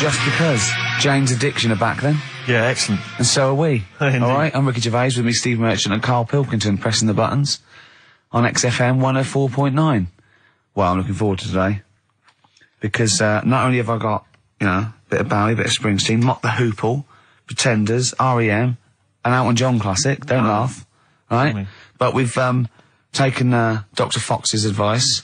Just Because. Jane's Addiction are back then. Yeah, excellent. And so are we. Indeed. Alright, I'm Ricky Gervais, with me Steve Merchant and Karl Pilkington pressing the buttons on XFM 104.9. Well, I'm looking forward to today. Because, not only have I got, you know, a bit of Bowie, a bit of Springsteen, Mock the Hoople, Pretenders, R.E.M., an Elton John classic, don't laugh, right? But we've, taken, Dr. Fox's advice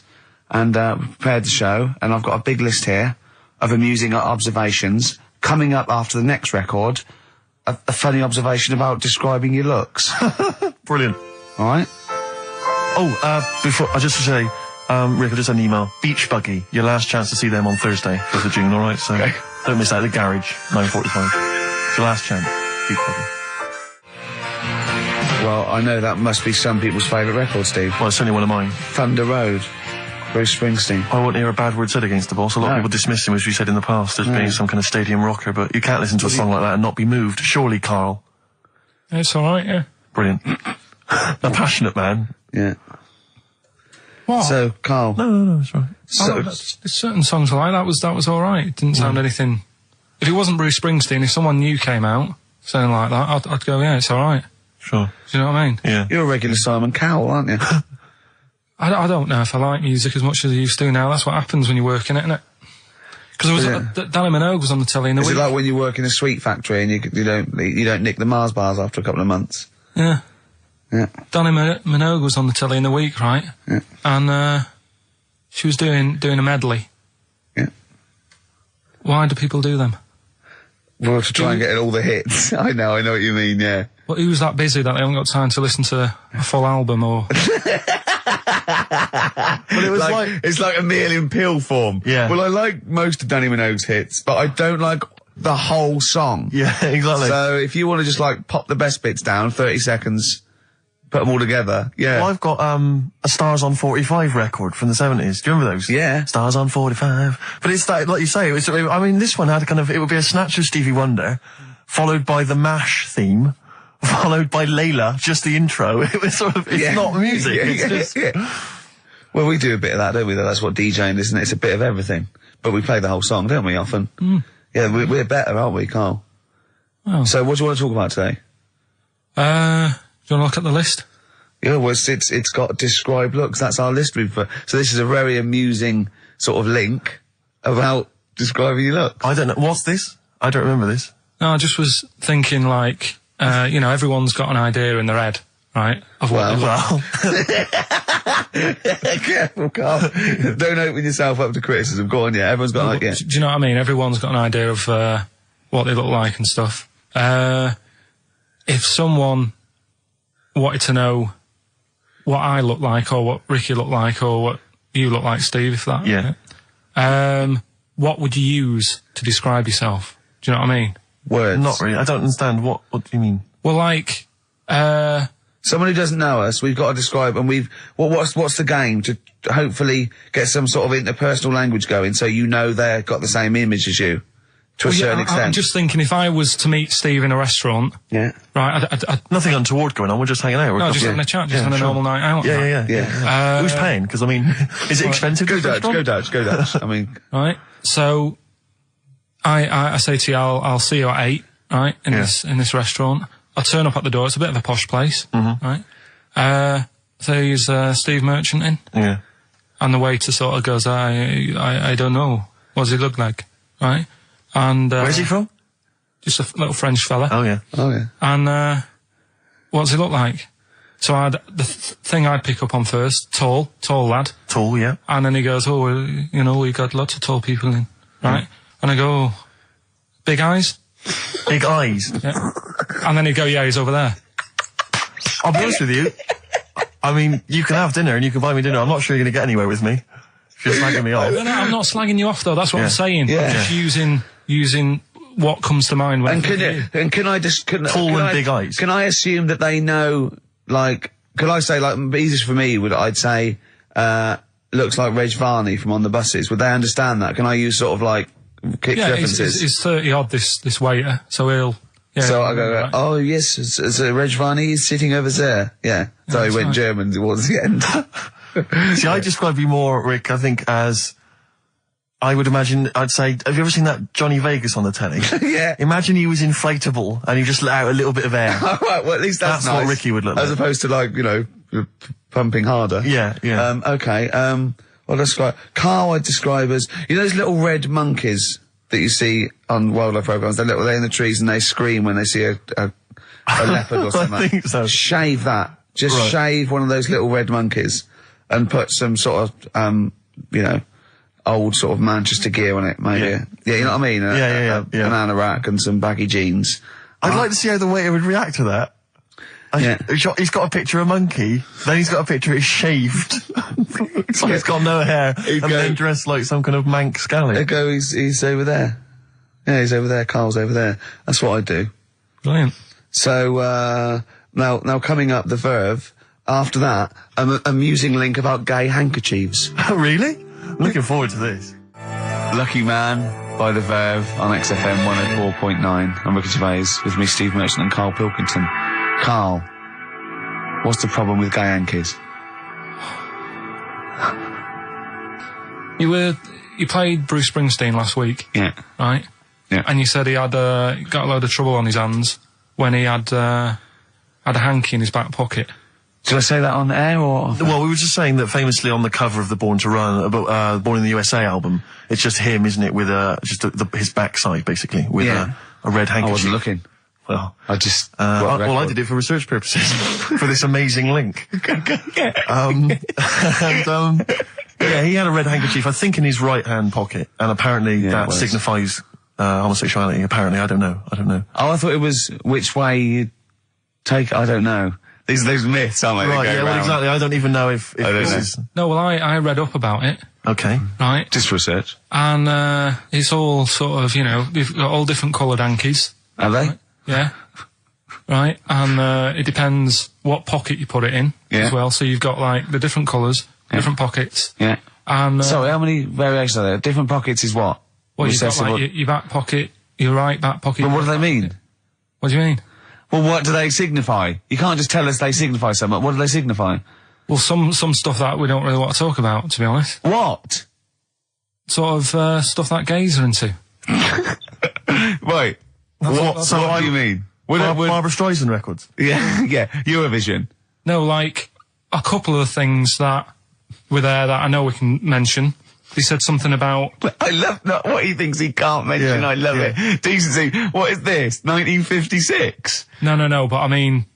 and, prepared the show, and I've got a big list here of amusing observations. Coming up after the next record, a funny observation about describing your looks. Brilliant. Alright? Oh, before, just to say, Rick, I just had an email. Beach Buggy, your last chance to see them on Thursday, 5th of June, alright? So, okay. Don't miss out, the Garage, 9:45. It's your last chance, Beach Buggy. Well, I know that must be some people's favourite record, Steve. Well, it's certainly one of mine. Thunder Road, Bruce Springsteen. I won't hear a bad word said against the boss. A lot of people dismiss him, as we said in the past, as being some kind of stadium rocker, but you can't listen to a song like that and not be moved. Surely, Karl. It's alright, yeah. Brilliant. A passionate man. Yeah. What? So, Karl. No, it's right. So, there's certain songs like that was alright. It didn't sound anything... If it wasn't Bruce Springsteen, if someone new came out, saying like that, I'd go, yeah, it's alright. Sure. Do you know what I mean? Yeah. You're a regular Simon Cowell, aren't you? I don't know if I like music as much as I used to now. That's what happens when you work in it, isn't it? Because Danny Minogue was on the telly in the week. Is it like when you work in a sweet factory and you don't nick the Mars bars after a couple of months? Yeah. Yeah. Danny Minogue was on the telly in the week, right? Yeah. And she was doing a medley. Yeah. Why do people do them? Well, to try and get all the hits. I know what you mean, yeah. Well, who's that busy that they haven't got time to listen to a full album or... Well, it was it's like a meal in pill form. Yeah. Well, I like most of Danny Minogue's hits, but I don't like the whole song. Yeah, exactly. So if you want to just like pop the best bits down, 30 seconds, put them all together, yeah. Well, I've got a Stars on 45 record from the 70s. Do you remember those? Yeah. Stars on 45. But it's like you say, I mean, this one had it would be a snatch of Stevie Wonder, followed by the MASH theme, followed by Layla, just the intro. It was sort of, it's not music. It's just... Well, we do a bit of that, don't we? That's what DJing is, isn't it? It's a bit of everything. But we play the whole song, don't we, often? Mm. Yeah, we're better, aren't we, Karl? Oh. So what do you want to talk about today? Do you want to look at the list? Yeah, well, it's got describe looks. That's our list we've put. So this is a very amusing sort of link about describing your looks. I don't know. What's this? I don't remember this. No, I just was thinking like, everyone's got an idea in their head, right? Of what well. Careful, Karl. Don't open yourself up to criticism. Go on, yeah. Everyone's got Do you know what I mean? Everyone's got an idea of what they look like and stuff. If someone wanted to know what I look like, or what Ricky looked like, or what you look like, Steve, if that... Yeah. What would you use to describe yourself? Do you know what I mean? Words. Not really. I don't understand. What do you mean? Well, like... someone who doesn't know us, we've got to describe, and what's the game to hopefully get some sort of interpersonal language going, so you know they've got the same image as you, to a certain extent. I'm just thinking, if I was to meet Steve in a restaurant, right, I'd nothing untoward going on. We're just hanging out. No, just having a chat, just having a normal night out. Yeah. Who's paying? Because I mean, is it expensive? Go Dutch. I mean, right. So, I say to you, I'll see you at 8, right, in this restaurant. I'll turn up at the door. It's a bit of a posh place, right? So he's Steve Merchant in. Yeah. And the waiter sort of goes, I don't know. What does he look like? Right? And where's he from? Just a little French fella. Oh yeah. And what does he look like? So the thing I'd pick up on first, tall lad. Tall, yeah. And then he goes, we got lots of tall people in, right? And I go, big eyes. Big eyes. Yeah. And then he'd go, yeah, he's over there. I'll be honest with you. I mean, you can have dinner and you can buy me dinner. I'm not sure you're going to get anywhere with me. If you're slagging me off. No, I'm not slagging you off, though. That's what I'm saying. Yeah. I'm just using what comes to mind when can I just... Tall and big eyes. Can I assume that they know, like... Could I say, like, easiest for me, I'd say, looks like Reg Varney from On the Buses. Would they understand that? Can I use sort of, like, kick references? He's 30-odd, this waiter, so he'll... Yeah, so I go, right. Oh yes, it's Reg Varney is sitting over there. Yeah. So he went German towards the end. See, I describe you more, Rick, I think, as I would imagine, I'd say, have you ever seen that Johnny Vegas on the telly? Yeah. Imagine he was inflatable and he just let out a little bit of air. All right, well, at least that's What nice. Ricky would look like. As opposed to, like, pumping harder. Yeah. Okay, well, describe, Karl I'd describe as, those little red monkeys that you see on wildlife programs, they're in the trees and they scream when they see a leopard or something. I think so. Shave that. Just Right. shave one of those little red monkeys and put some sort of, old sort of Manchester gear on it, maybe. Yeah, you know what I mean? Yeah. An anorak and some baggy jeans. I'd like to see how the waiter would react to that. He's got a picture of a monkey, then he's got a picture he's shaved. So he's got no hair, and then dressed like some kind of Manx scally. There go, he's over there. Yeah, he's over there, Karl's over there. That's what I'd do. Brilliant. So, now coming up the Verve, after that, an amusing link about gay handkerchiefs. Oh, really? Looking forward to this. Lucky Man by the Verve on XFM 104.9. I'm Ricky Gervais with me, Steve Merchant and Karl Pilkington. Karl, what's the problem with gay hankies? You played Bruce Springsteen last week. Yeah. Right? Yeah. And you said he had got a load of trouble on his hands when he had a hanky in his back pocket. Did I say that on air or? Well, we were just saying that famously on the cover of the Born to Run, Born in the USA album, it's just him, isn't it, with just his backside, basically, with a red handkerchief. I wasn't looking. Well, I just... I did it for research purposes, for this amazing link. Yeah, he had a red handkerchief, I think, in his right-hand pocket, and apparently that signifies homosexuality. Apparently, I don't know. Oh, I thought it was which way you take... I don't know. These myths, aren't they? Right, yeah, well, exactly. I don't even know if this is... No, well, I read up about it. Okay. Right. Just research. And it's all sort of, they've got all different coloured hankies. Are they? Right? Yeah. Right. And it depends what pocket you put it in as well. So you've got, like, the different colours, different pockets. Yeah. And sorry, how many variations are there? Different pockets is what? Well, you've got, like, your back pocket, your right back pocket. But what do they mean? What do you mean? Well, what do they signify? You can't just tell us they signify so much. What do they signify? Well, some stuff that we don't really want to talk about, to be honest. What? Sort of stuff that gays are into. Wait. What do you mean? Barbara Streisand records? Yeah, Eurovision. No, like, a couple of the things that were there that I know we can mention. He said something about... I love what he thinks he can't mention. I love it. Decency. What is this? 1956? No, but I mean,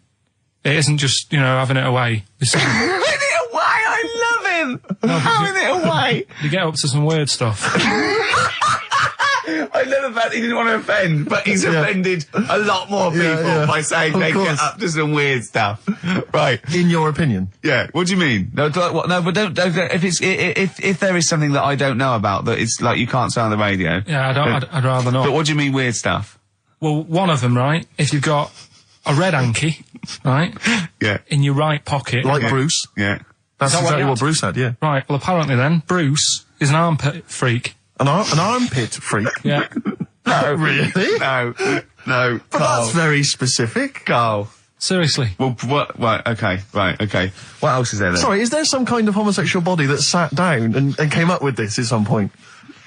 it isn't just, having it away. Having it away? I love him! Having it away! You get up to some weird stuff. I love the fact he didn't want to offend, but he's offended a lot more people by saying they get up to some weird stuff. Right. In your opinion? Yeah. What do you mean? No, but don't if there is something that I don't know about that it's like you can't say on the radio. Yeah, I'd rather not. But what do you mean weird stuff? Well, one of them, right? If you've got a red hanky, right? Yeah. In your right pocket. Like Bruce? Yeah. That's exactly what Bruce had, yeah. Right, well, apparently then, Bruce is an armpit freak. An armpit freak? Yeah. No. Really? No. But that's very specific. Karl. Seriously. Well, what? Right, okay. What else is there then? Sorry, is there some kind of homosexual body that sat down and came up with this at some point?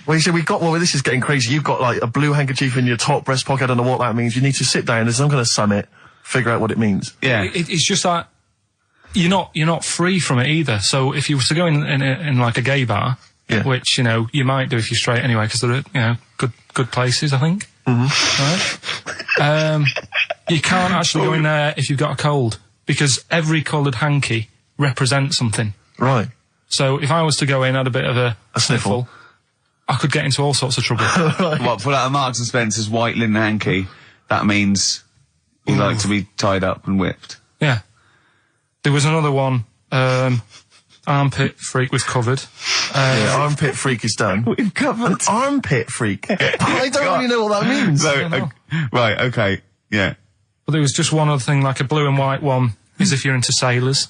Well, you said this is getting crazy. You've got, like, a blue handkerchief in your top breast pocket. I don't know what that means. You need to sit down. There's some kind of summit, figure out what it means. Yeah. It's just that you're not free from it either. So if you were to go in like a gay bar, which, you might do if you're straight anyway, because they're, good places, I think. Mm-hmm. Right? You can't actually go in there if you've got a cold, because every coloured hanky represents something. Right. So if I was to go in, had a bit of a sniffle, I could get into all sorts of trouble. Right. What, pull out a Marks and Spencer's white linen hanky, that means you like to be tied up and whipped. Yeah. There was another one, armpit freak we've covered. Armpit freak is done. We've covered. An armpit freak? I don't really know what that means. Right, okay, yeah. But there was just one other thing, like a blue and white one, is if you're into sailors.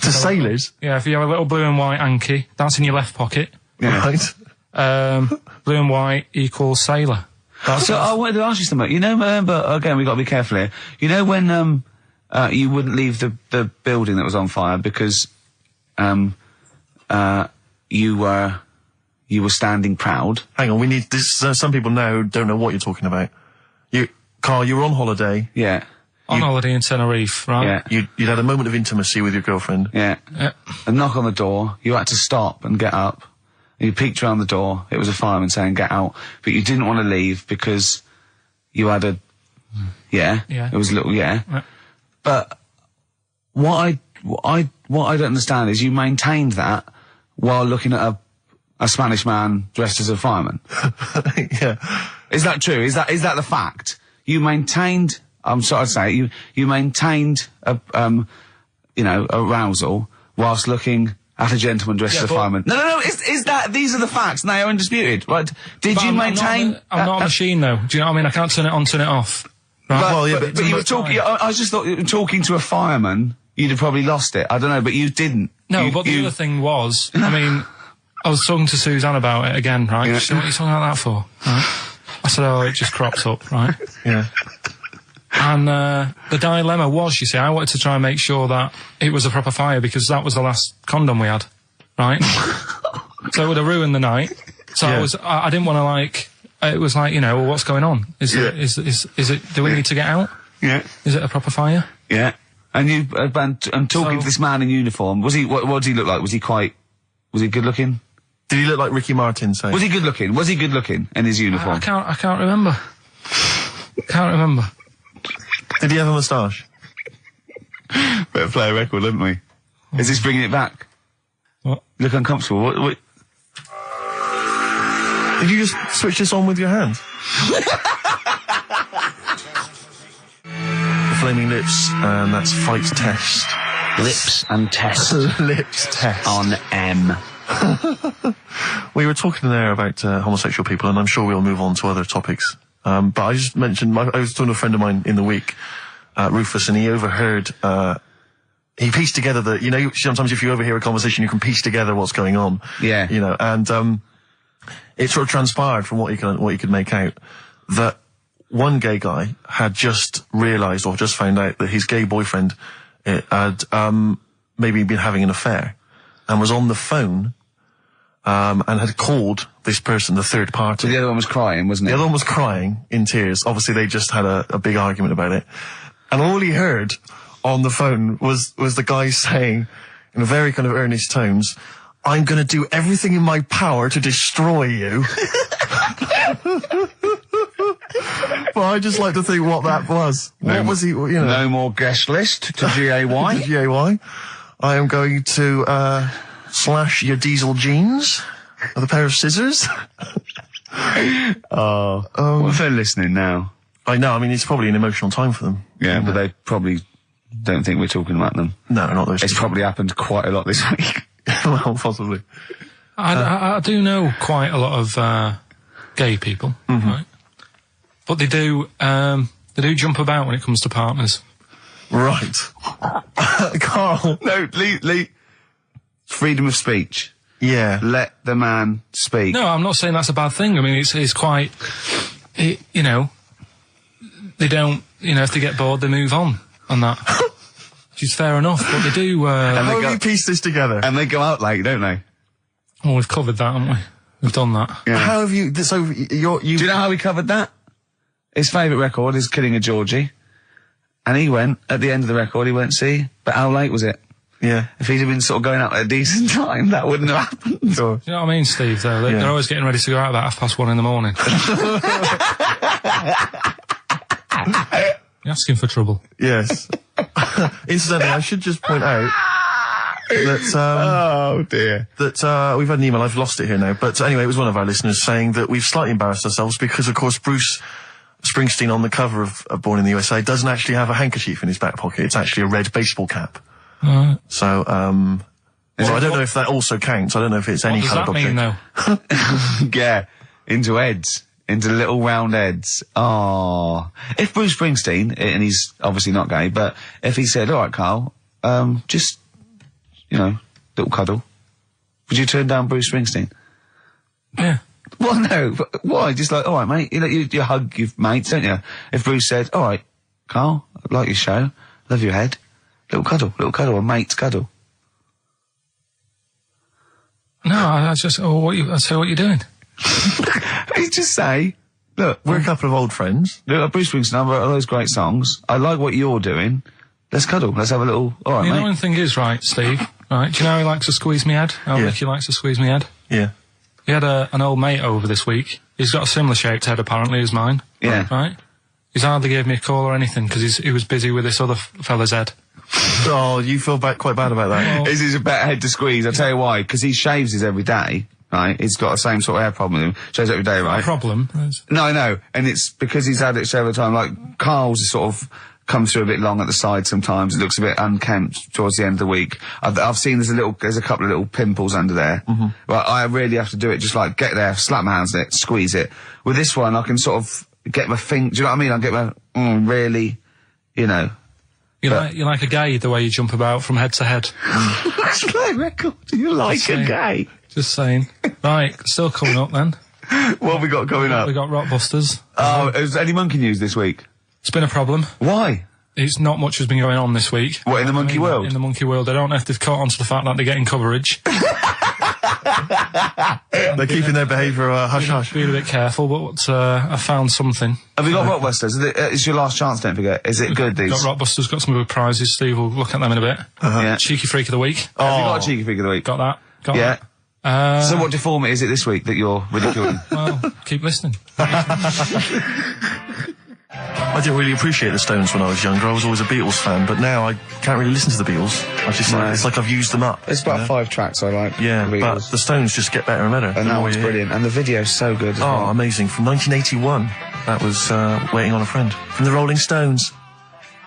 To sailors? Yeah, if you have a little blue and white hanky, that's in your left pocket. Yeah. Right. Blue and white equals sailor. So I wanted to ask you something. Remember, again, we've got to be careful here. When you wouldn't leave the building that was on fire because you you were standing proud. Hang on, we need this. Some people now don't know what you're talking about. Carl, you were on holiday. Yeah. On holiday in Tenerife, right? Yeah. You'd had a moment of intimacy with your girlfriend. Yeah. A knock on the door. You had to stop and get up. And you peeked around the door. It was a fireman saying, get out. But you didn't want to leave because you had a... Yeah. Yeah. It was a little... Yeah. But what I don't understand is you maintained that while looking at a Spanish man dressed as a fireman. Yeah. Is that true? Is that the fact? You maintained... I'm sorry to say, you maintained arousal whilst looking at a gentleman dressed as a fireman. No, is that, these are the facts, and they are undisputed, right? Did you maintain... I'm not a machine, though. Do you know what I mean? I can't turn it on, turn it off. Right? But you were talking, I just thought, talking to a fireman, you'd have probably lost it. I don't know, but you didn't. No, but the other thing was, I mean, I was talking to Suzanne about it again, right? Yeah. She said, what are you talking about that for? Right? I said, oh, it just cropped up, right? Yeah. And the dilemma was, you see, I wanted to try and make sure that it was a proper fire because that was the last condom we had, right? So it would have ruined the night. So Yeah. I didn't want to it was like, well, what's going on? Is it, do we need to get out? Yeah. Is it a proper fire? Yeah. And you, and talking to this man in uniform, what did he look like? Was he good looking? Did he look like Ricky Martin, say? Was he good looking? Was he good looking in his uniform? I can't remember. Can't remember. Did he have a moustache? Better play a record, haven't we? Is this bringing it back? What? You look uncomfortable. What? Did you just switch this on with your hand? The Flaming Lips, and that's Fight Test. Lips and test. Lips Test. On M. We were talking there about homosexual people, and I'm sure we'll move on to other topics. But I just mentioned, I was talking to a friend of mine in the week, Rufus, and he overheard, he pieced together sometimes if you overhear a conversation, you can piece together what's going on. Yeah. And, it sort of transpired from what you could make out that one gay guy had just realised or just found out that his gay boyfriend had, maybe been having an affair and was on the phone, and had called this person, the third party. So the other one was crying, wasn't it? The other one was crying in tears. Obviously, they just had a big argument about it. And all he heard on the phone was the guy saying, in very kind of earnest tones, I'm going to do everything in my power to destroy you. Well, I just like to think what that was. What was he, No more guest list to GAY. GAY. I am going to, slash your diesel jeans with a pair of scissors. What if they're listening now? I know, I mean, it's probably an emotional time for them. Yeah, but they probably don't think we're talking about them. No, not those. It's probably happened quite a lot this week. Well, possibly. I do know quite a lot of gay people, right? But they do jump about when it comes to partners. Right. Carl. No, Lee. Freedom of speech. Yeah. Let the man speak. No, I'm not saying that's a bad thing. I mean, it's quite, they don't, if they get bored, they move on that. Which is fair enough, but they do, How have you pieced this together? And they go out late, don't they? Well, we've covered that, haven't we? We've done that. Yeah. How have you, so Do you know how we covered that? His favourite record is Killing a Georgie. And he went, at the end of the record, he went, see, but how late was it? Yeah. If he'd have been sort of going out at a decent time, that wouldn't have happened. Or, Do you know what I mean, Steve, though? They're always getting ready to go out about 1:30 in the morning. You're asking for trouble. yes. Incidentally, I should just point out that, Oh, dear. that, we've had an email, I've lost it here now, but anyway, it was one of our listeners saying that we've slightly embarrassed ourselves because, of course, Bruce Springsteen on the cover of Born in the USA doesn't actually have a handkerchief in his back pocket. It's actually a red baseball cap. So, well, I don't know if that also counts. I don't know if it's any kind of What does that object. mean, though? Yeah, into heads. Into little round heads. Oh. If Bruce Springsteen, and he's obviously not gay, but if he said, alright, Karl, just, little cuddle, would you turn down Bruce Springsteen? Yeah. Well, no, but why? Just like, alright, mate, you hug your mates, don't you? If Bruce said, alright, Karl, I like your show, love your head, little cuddle, a mate's cuddle. No, I just, I say, what you doing? You just say, look, We're a couple of old friends. look, Bruce Springsteen wrote all those great songs. I like what you're doing. Let's cuddle. Let's have a little, alright, You know, mate. one thing is, right, Steve, right, do you know how he likes to squeeze me head? How Yeah. Ricky likes to squeeze me head? Yeah. He had an old mate over this week. He's got a similar shaped head, apparently, as mine. Yeah. Right? He's hardly gave me a call or anything, because he was busy with this other fella's head. Oh, you feel quite bad about that. Well, This is a better head to squeeze. I'll tell you why. Because he shaves his every day, right? He's got the same sort of hair problem with him. Shaves every day, right? problem. No, I know. And it's because he's had it shaved all the time. Like, Karl's is sort of comes through a bit long at the side sometimes. It looks a bit unkempt towards the end of the week. I've seen there's a couple of little pimples under there. But I really have to do it. Just like get there, slap my hands in it, squeeze it. With this one, I can sort of get my finger. Do you know what I mean? I get my, really, you know. You're like a gay, the way you jump about from head to head. That's my record. You're like a saying. gay. Just saying. Right, still coming up then. What have we got coming up? We got Rockbusters. Oh, is any monkey news this week? It's been a problem. Why? It's not much has been going on this week. What, in the monkey world? In the monkey world. I don't know if they've caught on to the fact that they're getting coverage. They're keeping their behaviour hush-hush. Be a bit careful, but I found something. Have you got Rockbusters? It's your last chance, don't forget. Is it good, these? Got Rockbusters, got some good prizes. Steve will look at them in a bit. Yeah. Cheeky Freak of the Week. Have you got a cheeky figure of the week? Got that. Got Yeah. that. So what deformity is it this week that you're ridiculing? Well, keep listening. I didn't really appreciate the Stones when I was younger. I was always a Beatles fan, but now I can't really listen to the Beatles. I just No. it's like I've used them up. It's about you know? 5 tracks I like. Yeah, the but Beatles. the Stones just get better and better. And that The one's more you hear. brilliant. And the video's so good as Oh, well. amazing. From 1981. That was Waiting on a Friend. From the Rolling Stones.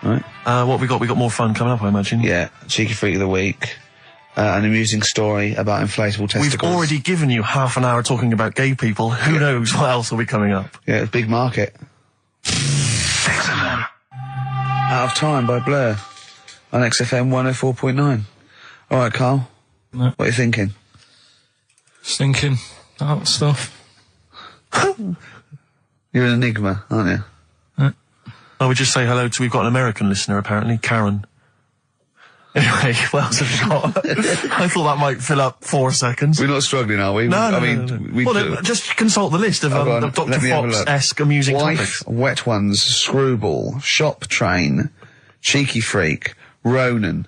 Right? What we got? We got more fun coming up, I imagine. Yeah. Cheeky freak of the week. An amusing story about inflatable testicles. We've already given you half an hour talking about gay people. Who knows what else will be coming up? Yeah, it's big market. Out of Time by Blur on XFM 104.9. All right, Karl. No. What are you thinking? Stinking. That stuff. You're an enigma, aren't you? I would just say hello to, we've got an American listener apparently, Karen. Anyway, what else have we got? I thought that might fill up 4 seconds. We're not struggling, are we? No, I no, mean, no. we Well, do. just consult the list of Hold on, Dr. let me have a look. Fox-esque amusing Wife, topics. Wet Ones, Screwball, Shop Train, Cheeky Freak, Ronan.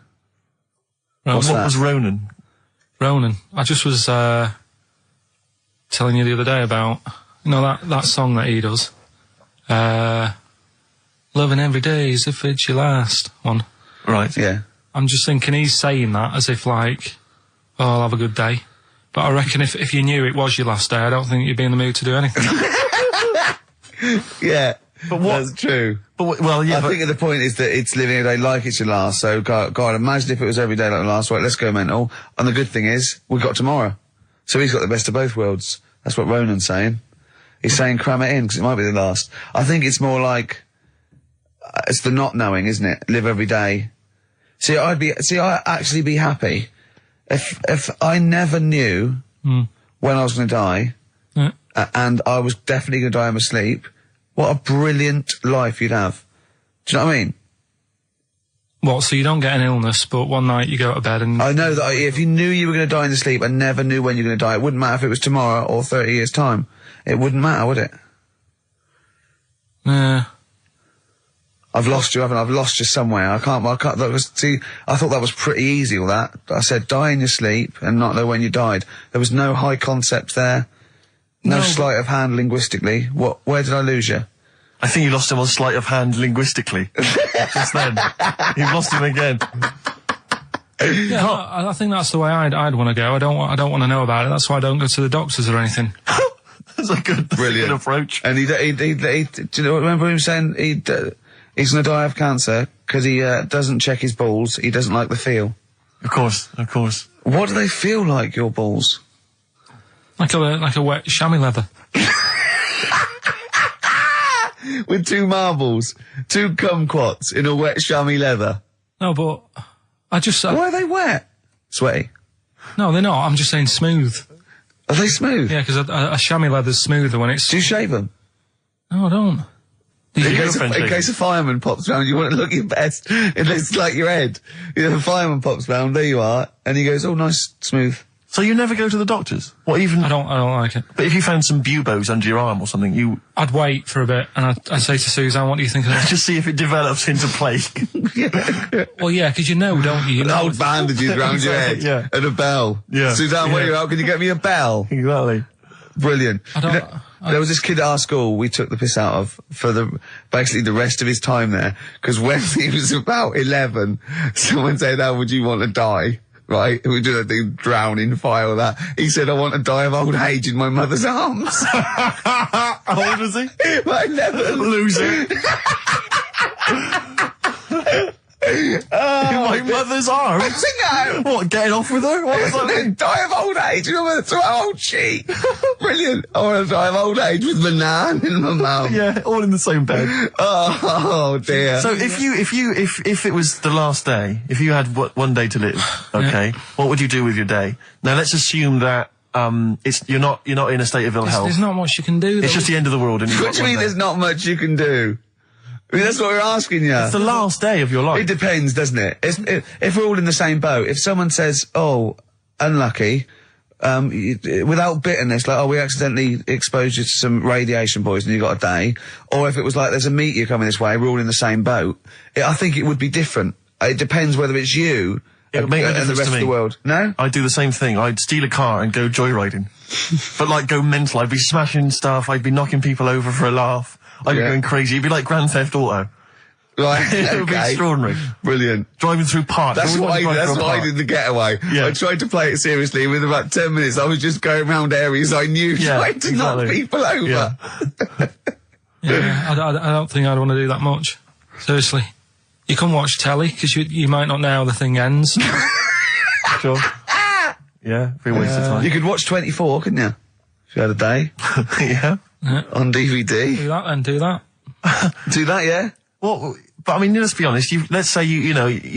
What's What that? was Ronan? Ronan. I just was telling you the other day about, you know, that song that he does. Loving Every Day as if it's your last one. Right. Yeah. I'm just thinking he's saying that as if like, oh, I'll have a good day. But I reckon if you knew it was your last day, I don't think you'd be in the mood to do anything. Yeah. But what- That's true. But, well, yeah, I but think the point is that it's living every day like it's your last. So, God, imagine if it was every day like the last. Right, let's go mental. And the good thing is, we've got tomorrow. So he's got the best of both worlds. That's what Ronan's saying. He's saying cram it in, because it might be the last. I think it's more like, it's the not knowing, isn't it? Live every day. I'd actually be happy if I never knew when I was going to die, Yeah. and I was definitely going to die in my sleep. What a brilliant life you'd have. Do you know what I mean? What, so you don't get an illness, but one night you go to bed and... I know that if you knew you were going to die in your sleep and never knew when you were going to die, it wouldn't matter if it was tomorrow or 30 years' time. It wouldn't matter, would it? Yeah. I've lost you, haven't I? I've lost you somewhere. I can't, I thought that was pretty easy, all that. I said die in your sleep and not know when you died. There was no high concept there. No sleight of hand linguistically. Where did I lose you? I think you lost him on sleight of hand linguistically. Just then. You've lost him again. Yeah, I think that's the way I'd want to go. I don't want to know about it. That's why I don't go to the doctors or anything. That's a good, Brilliant. good approach. And do you know, remember him saying he's going to die of cancer because he doesn't check his balls. He doesn't like the feel. Of course, of course. What do they feel like, your balls? Like a wet chamois leather. With 2 marbles, 2 kumquats in a wet chamois leather. No, but I just... Why are they wet? Sweaty. No, they're not. I'm just saying smooth. Are they smooth? Yeah, because a chamois leather's smoother when it's... Do you shave them? No, I don't. In case a fireman pops round, you want to look your best. It looks like your head. You know, the fireman pops round, there you are, and he goes, oh, nice, smooth. So you never go to the doctors? What even? I don't like it. But if you found some buboes under your arm or something, I'd wait for a bit and I'd say to Suzanne, what do you think of this? just see if it develops into plague. Well, yeah, because you know, don't you? You know, Old bandages around your head. Yeah. And a bell. Yeah. Suzanne, where are you out? Can you get me a bell? Exactly. Brilliant. I don't- You know, there was this kid at our school we took the piss out of for basically the rest of his time there, because when he was about 11, someone said, "How would you want to die?" Right? We do that thing, drown in fire or that. He said, "I want to die of old age in my mother's arms." How old was he? Like 11. Loser. In my mother's arms? No. What, getting off with her? What was that mean? Die of old age. You know, so how old she? Brilliant. I want to die of old age with my nan and my mum. Yeah, all in the same bed. Oh dear. So if it was the last day, if you had one day to live, okay, what would you do with your day? Now let's assume that you're not in a state of ill health. there's not much you can do. It's just the end of the world. And you've What got do you one mean day. there's not much you can do? I mean, that's what we're asking you. It's the last day of your life. It depends, doesn't it? If we're all in the same boat, if someone says, "Oh, unlucky," without bitterness, like, "Oh, we accidentally exposed you to some radiation poison, you got a day," or if it was like, "There's a meteor coming this way, we're all in the same boat," I think it would be different. It depends whether it's you It would make no and the difference rest to of the me. world. No? I'd do the same thing. I'd steal a car and go joyriding. But like go mental. I'd be smashing stuff. I'd be knocking people over for a laugh. I'd be Yeah. going crazy. It'd be like Grand Theft Auto. Right. It would be okay. extraordinary. Brilliant. Driving through parks. That's Everyone what drive through a I park. did in the getaway. Yeah. I tried to play it seriously. Within about 10 minutes, I was just going around areas I knew, Yeah, trying to knock exactly. people over. Yeah. Yeah, I don't think I'd want to do that much. Seriously. You can watch telly, because you might not know how the thing ends. Sure. Yeah, be a waste of time. You could watch 24, couldn't you? If you had a day Yeah. on DVD. Do that then, do that. Do that, yeah? Well, but I mean, let's be honest. Let's say you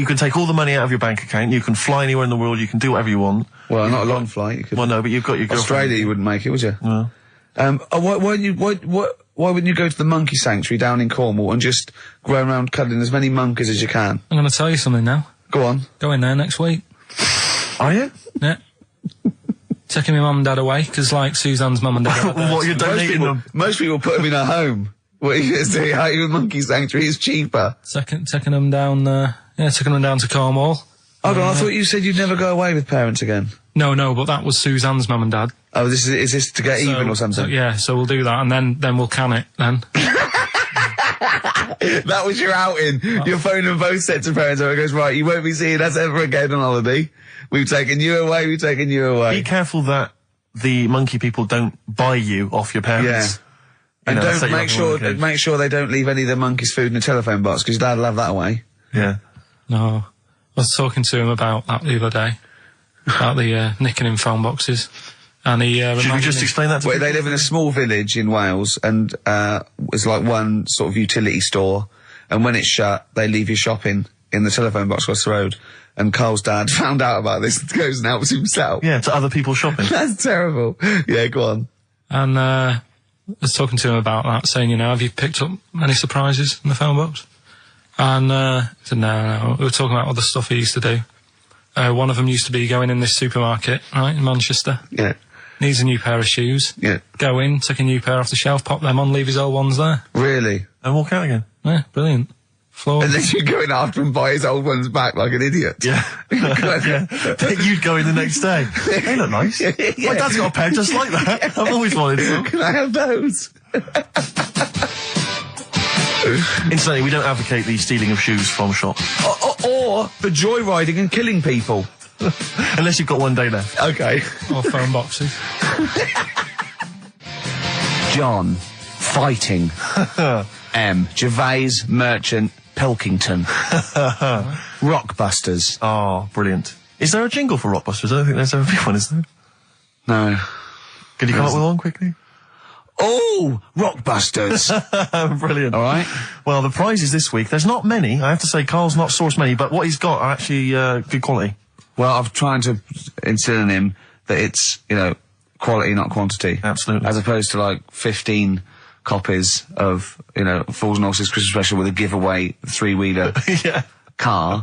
can take all the money out of your bank account. You can fly anywhere in the world. You can do whatever you want. Well, not a long flight. You could. Well, no, but you've got your girlfriend. Australia, you wouldn't make it, would you? No. Why wouldn't you go to the monkey sanctuary down in Cornwall and just go around cuddling as many monkeys as you can? I'm going to tell you something now. Go on. Go in there next week. Are you? Yeah. Taking my mum and dad away, because like Suzanne's mum and dad are there. What, you're donating them? Most people put them in a home. What are you going to say? How you a monkey sanctuary is cheaper. Taking them down, taking them down to Cornwall. Hold on, I thought you said you'd never go away with parents again. No, but that was Suzanne's mum and dad. Oh, is this to get even or something? So we'll do that, and then we'll can it, then. That was your outing. You're phoning both sets of parents over and goes, right, you won't be seeing us ever again on holiday. We've taken you away, Be careful that the monkey people don't buy you off your Yeah. parents. And You know, set don't you make up sure in one cage. make sure they don't leave any of the monkeys' food in the telephone box, because Dad'll have that away. Yeah. No. I was talking to him about that the other day. About the nicking in phone boxes. And he Should we reminded just me- explain that to Well, people? they live in a small village in Wales, and it's like one sort of utility store. And when it's shut, they leave your shopping in the telephone box across the road. And Karl's dad found out about this and goes and helps himself. Yeah, to other people shopping. That's terrible. Yeah, go on. And I was talking to him about that, saying, have you picked up any surprises in the phone box? And he said, no. We were talking about other stuff he used to do. One of them used to be going in this supermarket, right, in Manchester. Yeah, Needs a new pair of shoes. yeah. Go in, take a new pair off the shelf, pop them on, leave his old ones there. Really? And walk out again. Yeah, brilliant. Floor. And then you go in after and buy his old ones back like an idiot. Yeah. Yeah. You'd go in the next day. They look nice. Yeah. My dad's got a pair just like that. I've always wanted some. Can I have those? Incidentally, we don't advocate the stealing of shoes from shops. Or the joyriding and killing people. Unless you've got one day left. Okay. Or phone boxes. John, fighting. M. Gervais, merchant, Pilkington. Rockbusters. Oh, brilliant. Is there a jingle for Rockbusters? I don't think there's ever been one, is there? No. Can you come up with one quickly? Oh, Rockbusters. Brilliant. All right. Well, the prizes this week, there's not many. I have to say, Karl's not sourced many, but what he's got are actually good quality. Well, I'm trying to instill in him that it's, quality, not quantity. Absolutely. As opposed to like 15 copies of, Fools and Horses Christmas Special with a giveaway 3-wheeler. Yeah. Car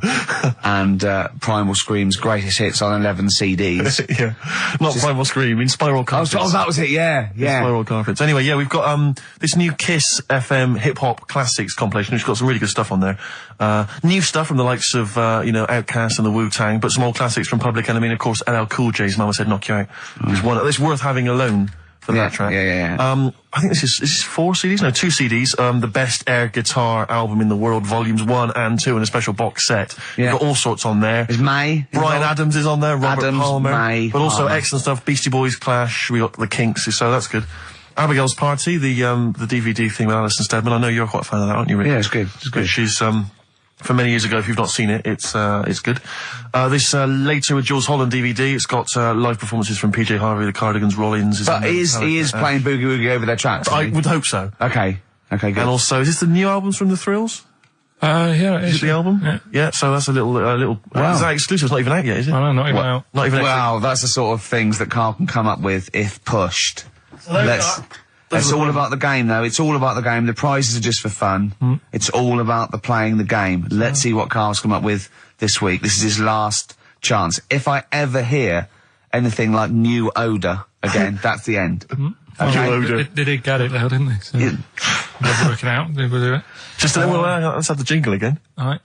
and Primal Scream's Greatest Hits on 11 CDs. Yeah. Not Primal Scream, in Spiral Carpets. Oh, that was it, yeah. Spiral Carpets. Anyway, yeah, we've got this new Kiss FM Hip Hop Classics compilation, which has got some really good stuff on there. New stuff from the likes of, Outkast and the Wu-Tang, but some old classics from Public Enemy, and of course LL Cool J's Mama Said Knock You Out. It's worth having alone. That track. Yeah. I think this is 4 CDs? No, 2 CDs. The Best Air Guitar Album in the World, Volumes 1 and 2, and a special box set. Yeah. You've got all sorts on there. There's May. Brian Adams is on there, Robert Adams, Palmer. May, but also Palmer. excellent stuff. Beastie Boys, Clash, we got the Kinks, so that's good. Abigail's Party, the DVD thing with Alison Steadman. I know you're quite a fan of that, aren't you, Rick? Yeah, it's good. It's good. She's, from many years ago, if you've not seen it, it's good. This, Later with Jules Holland DVD, it's got, live performances from PJ Harvey, the Cardigans, Rollins. But he is playing Boogie Woogie over their tracks. I would hope so. Okay, good. And also, is this the new albums from The Thrills? Yeah, Is it the album? Yeah. Yeah, so that's a little, Wow. Is that exclusive? It's not even out yet, is it? I don't know, not even out. Not even out. Wow, that's the sort of things that Karl can come up with if pushed. It's all about the game, though. It's all about the game. The prizes are just for fun. It's all about the playing the game. Let's see what Karl's come up with this week. This is his last chance. If I ever hear anything like New Odour again, that's the end. Okay. They did get it though, didn't they? So they're working out. They will do it. Just let's have the jingle again. Alright.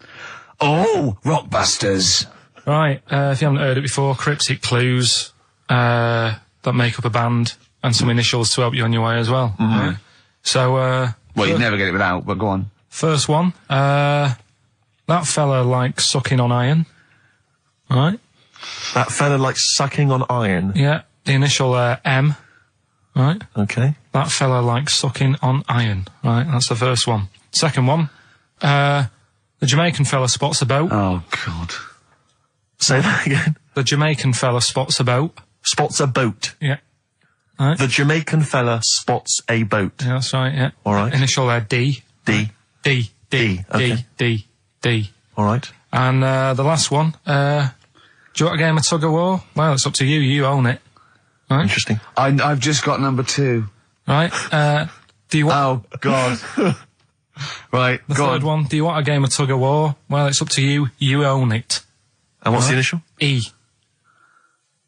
Oh, Rockbusters. Right, if you haven't heard it before, cryptic clues that make up a band and some initials to help you on your way as well. Right? So, Well, you'd never get it without, but go on. first one, that fella likes sucking on iron. Right? That fella likes sucking on iron. Yeah, the initial M. Right? Okay. That fella likes sucking on iron. Right, that's the first one. Second one, the Jamaican fella spots a boat. Oh, God. Say that again. The Jamaican fella spots a boat. Spots a boat. Yeah. Right. The Jamaican fella spots a boat. Yeah, that's right, yeah. All right. Initial D. D. D. Okay. D. All right. And the last one, do you want a game of tug of war? Well, it's up to you. You own it. Right? Interesting. I've just got number 2. Right. Do you want... Oh, God. Right, the go third on. one, do you want a game of tug of war? Well, it's up to you. You own it. And what's the initial? E.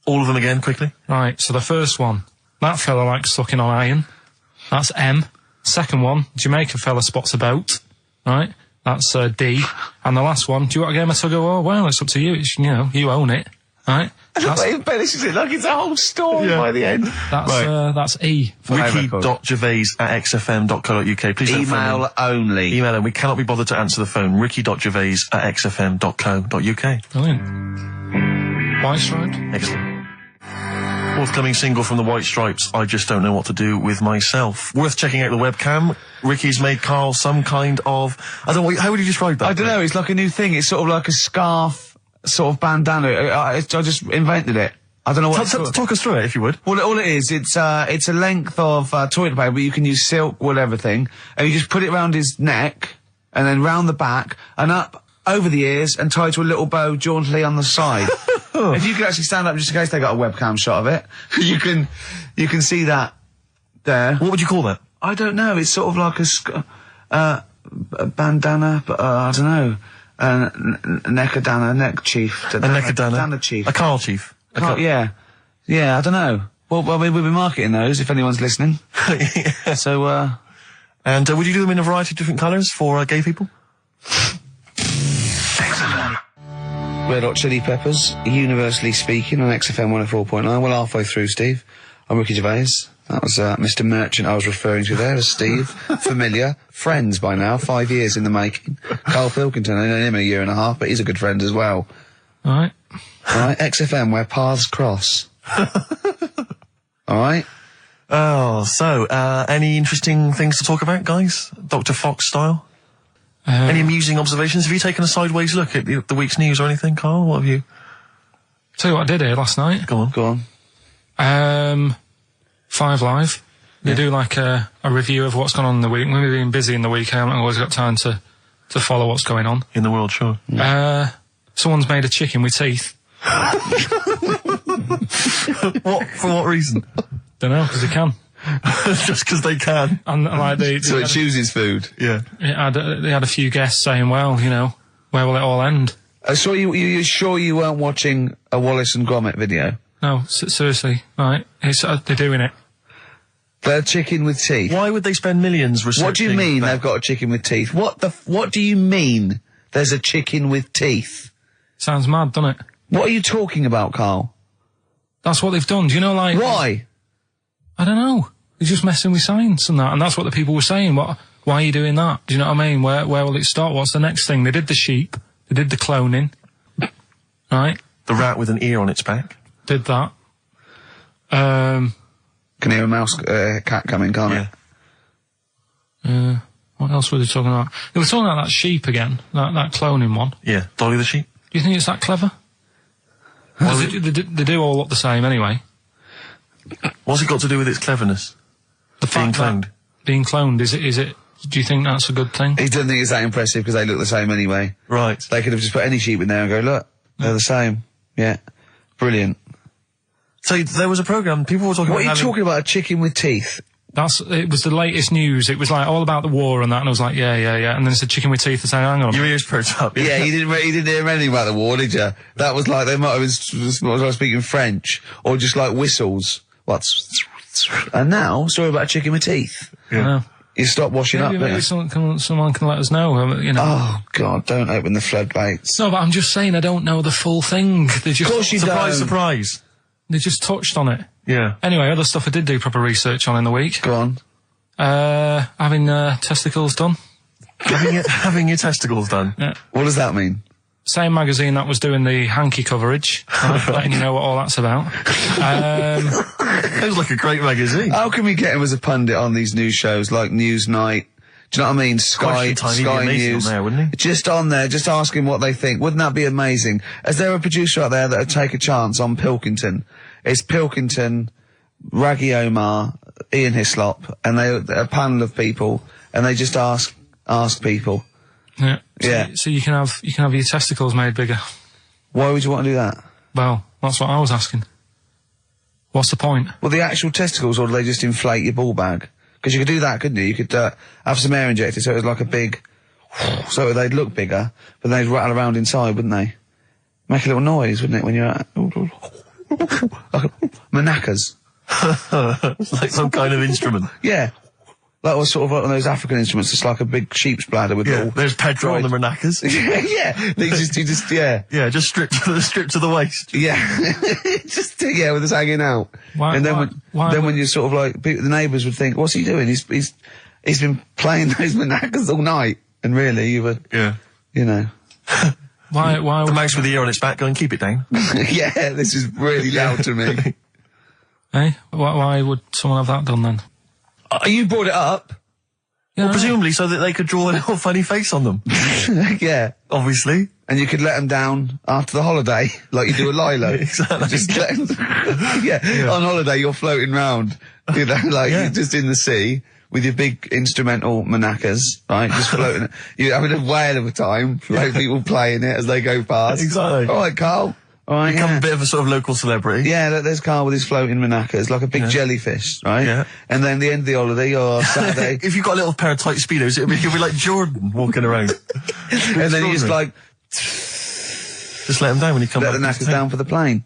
All of them again, quickly. Right, so the first one, that fella likes sucking on iron. That's M. Second one, Jamaican fella spots a boat. Right, that's D. And the last one, do you want a game of tug of war? Well, it's up to you. It's, you own it. Right? This is it like it's a whole story by the end. That's E. Ricky.gervais@xfm.co.uk. Please don't phone Email in. only. Email him. We cannot be bothered to answer the phone. Ricky.gervais@xfm.co.uk. Brilliant. White striped. Excellent. Forthcoming single from the White Stripes, I Just Don't Know What to Do With Myself. Worth checking out the webcam. Ricky's made Karl some kind of... I don't know, how would you describe that? I don't know, it's like a new thing. It's sort of like a scarf, sort of bandana. I just invented it. I don't know what it's called. Talk us through it, if you would. Well, all it is, it's a length of toilet paper, but you can use silk, whatever thing, and you just put it round his neck, and then round the back, and up over the ears, and tied to a little bow jauntily on the side. If you could actually stand up, just in case they got a webcam shot of it, you can see that there. What would you call that? I don't know. It's sort of like a bandana, but I don't know. Neckadana, neck chief. A neckadana? Bandana chief. A Karl chief. Yeah, I don't know. Well, we'll be marketing those if anyone's listening. Yeah. So, And would you do them in a variety of different colours for gay people? Red Hot Chili Peppers, Universally Speaking on XFM 104.9. Well, halfway through, Steve. I'm Ricky Gervais. That was Mr. Merchant I was referring to there as Steve. Familiar. Friends by now. 5 years in the making. Karl Pilkington, I know him a year and a half, but he's a good friend as well. All right. Alright, XFM, where paths cross. Alright? Oh, so, any interesting things to talk about, guys? Dr. Fox style? Any amusing observations? Have you taken a sideways look at the week's news or anything, Karl? What have you... Tell you what I did here last night. Go on. 5 Live. They do like a review of what's gone on in the week. We've been busy in the week. I haven't always got time to follow what's going on. In the world, sure. Someone's made a chicken with teeth. For what reason? Don't know, because they can. Just because they can. And like So it chooses food. Yeah. they had a few guests saying, well, where will it all end? So you sure you weren't watching a Wallace and Gromit video? No, seriously, right? They're doing it. They're a chicken with teeth. Why would they spend millions researching? What do you mean they've got a chicken with teeth? What do you mean there's a chicken with teeth? Sounds mad, doesn't it? What are you talking about, Karl? That's what they've done. Do you know, like... Why? I don't know. They're just messing with science and that, and that's what the people were saying. Why are you doing that? Do you know what I mean? Where will it start? What's the next thing? They did the sheep. They did the cloning. Right? The rat with an ear on its back. Did that. Can hear a cat coming, can't it? What else were they talking about? They were talking about that sheep again, that cloning one. Yeah, Dolly the sheep. Do you think it's that clever? Well, they do all look the same anyway. What's it got to do with its cleverness? The fact that being cloned, is it, do you think that's a good thing? He doesn't think it's that impressive because they look the same anyway. Right. They could have just put any sheep in there and go, look, they're the same. Yeah. Brilliant. So there was a programme, people were talking about What are you talking about, a chicken with teeth? It was the latest news. It was like all about the war and that, and I was like, yeah. And then it's a chicken with teeth and saying, hang on. Your ears perked up. Yeah, you didn't hear anything about the war, did you? That was like, they might have been speaking French, or just like whistles. And now, story about a chicken with teeth. Yeah. You stop washing up, maybe someone can let us know, you know. Oh, God, don't open the floodgates. No, but I'm just saying I don't know the full thing. They just, Of course you don't. Surprise. They just touched on it. Yeah. Anyway, other stuff I did do proper research on in the week. Go on. Having testicles done. Having your testicles done. Yeah. What does that mean? Same magazine that was doing the hanky coverage. Letting you know what all that's about. It was like a great magazine. How can we get him as a pundit on these news shows like Newsnight? Do you know what I mean? Sky News. On there, wouldn't he? Just on there, just ask him what they think. Wouldn't that be amazing? Is there a producer out there that would take a chance on Pilkington? It's Pilkington, Raggy Omar, Ian Hislop, and they're a panel of people, and they just ask people. Yeah. Yeah. So you can have your testicles made bigger. Why would you want to do that? Well, that's what I was asking. What's the point? Well, the actual testicles, or do they just inflate your ball bag? Because you could do that, couldn't you? You could have some air injected so it was like a big... so they'd look bigger, but they'd rattle around inside, wouldn't they? Make a little noise, wouldn't it, when you're at... like manacas. Like some kind of instrument. Yeah. That was sort of like one of those African instruments. It's like a big sheep's bladder with all... There's Pedro on the maracas. Yeah. Yeah, just stripped to the waist. Yeah. With us hanging out. When you're sort of like, the neighbours would think, what's he doing? He's been playing those maracas all night. And really, you were... Yeah. You know. Why the mouse with the ear on its back, go and keep it down. Yeah, this is really loud to me. Hey? Why would someone have that done then? You brought it up. Yeah, Well, presumably so that they could draw a little funny face on them. Yeah. Obviously. And you could let them down after the holiday, like you do a Lilo. Exactly. Just let 'em on holiday you're floating round, you know, like you're just in the sea with your big instrumental manacas, right? Just floating. You're having a whale of a time, like people playing it as they go past. Exactly. All right, Karl. All right, Become a bit of a sort of local celebrity. Yeah, look, there's Karl with his floating manacas, like a big jellyfish, right? Yeah. And then the end of the holiday, or Saturday. If you've got a little pair of tight speedos, it'll be like Jordan walking around. And then you just like... Just let them down when you come let back. the knackers down for the plane.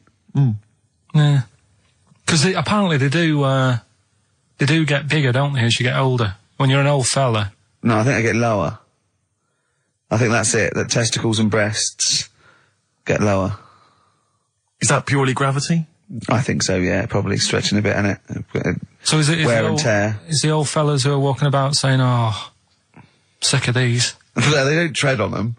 Yeah. Because apparently they do get bigger, don't they, as you get older? When you're an old fella. No, I think they get lower. I think that's it, that testicles and breasts get lower. Is that purely gravity? I think so, yeah, probably stretching a bit, innit? So is wear and tear. Is the old fellas who are walking about saying, oh, sick of these? They don't tread on them.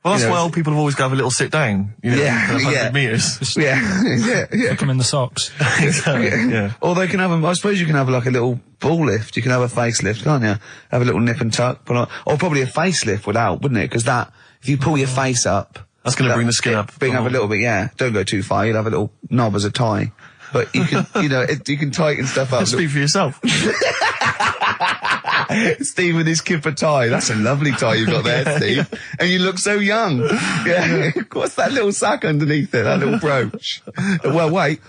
Well, that's why old people have always got to have a little sit down. You know, 100 metres. Yeah. Put them in the socks. Exactly, yeah. Or they can have I suppose you can have like a little ball lift. You can have a facelift, can't you? Have a little nip and tuck. Or probably a facelift would help, wouldn't it? Because if you pull your face up... That's going to bring the skin up. Bring up a little bit, yeah. Don't go too far. You'll have a little knob as a tie. But you can, you can tighten stuff up. Speak for yourself. Steve with his kipper tie. That's a lovely tie you've got there, Steve. And you look so young. Yeah. What's that little sack underneath it? That little brooch. Well, wait.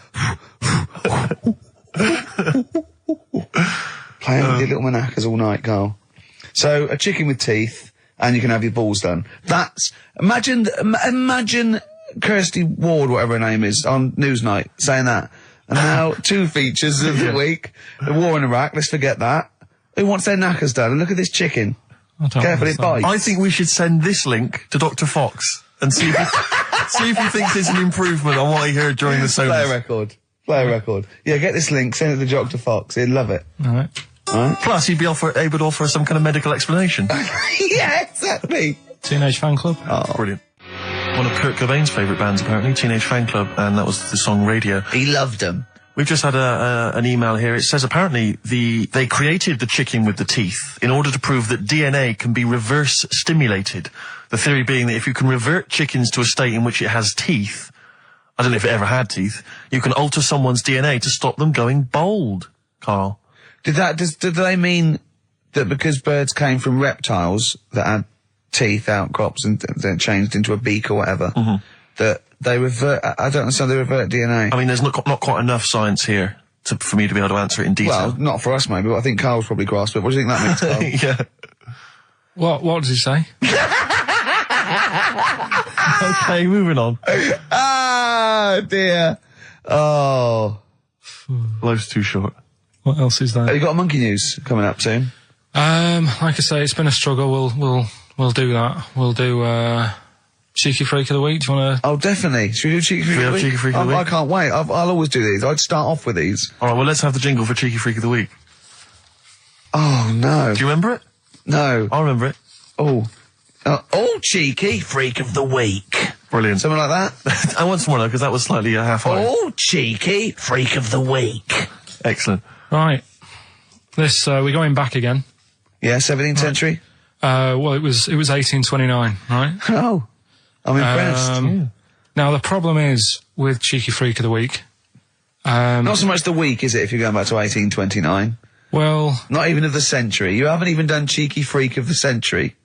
Playing with your little manacas all night, Karl. So, a chicken with teeth. and you can have your balls done. That's, imagine Kirsty Ward, whatever her name is, on Newsnight, saying that. And now, 2 features of the week. The war in Iraq, let's forget that. Who wants their knackers done? And look at this chicken. Careful, it bites. I think we should send this link to Dr. Fox and see if he thinks it's an improvement on what he heard during the sonas. Play a record. Yeah, get this link, send it to Dr. Fox. He'd love it. Alright. Plus, he'd be able to offer some kind of medical explanation. Yeah, exactly. Teenage Fan Club. Oh, brilliant. One of Kurt Cobain's favourite bands, apparently, Teenage Fan Club, and that was the song Radio. He loved them. We've just had an email here. It says apparently they created the chicken with the teeth in order to prove that DNA can be reverse stimulated. The theory being that if you can revert chickens to a state in which it has teeth, I don't know if it ever had teeth, you can alter someone's DNA to stop them going bald, Karl. Did they mean that because birds came from reptiles that had teeth, outcrops, and then changed into a beak or whatever, that they revert, I don't understand, they revert DNA. I mean, there's not quite enough science here for me to be able to answer it in detail. Well, not for us maybe, but I think Karl's probably grasped it. What do you think that means, Karl? Yeah. What does he say? Okay, moving on. Ah, dear. Oh. Life's too short. What else is there? Have you got a monkey news coming up soon? Like I say, it's been a struggle. We'll do that. We'll do, Cheeky Freak of the Week. Do you want to? Oh, definitely. Should we do Cheeky Freak of the Week? Cheeky Freak of the I Week? can't wait. I'll always do these. I'd start off with these. Alright, well, let's have the jingle for Cheeky Freak of the Week. Oh, no. Do you remember it? No. I remember it. Oh, Cheeky Freak of the Week. Brilliant. Something like that? I want some more though, because that was slightly half-high. Oh, Cheeky Freak of the Week. Excellent. Right. This, we're going back again. Yeah, 17th century? Well, it was 1829, right? Oh, I'm impressed. Now, the problem is with Cheeky Freak of the Week. Not so much the week, is it, if you're going back to 1829? Well... Not even of the century. You haven't even done Cheeky Freak of the century.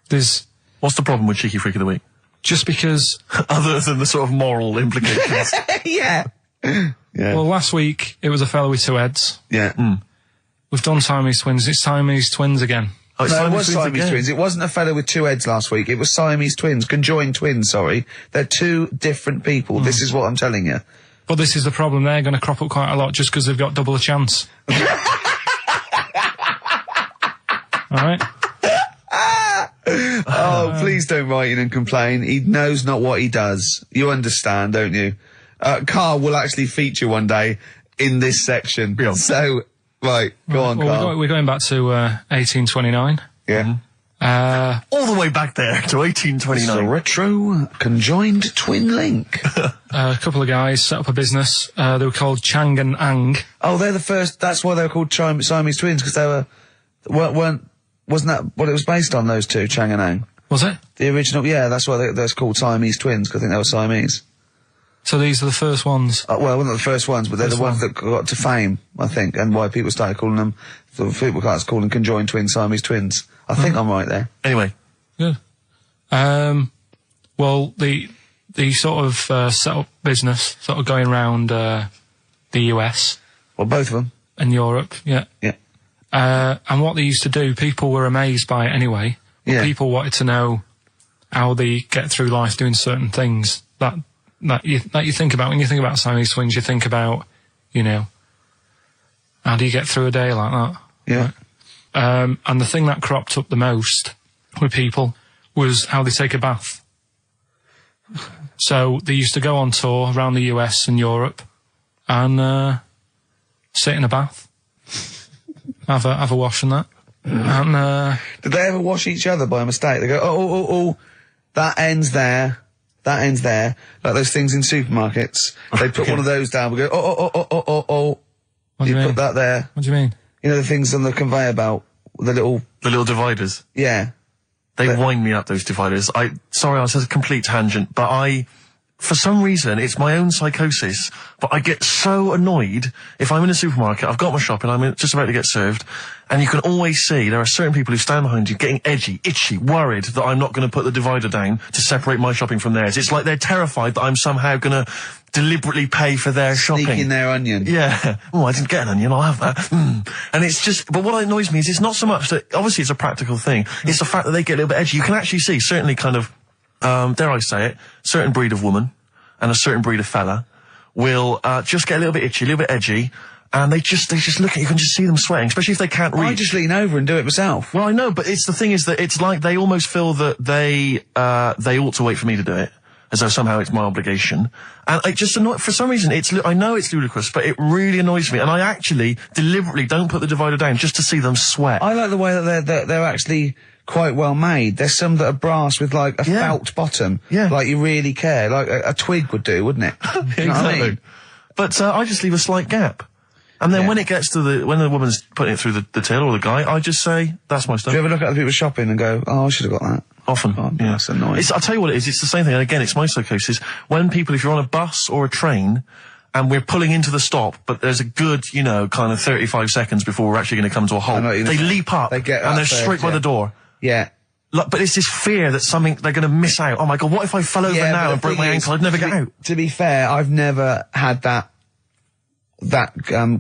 There's... What's the problem with Cheeky Freak of the Week? Just because... Other than the sort of moral implications. Yeah. Well, last week, it was a fellow with 2 heads. Yeah. We've done Siamese twins. It's Siamese twins again. Oh, No, it was Siamese again. twins. It wasn't a fellow with 2 heads last week. It was Siamese twins. Conjoined twins, sorry. They're 2 different people. This is what I'm telling you. But this is the problem. They're going to crop up quite a lot just because they've got double a chance. Alright? Oh, please don't write in and complain. He knows not what he does. You understand, don't you? Karl will actually feature one day in this section. Yeah. So, right, go on, Well, Karl. we're going back to 1829. Yeah. All the way back there to It's a 1829. retro conjoined twin link. A couple of guys set up a business. They were called Chang and Ang. Oh, they're the first. That's why they were called Siamese twins, because they wasn't that what it was based on? Those 2, Chang and Ang. Was it? The original, yeah. That's why they're called Siamese twins, because I think they were Siamese. So these are the first ones. Well, not the first ones, but they're the ones that got to fame, I think, and why people started calling them. People started calling them conjoined twins, Siamese twins. I think I'm right there. Anyway. Good. Well, the sort of set up business, sort of going around the US Well, both of them. and Europe, yeah. Yeah. And what they used to do, people were amazed by it anyway. But Yeah. people wanted to know how they get through life doing certain things that you think about. When you think about Siamese twins, you think about, how do you get through a day like that? Yeah. And the thing that cropped up the most with people was how they take a bath. So they used to go on tour around the US and Europe and sit in a bath, have a wash and that. And Did they ever wash each other by mistake? They go, oh, that ends there. That ends there. Like those things in supermarkets. They put one of those down. We go, oh. What do you mean? Put that there. What do you mean? You know the things on the conveyor belt? The little dividers. Yeah. They wind me up, those dividers. Sorry, I was a complete tangent, but for some reason, it's my own psychosis, but I get so annoyed if I'm in a supermarket, I've got my shopping, I'm just about to get served, and you can always see there are certain people who stand behind you getting edgy, itchy, worried that I'm not going to put the divider down to separate my shopping from theirs. It's like they're terrified that I'm somehow going to deliberately pay for their shopping. Sneaking their onion. Yeah. Oh, I didn't get an onion, I'll have that. And it's just, but what annoys me is it's not so much that, obviously it's a practical thing, it's the fact that they get a little bit edgy. You can actually see, certainly kind of, dare I say it, certain breed of woman and a certain breed of fella will just get a little bit itchy, a little bit edgy, and they just look at you, can just see them sweating, especially if they can't reach. I just lean over and do it myself. Well, I know, but the thing is that it's like they almost feel that they ought to wait for me to do it, as though somehow it's my obligation. And it just for some reason, I know it's ludicrous, but it really annoys me, and I actually deliberately don't put the divider down just to see them sweat. I like the way that they're actually quite well made. There's some that are brass with like a felt bottom. Yeah. Like you really care. Like a twig would do, wouldn't it? You know what I mean? But I just leave a slight gap. And then when it gets to when the woman's putting it through the till or the guy, I just say, that's my stuff. Do you ever look at other people shopping and go, oh, I should have got that? Often. Oh, yeah. That's annoying. I'll tell you what it is, it's the same thing, and again, it's my psychosis. When people, if you're on a bus or a train, and we're pulling into the stop, but there's a good, kind of 35 seconds before we're actually going to come to a halt, they leap up, and they're straight by the door. Yeah. But it's this fear that they're going to miss out. Oh my God, what if I fell over now and broke my ankle? I'd never get out. To be fair, I've never had that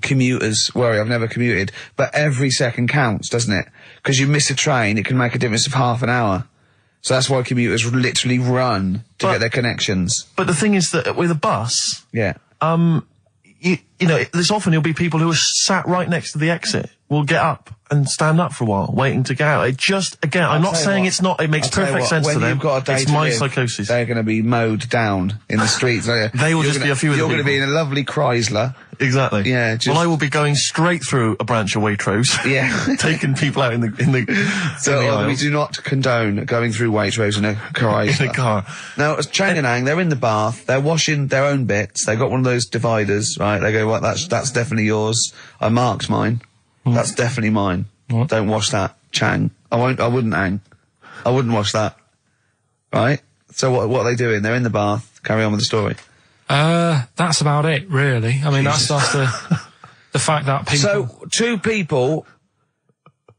commuter's worry. I've never commuted, but every second counts, doesn't it? Because you miss a train, it can make a difference of half an hour. So that's why commuters literally run to get their connections. But the thing is that with a bus, there's often there'll be people who are sat right next to the exit will get up and stand up for a while, waiting to get out. It just, again, I'm not saying it's not, it makes perfect sense to them. It's my psychosis. They're going to be mowed down in the streets. They will just be a few of the You're going to be in a lovely Chrysler. Exactly. Yeah. Well, I will be going straight through a branch of Waitrose. Yeah. Taking people out in the we do not condone going through Waitrose in a Chrysler. In a car. Now, as Changanang, they're in the bath, they're washing their own bits, they've got one of those dividers, right? They go, well, that's definitely yours. I marked mine. That's definitely mine. Don't wash that, Chang. I wouldn't, Ang. I wouldn't wash that. Right? So what are they doing? They're in the bath. Carry on with the story. That's about it, really. I mean, that's the fact that people... So,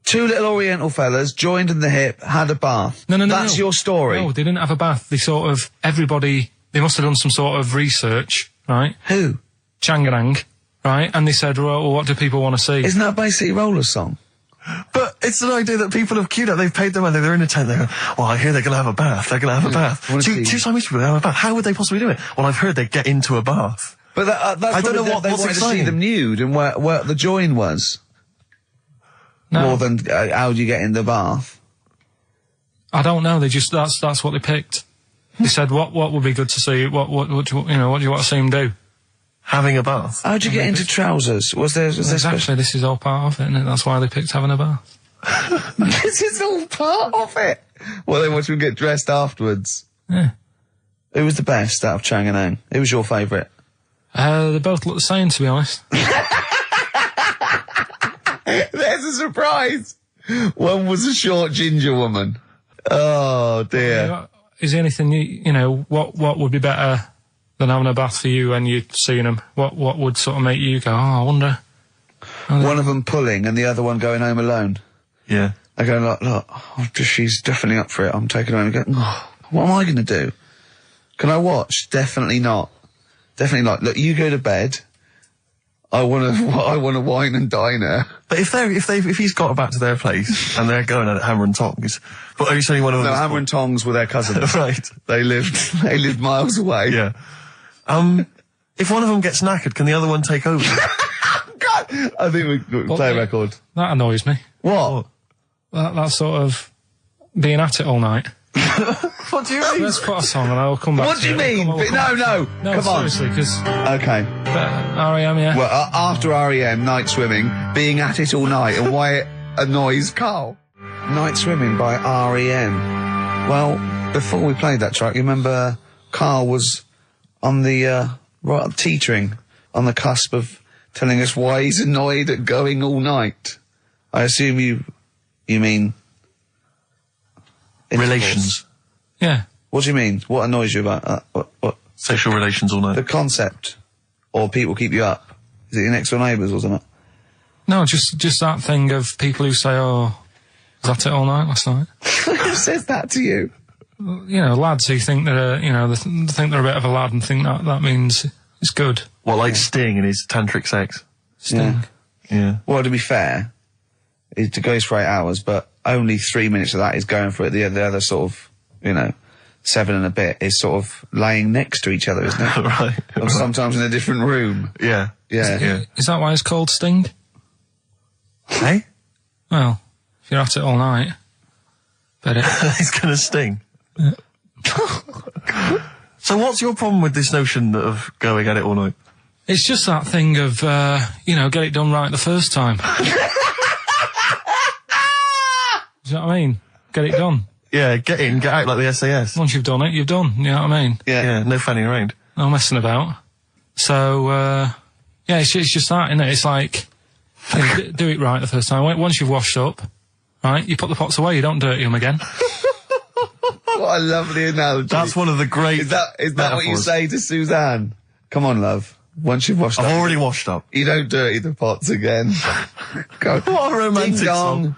two little Oriental fellas joined in the hip, had a bath. No. That's your story. No, they didn't have a bath. They they must have done some sort of research, right? Who? Changanang, right? And they said, well, what do people want to see? Isn't that a Bay City Rollers song? But it's an idea that people have queued up. They've paid their money. They're in a tent. They go, well, I hear they're going to have a bath. They're going to have a bath. Two Siamese people have a bath. How would they possibly do it? Well, I've heard they get into a bath. But that's I don't know they what's wanted exciting. to see them nude and where the join was. No. More than how do you get in the bath? I don't know. They just that's what they picked. They said, what would be good to see? What do you want to see them do? Having a bath. How'd you get into trousers? Was there Exactly. This is all part of it, and that's why they picked having a bath. This is all part of it. Well, they want you to get dressed afterwards. Yeah. Who was the best out of Changanang? Who was your favourite? They both look the same, to be honest. There's a surprise. One was a short ginger woman. Oh dear. Is there anything what would be better than having a bath for you when you've seen them? What would sort of make you go, oh, I wonder? One of them pulling and the other one going home alone. Yeah. I go, look, she's definitely up for it. I'm taking her home and go, oh, what am I going to do? Can I watch? Definitely not. Definitely not. Look, you go to bed. I want to wine and dine her. But if he's got back to their place and they're going at Hammer and Tongs, but are you saying one of them? No, Hammer and Tongs were their cousins. Right. They lived miles away. Yeah. If one of them gets knackered, can the other one take over? God, I think we play a record. That annoys me. What? That sort of being at it all night. What do you mean? Let's put a song and I'll come back. What do you mean? No, come on. Seriously, because okay. R.E.M. Yeah. Well, after R.E.M., Night Swimming, being at it all night, and why it annoys Karl. Night Swimming by R.E.M. Well, before we played that track, you remember Karl was on the teetering on the cusp of telling us why he's annoyed at going all night. I assume you mean relations. Yeah. What do you mean? What annoys you about that? What? Sexual relations all night. The concept, or people keep you up. Is it your next door neighbours or something? No, just that thing of people who say, "Oh, was that it all night last night?" Who says that to you? You know, lads who think they're, they think they're a bit of a lad and think that means it's good. What, like Sting and his tantric sex? Sting. Yeah. Well, to be fair, it goes for 8 hours, but only 3 minutes of that is going for it. The other sort of, 7 and a bit is sort of laying next to each other, isn't it? Right. Or sometimes in a different room. Yeah. Yeah. Is that why it's called Sting? Hey? Well, if you're at it all night, bet it. He's gonna sting. So what's your problem with this notion of going at it all night? It's just that thing of, get it done right the first time. Do you know what I mean? Get it done. Yeah, get in, get out like the SAS. Once you've done it, you've done. You know what I mean? Yeah, no fanning around. No messing about. So, it's just that, innit? It's like, do it right the first time. Once you've washed up, right, you put the pots away, you don't dirty them again. What a lovely analogy. That's one of the great Is that what you metaphors. say to Suzanne? Come on, love. Once you've washed up. I've already washed up. You don't dirty the pots again. Go. What a romantic Ding dong. song.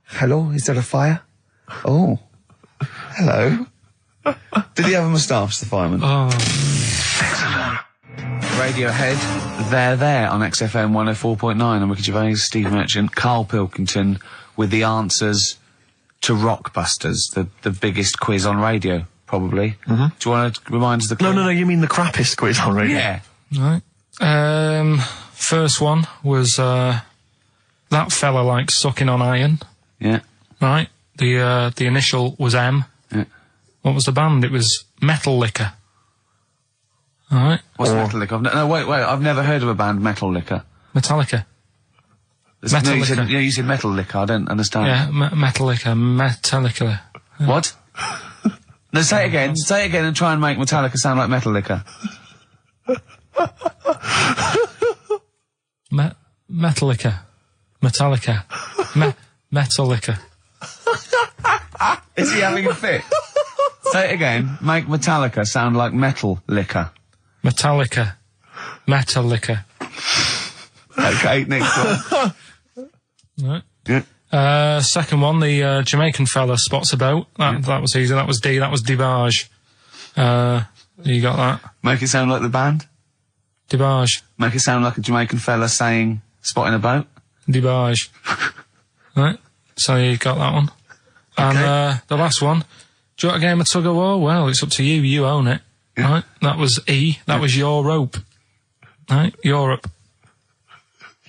Hello, is there a fire? Oh. Hello. Did he have a moustache, the fireman? Oh. Radiohead, they're there on XFM 104.9. I'm Ricky Gervais, Steve Merchant, Karl Pilkington with the answers to Rockbusters, the biggest quiz on radio, probably. Mm-hmm. Do you want to remind us the quiz? No, you mean the crappiest quiz on radio? Yeah. Right. First one was, that fella likes sucking on iron. Yeah. Right. The initial was M. Yeah. What was the band? It was Metal Liquor. Alright. What's Metal Liquor? No, wait, I've never heard of a band, Metal Liquor. Metallica. No, you said Metal Liquor, I don't understand. Yeah, Metal Liquor. Metallica. What? No, say it again and try and make Metallica sound like Metal Liquor. Metallica. Metallica. Metallica. Is he having a fit? Say it again. Make Metallica sound like Metal Liquor. Metallica. Metallica. Okay, next one. Right. Yeah. Second one, the Jamaican fella spots a boat. That was easy. That was D. That was Debage. You got that? Make it sound like the band. Debage. Make it sound like a Jamaican fella saying, spotting a boat. Debage. Right. So you got that one. And the last one. Do you want a game of tug of war? Well, it's up to you. You own it. Yeah. Right. That was E. That was your rope. Right. Europe.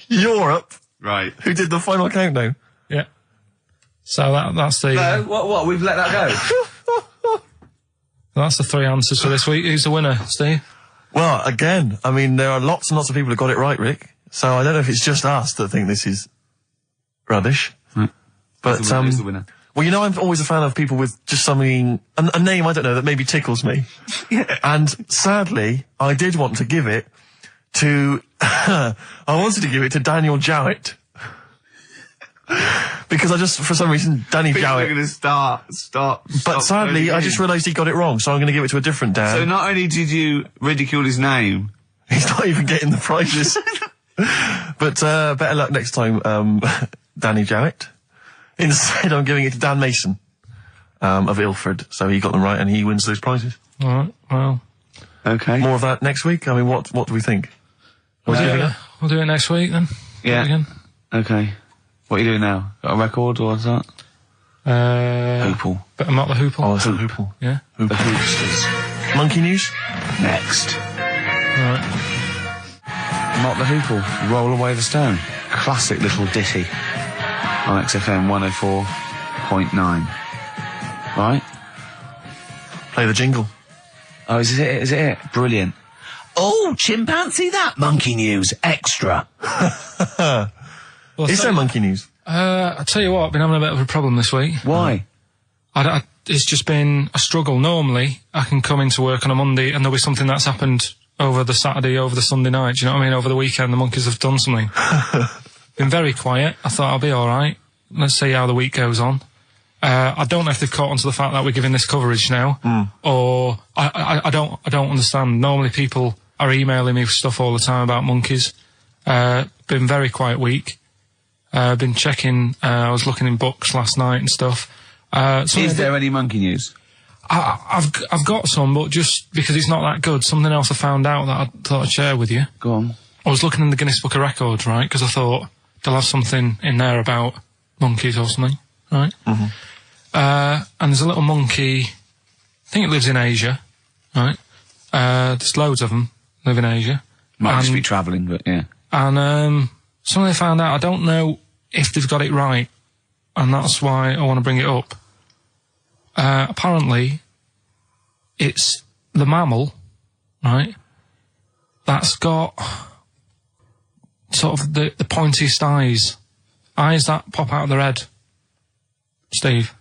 Europe? Right. Who did the final countdown? Yeah. So that's the... No, what? We've let that go? That's the 3 answers for this week. Who's the winner, Steve? Well, again, I mean, there are lots and lots of people who got it right, Rick. So I don't know if it's just us that think this is rubbish. Right. But, who's the winner? Well, I'm always a fan of people with just something, a name, I don't know, that maybe tickles me. Yeah. And sadly, I did want to give it to, I wanted to give it to Daniel Jowett. Because for some reason, Danny Jowett. We're going to start. But sadly, I just realised he got it wrong, so I'm going to give it to a different Dan. So not only did you ridicule his name, he's not even getting the prizes. But better luck next time, Danny Jowett. Instead, I'm giving it to Dan Mason of Ilford. So he got them right, and he wins those prizes. All right. Well. Okay. More of that next week. I mean, what do we think? We'll do it next week then. Yeah. Again. Okay. What are you doing now? Got a record or what's that? Hoople. But I'm not the Hoople. Oh, it's a Hoople. Yeah. The Hoopsters. Monkey News? Next. All right. Not the Hoople. Roll Away the Stone. Classic little ditty on XFM 104.9. Right? Play the jingle. Oh, is it? Is it it? Brilliant. Oh, chimpanzee that Monkey News extra. Well, Is there Monkey News? I'll tell you what, I've been having a bit of a problem this week. Why? It's just been a struggle. Normally, I can come into work on a Monday and there'll be something that's happened over the Saturday, over the Sunday night. Do you know what I mean? Over the weekend, the monkeys have done something. Been very quiet. I thought I'll be alright. Let's see how the week goes on. I don't know if they've caught on to the fact that we're giving this coverage now, or I don't understand. Normally people are emailing me stuff all the time about monkeys. Been very quiet week. Been checking, I was looking in books last night and stuff. Is there any monkey news? I've got some, but just because it's not that good, something else I found out that I thought I'd share with you. Go on. I was looking in the Guinness Book of Records, right, because I thought they'll have something in there about monkeys or something, right? And there's a little monkey, I think it lives in Asia, right? There's loads of them live in Asia. Might just be travelling, but yeah. And something I found out, I don't know if they've got it right, and that's why I want to bring it up. Apparently, it's the mammal, right, that's got sort of the pointiest eyes that pop out of their head. Steve.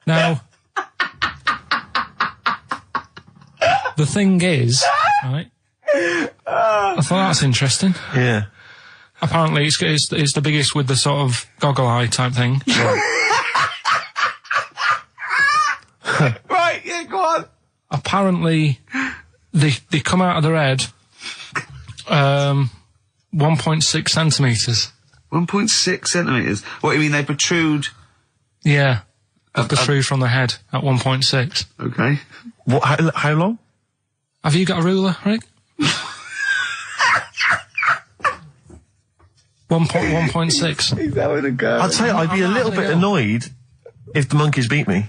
Now, the thing is, right, I thought that's interesting. Yeah. Apparently, it's the biggest with the sort of goggle eye type thing. Right, yeah, go on. Apparently, they come out of their head 1.6 centimetres. 1.6 centimetres? What, you mean they protrude? Yeah. They protrude from the head at 1.6. Okay. What? How long? Have you got a ruler, Rick? 1.6. He's having a go. I'd say I'd be a little bit annoyed if the monkeys beat me.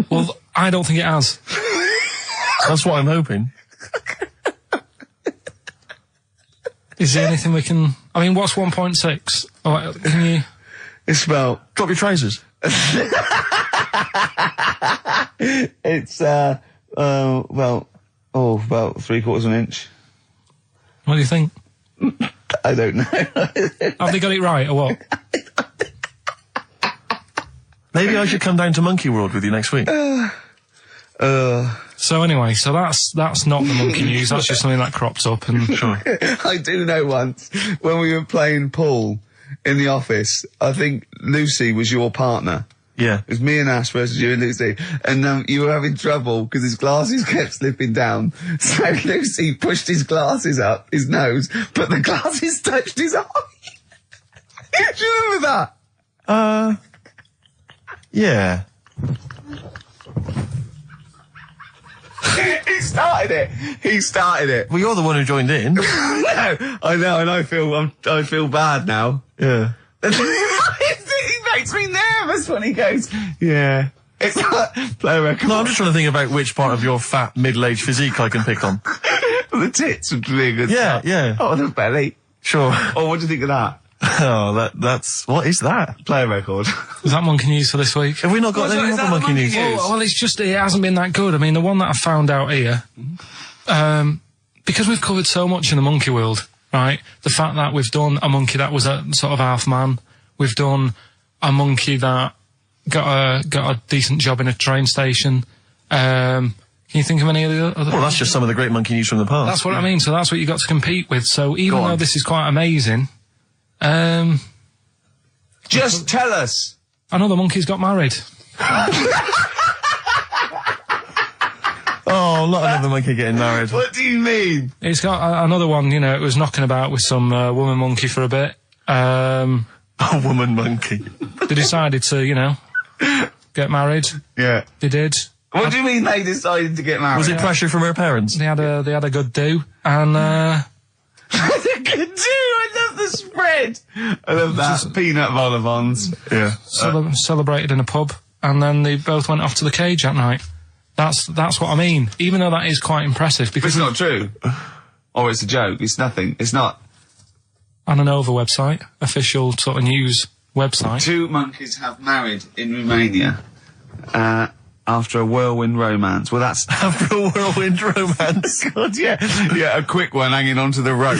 Well, I don't think it has. That's what I'm hoping. Is there anything we can... I mean, what's 1.6? Oh, can you... It's about... Drop your trousers. It's, about 3/4 of an inch. What do you think? I don't know. Have they got it right, or what? Maybe I should come down to Monkey World with you next week. So anyway, so that's not the monkey news, that's just something that cropped up and... Sure. I do know once, when we were playing pool in the office, I think Lucy was your partner. Yeah. It was me and Ash versus you and Lucy. And you were having trouble because his glasses kept slipping down. So Lucy pushed his glasses up his nose, but the glasses touched his eye. Do you remember that? Yeah. He started it. Well, you're the one who joined in. No, I know, and I feel bad now. Yeah. He makes me nervous when he goes, yeah. It's like, play a record. No, I'm just trying to think about which part of your fat, middle-aged physique I can pick on. The tits would be a good Yeah, start. yeah. Oh, the belly. Sure. Oh, what do you think of that? Oh, that's... What is that? Play a record. Is that monkey news for this week? Have we not got any other monkey news? Well, it's just, it hasn't been that good. I mean, the one that I found out here, because we've covered so much in the monkey world, right? The fact that we've done a monkey that was a sort of half man, we've done a monkey that got a decent job in a train station. Can you think of any of the other? Well, that's just some of the great monkey news from the past. That's what I mean. So that's what you got to compete with. So even though this is quite amazing, Just tell us. another monkey's got married. Oh, not another monkey getting married. What do you mean? It's got another one. You know, it was knocking about with some woman monkey for a bit. A woman monkey. They decided to, you know, get married. Yeah. They did. What do you mean they decided to get married? Was it pressure from her parents? They had a good do, and Good too. I love the spread. I love that. Peanut vol-au-vents. Yeah. celebrated in a pub, and then they both went off to the cage that night. That's what I mean. Even though that is quite impressive, But because it's not true. Or it's a joke. It's nothing. It's not. on an Nova website, official sort of news website. 2 monkeys have married in Romania. after a whirlwind romance. Well, that's After a whirlwind romance. God, yeah, a quick one hanging onto the rope.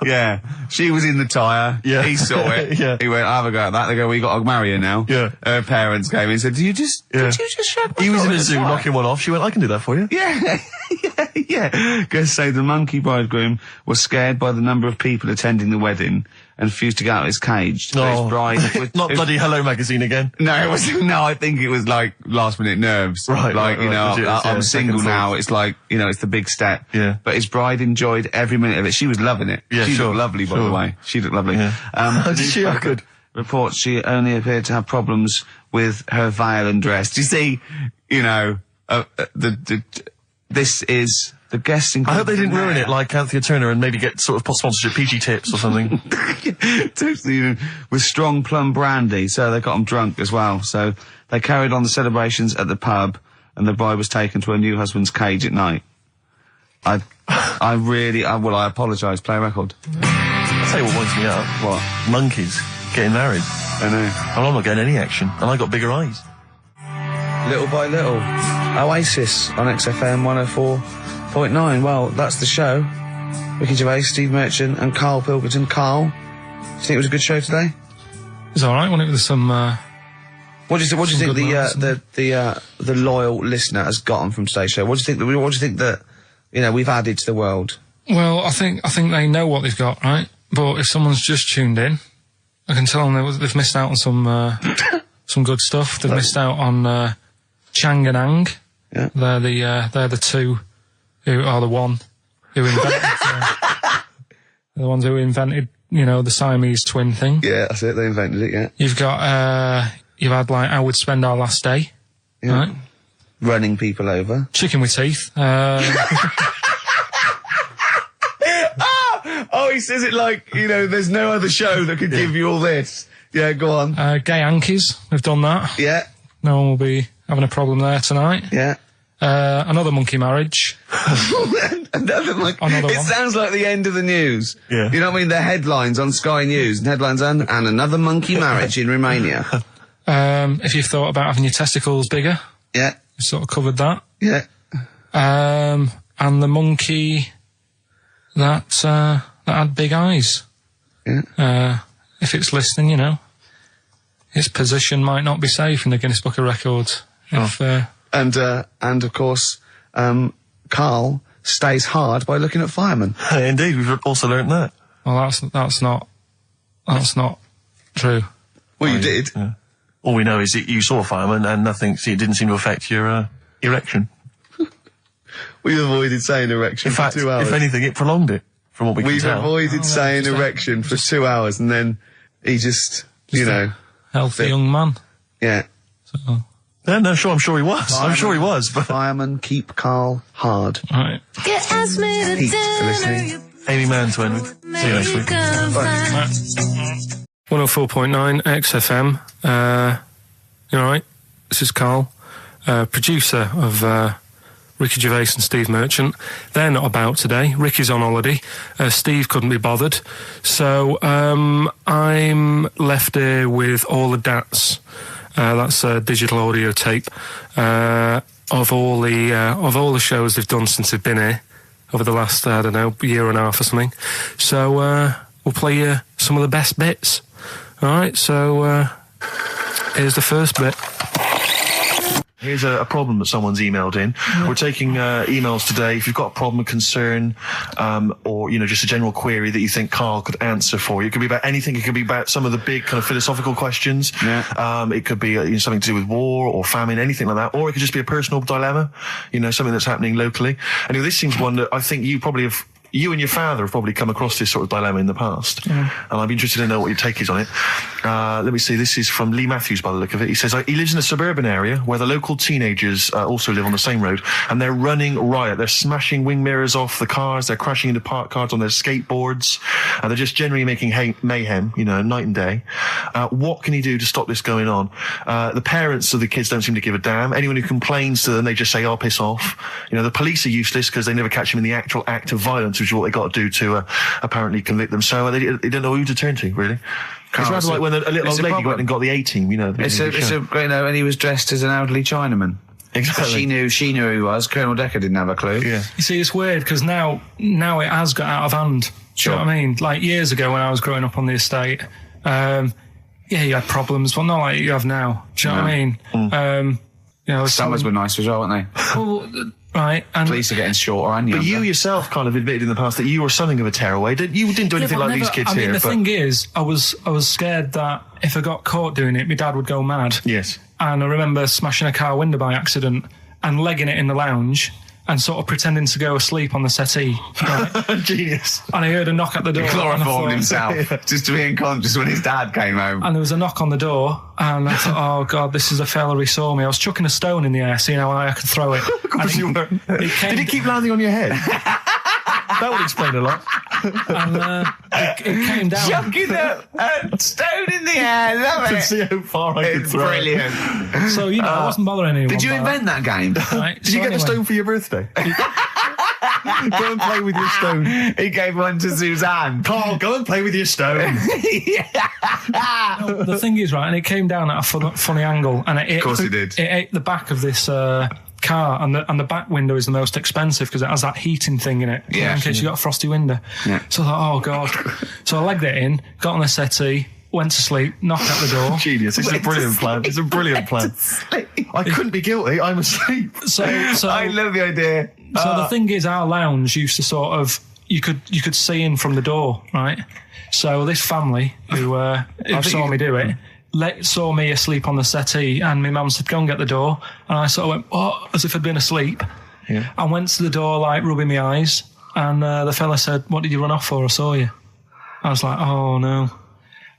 Yeah. She was in the tyre. Yeah. He saw it. Yeah. He went, "Have a go at that." They go, "We got to marry her now." Yeah. Her parents came in and said, "Did you just shag my He was in daughter a zoo twice?" knocking one off. She went, "I can do that for you." Yeah. Guests say the monkey bridegroom was scared by the number of people attending the wedding and refused to get out of his cage. So his bride was, Not bloody Hello Magazine again. No, it was no. I think it was like last minute nerves. Right, like right, you know, legit, I'm yeah, single second now. thoughts. It's like it's the big step. Yeah. But his bride enjoyed every minute of it. She was loving it. Yeah, she sure, looked lovely, by the sure. way. She looked lovely. Yeah. Did she? Oh, good. Reports she only appeared to have problems with her veil and dress. Do you see? This is the guest. I hope they didn't ruin it like Anthea Turner and maybe get sort of sponsorship PG tips or something. Totally, with strong plum brandy, so they got them drunk as well. So they carried on the celebrations at the pub, and the bride was taken to her new husband's cage at night. I apologise. Play a record. I'll tell you what winds me up. What? Monkeys getting married. I know. And I'm not getting any action. And I got bigger eyes. Little by little. Oasis on XFM 104.9. Well, that's the show. Ricky Gervais, Steve Merchant, and Karl Pilkington. Karl, do you think it was a good show today? It was alright, wasn't it? With some, What do you think good moments, the loyal listener has gotten from today's show? What do you think that we've added to the world? well, I think they know what they've got, right? But if someone's just tuned in, I can tell them they've missed out on some good stuff. They've missed out on, Chang and Ang. Yeah. They're the two who are the one who invented, the ones who invented, the Siamese twin thing. Yeah, that's it. They invented it. Yeah. You've got, you've had like How We'd Spend Our Last Day. Yeah. Right? Running people over. Chicken with Teeth. Oh, he says it like, there's no other show that could give you all this. Yeah, go on. Gay Yankees. We've done that. Yeah, No one will be having a problem there tonight. yeah. Another monkey marriage. Another Another it one. sounds like the end of the news. Yeah. You know what I mean? The headlines on Sky News, and headlines and another monkey marriage in Romania. If you've thought about having your testicles bigger, Yeah, we've sort of covered that. yeah. And the monkey that had big eyes. Yeah. If it's listening, its position might not be safe in the Guinness Book of Records. And of course, Karl stays hard by looking at firemen. Indeed, we've also learnt that. Well, that's not true. Well, you did. Yeah. All we know is that you saw a fireman and it didn't seem to affect your erection. We avoided saying erection In fact, for 2 hours. if anything, it prolonged it, from what we can We've tell. avoided saying just- erection for 2 hours, and then he just Healthy young man. yeah. So, Yeah, no, sure, I'm sure he was. I'm sure he was, but Firemen keep Karl hard. right. You asked me to Pete for dinner, listening. you Amy Mann to end with. See you next week. come Bye. 104.9 XFM. You alright? This is Karl, producer of Ricky Gervais and Steve Merchant. They're not about today. Ricky's on holiday. Steve couldn't be bothered. So I'm left here with all the DATs. That's a digital audio tape of all the shows they've done since they've been here over the last, I don't know, year and a half or something. So we'll play you some of the best bits. Alright, so here's the first bit. Here's a problem that someone's emailed in. We're taking emails today. If you've got a problem, a concern, or, just a general query that you think Karl could answer for you. It could be about anything. It could be about some of the big kind of philosophical questions. Yeah. It could be something to do with war or famine, anything like that. Or it could just be a personal dilemma, something that's happening locally. Anyway, this seems one that I think you and your father have probably come across this sort of dilemma in the past. And I'd be interested to know what your take is on it. Let me see. This is from Lee Matthews by the look of it. He says, he lives in a suburban area where the local teenagers also live on the same road, and they're running riot. They're smashing wing mirrors off the cars. They're crashing into parked cars on their skateboards. And they're just generally making mayhem, night and day. What can he do to stop this going on? The parents of the kids don't seem to give a damn. Anyone who complains to them, they just say, "Oh, piss off." The police are useless because they never catch them in the actual act of violence, which is what they got to do to apparently convict them. So they don't know who to turn to, really. It's rather like when a little old lady went and got the A-team, And he was dressed as an elderly Chinaman. Exactly. She knew who he was. Colonel Decker didn't have a clue. Yeah. You see, it's weird because now it has got out of hand. Do you know what I mean? Like years ago when I was growing up on the estate, you had problems, but not like you have now. Do you know what I mean? Summers were nice as well, weren't they? Well, right. And Police are getting shorter and younger. But you yourself kind of admitted in the past that you were something of a tearaway. You didn't do anything like these kids here. The thing is, I was scared that if I got caught doing it, my dad would go mad. Yes. And I remember smashing a car window by accident and legging it in the lounge and sort of pretending to go asleep on the settee. Right? Genius. And I heard a knock at the door. Chloroformed himself just to be unconscious when his dad came home. And there was a knock on the door, and I thought, oh God, this is a fella who saw me. I was chucking a stone in the air, seeing how high I could throw it. Of course you were. Did it keep landing on your head? That would explain a lot. And it came down. Chucking a stone in the air, love To it. see how far I could It's throw brilliant. So, I wasn't bothering anyone. Did you by invent that game? Right, Did you get the stone for your birthday? Go and play with your stone. He gave one to Suzanne. Carl, go and play with your stone. The thing is, right, and it came down at a funny angle, and Of course it did. It ate the back of this car, and the back window is the most expensive because it has that heating thing in it. Yeah. In case you got a frosty window. Yeah. So I thought, oh God. So I legged it in, got on the settee, went to sleep, knocked at the door. Genius. It's a brilliant plan. It's a brilliant plan. I couldn't be guilty. I'm asleep. So I love the idea. So the thing is, our lounge used to sort of you could see in from the door, right? So this family who saw me do it saw me asleep on the settee, and my mum said, "Go and get the door." And I sort of went, "Oh," as if I'd been asleep. Yeah. I went to the door, like rubbing my eyes, and the fella said, "What did you run off for? I saw you." I was like, "Oh no."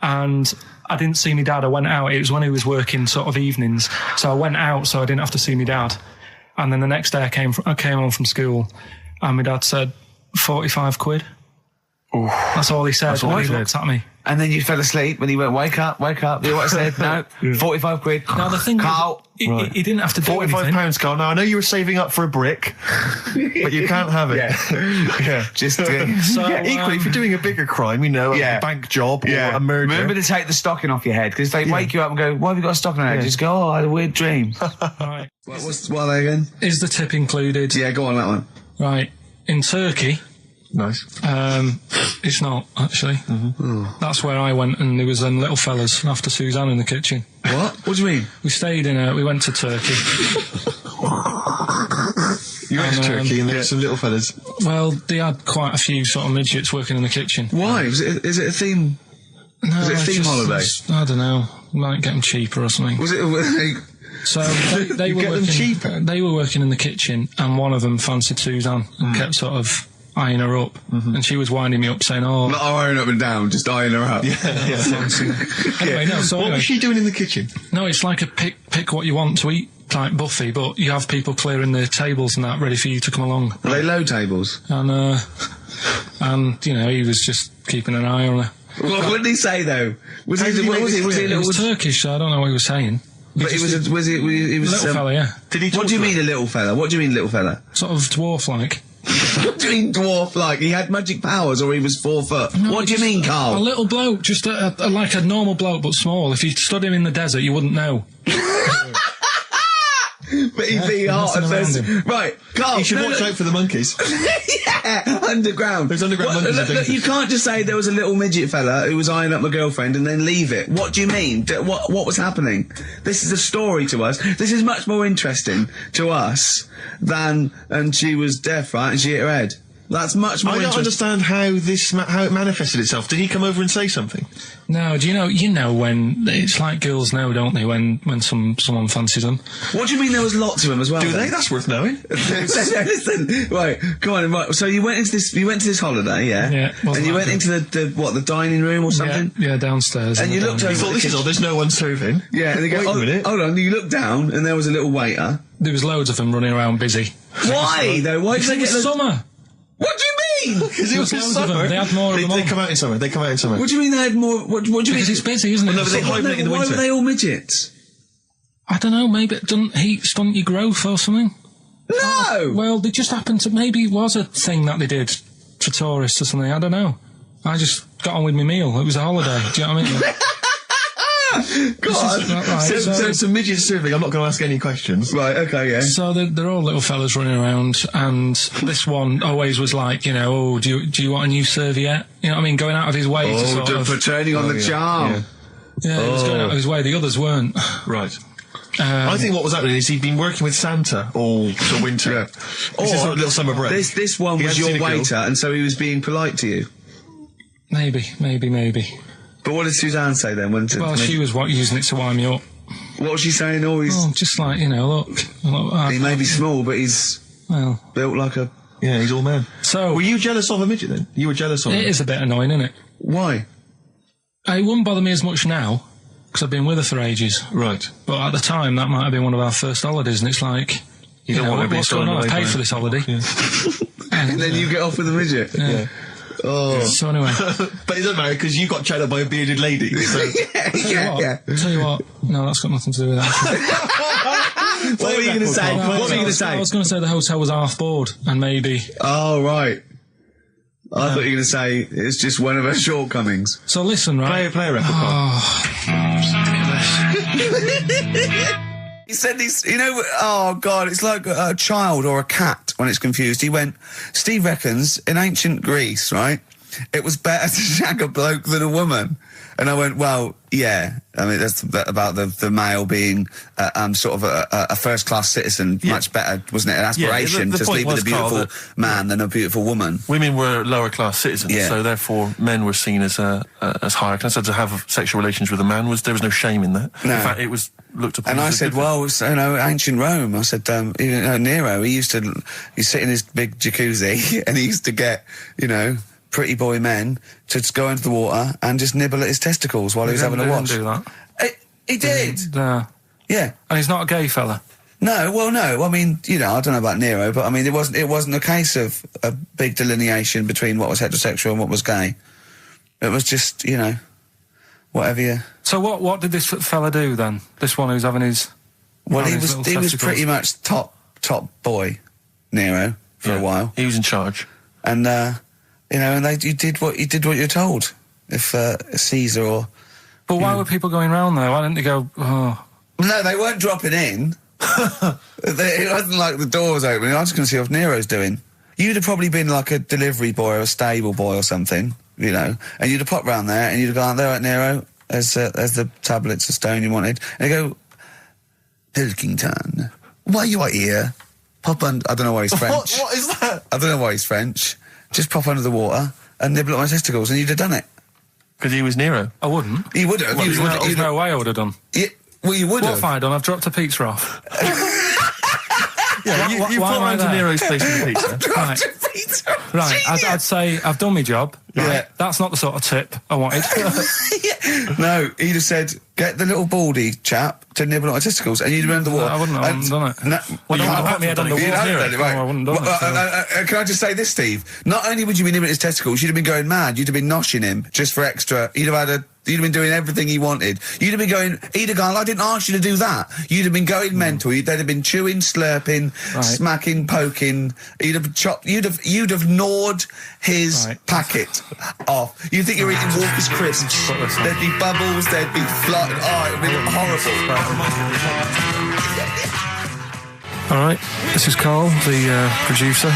And I didn't see my dad. I went out. It was when he was working sort of evenings. So I went out so I didn't have to see my dad. And then the next day I came home from school, and my dad said, 45 quid. Ooh. That's all he said. That's all when he he said. looked at me. And then you fell asleep when he went, wake up. You know what I said? No, 45 quid. Now the thing Carl. is, he didn't have to do anything. £45, Carl. Now, I know you were saving up for a brick, but you can't have it. Yeah. Just So, Equally, if you're doing a bigger crime, Yeah. a bank job or a murder. Remember to take the stocking off your head, because if they wake you up and go, why have you got a stocking on your head? Just go, oh, I had a weird dream. Right. What are they again? Is the tip included? Yeah, go on, that one. Right. In Turkey, Nice. it's not, actually. That's where I went, and there was them little fellas after Suzanne in the kitchen. What? What do you mean? We went to Turkey. You went to And, Turkey and there were some little fellas. Well, they had quite a few sort of midgets working in the kitchen. Why? Is it a theme? No, Was it a it's theme holiday? I don't know. Might get them cheaper or something. Was it? So they were get them working. cheaper? They were working in the kitchen, and one of them fancied Suzanne and kept sort of eyeing her up, and she was winding me up, saying, "Oh, Not eyeing up and down, just eyeing her up. anyway, no." So What anyway, was she doing in the kitchen? no, it's like a pick what you want to eat type buffet, but you have people clearing the tables and that ready for you to come along. Are they low tables? And he was just keeping an eye on her. What did he say though? Was he? did he What make was he? this Was he? clear? It was Was Turkish, so I don't know what he was saying. but he was. He was. Little fella, yeah, Did he talk What do you to mean, her? a little fella? What do you mean, little fella? sort of dwarf-like. What do you mean, dwarf? Like he had magic powers, or he was 4 foot? No, What do you just mean, A Carl? little bloke, just like a normal bloke, but small. If you stood him in the desert, you wouldn't know. But he'd be hot and nothing says, around right, Carl. You should watch out for the monkeys. Yeah, underground. Those underground monkeys are dangerous. You can't just say there was a little midget fella who was eyeing up my girlfriend and then leave it. What do you mean? What was happening? This is a story to us. This is much more interesting to us than, and she was deaf, right, and she hit her head. That's much more I don't interesting. understand how it manifested itself. Did he come over and say something? No, do you know when it's like girls know, don't they? When someone fancies them. What do you mean there was lots of them as well? Do then? they? That's worth knowing. Listen, right, come on, right. So you went into this holiday, yeah? Yeah, wasn't And you went that into the dining room or something? Yeah, downstairs. And in you the looked dining over I room. thought this is all. There's no one serving. Yeah, and they go, Wait a minute. hold on, you looked down and there was a little waiter. There was loads of them running around busy. Why, though? Why did Because they it get was the... summer. What do you mean? Because it was Loads of them. summer. They had more of them They on. come out in summer. They come out in summer. What do you mean they had more... What do you mean? Because it's busy, isn't it? no, but they Summer. hibernate in the Why winter. were they all midgets? I don't know, maybe it doesn't heat stunt your growth or something. No! Well, they just happened to, maybe it was a thing that they did for tourists or something, I don't know. I just got on with my meal. It was a holiday, do you know what I mean? God. Right, So it's a midget serving. I'm not going to ask any questions. Right, okay, yeah. So they're all little fellas running around, and this one always was like, oh, do you want a new serviette? You know what I mean? Going out of his way to sort of... for turning on the charm. Yeah, he was going out of his way. The others weren't. Right. I think what was happening is he'd been working with Santa all the winter. Yeah. This is sort of little summer break. This one He was hadn't your seen a girl. waiter, and so he was being polite to you. Maybe. But what did Suzanne say then? Well, she was using it to wind me up. What was she saying? Oh, he's... Oh, just like, look. He may be small, but he's built like a... Yeah, he's all man. So... Were you jealous of a midget then? You were jealous of him? It is a bit annoying, isn't it? Why? It wouldn't bother me as much now, because I've been with her for ages. Right. But at the time, that might have been one of our first holidays, and it's like... You don't want to be what's going on? I paid for this holiday. Yeah. And then you get off with a midget? Yeah. Oh. So anyway... But it doesn't matter, because you got chatted by a bearded lady. So. yeah. Tell you what, no, that's got nothing to do with that. What were you going to say? What were you going to say? I was going to say the hotel was half board, and maybe... Oh, right. I thought you were going to say it's just one of her shortcomings. So listen, right? Play a record. He said these, oh God, it's like a child or a cat when it's confused. He went, Steve reckons in ancient Greece, right, it was better to shag a bloke than a woman. And I went, well, yeah. I mean, that's about the male being sort of a first-class citizen, much better, wasn't it? An aspiration the to point sleep with a was, Karl, beautiful man than a beautiful woman. Women were lower-class citizens, so therefore men were seen as higher class. So to have sexual relations with a man, there was no shame in that. No. In fact, it was looked upon And as I a said, good well, ancient Rome. I said, Nero, he'd sit in his big jacuzzi and he used to get, pretty boy men to just go into the water and just nibble at his testicles while he was having a watch. He didn't do that. He did. No. Yeah. And he's not a gay fella. No, well, no. I mean, I don't know about Nero, but I mean, it wasn't a case of a big delineation between what was heterosexual and what was gay. It was just, whatever you... So what did this fella do then? This one who's having his... Well, he was pretty much top boy, Nero, for a while. He was in charge. And, and you did what you're told. If Caesar or... But why were people going round there? Why didn't they go, oh... No, they weren't dropping in. It wasn't like the door was opening. I was going to see what Nero's doing. You'd have probably been like a delivery boy or a stable boy or something, and you'd have popped round there and you'd have gone, there, right, Nero, as the tablets of stone you wanted. And they go, Pilkington, why you are here? Pop under... I don't know why he's French. What is that? I don't know why he's French. Just pop under the water and nibble at my testicles and you'd have done it. Because he was Nero. I wouldn't. You would have. There's no way I would have done. Yeah, well, you would What have. have I done? I've dropped a pizza off. Yeah, you why put am I around to there? Nero's place with pizza. Right. Right, I'd say I've done my job. Right? Yeah. That's not the sort of tip I wanted. No, he'd have said, get the little baldy chap to nibble at my testicles, and you'd have been under the water. I wouldn't have done it. No, Well, you I hadn't put my head done under it. You water. hadn't done it, right. No, I wouldn't have done it, Can I just say this, Steve? Not only would you be nibbling at his testicles, you'd have been going mad. You'd have been noshing him just for extra. You'd have been doing everything he wanted. You'd have been going, he'd have gone, I didn't ask you to do that. You'd have been going mental. They'd have been chewing, slurping, smacking, poking. You'd have chopped, you'd have gnawed his packet off. You'd think you were eating Walker's crisps. There'd be bubbles, there'd be flood. Oh, it'd be horrible. Alright, this is Karl, the producer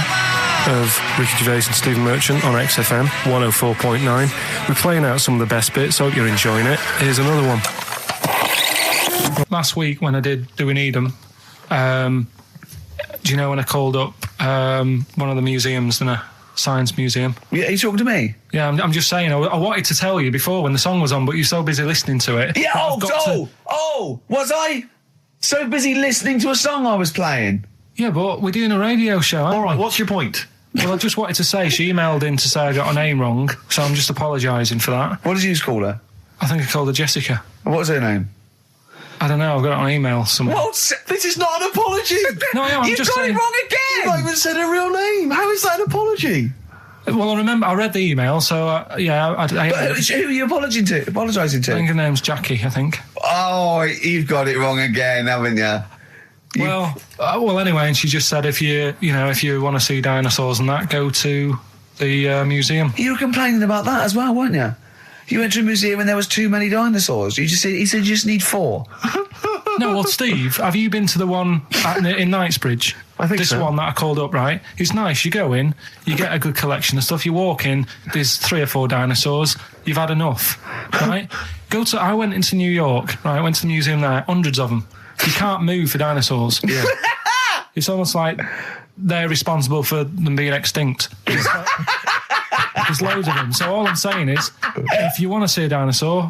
of Ricky Gervais and Stephen Merchant on XFM 104.9. We're playing out some of the best bits. Hope you're enjoying it. Here's another one. Last week when I did Do We Need 'Em, do you know when I called up one of the museums, a science museum? Yeah, are you talking to me? Yeah, I'm just saying, I wanted to tell you before when the song was on, but you're so busy listening to it. Yeah, was I so busy listening to a song I was playing? Yeah, but we're doing a radio show, aren't we? All right, what's your point? Well, I just wanted to say, she emailed in to say I got her name wrong, so I'm just apologising for that. What did you call her? I think I called her Jessica. What was her name? I don't know, I've got it on email somewhere. This is not an apology. No, I'm You've just got saying... it wrong You've again! not even said her real name. How is that an apology? Well, I remember, I read the email, so, yeah, I Who are you apologising to? I think her name's Jackie, I think. Oh, you've got it wrong again, haven't you? Well, anyway, and she just said if you want to see dinosaurs and that, go to the museum. You were complaining about that as well, weren't you? You went to a museum and there was too many dinosaurs. He said you just need 4. No, well, Steve, have you been to the one in Knightsbridge? I think this so. one that I called up, right? It's nice. You go in, you get a good collection of stuff. You walk in, there's 3 or 4 dinosaurs. You've had enough, right? I went into New York, right? I went to the museum there, hundreds of them. You can't move for dinosaurs. Yeah. It's almost like they're responsible for them being extinct. There's loads of them. So all I'm saying is, if you want to see a dinosaur,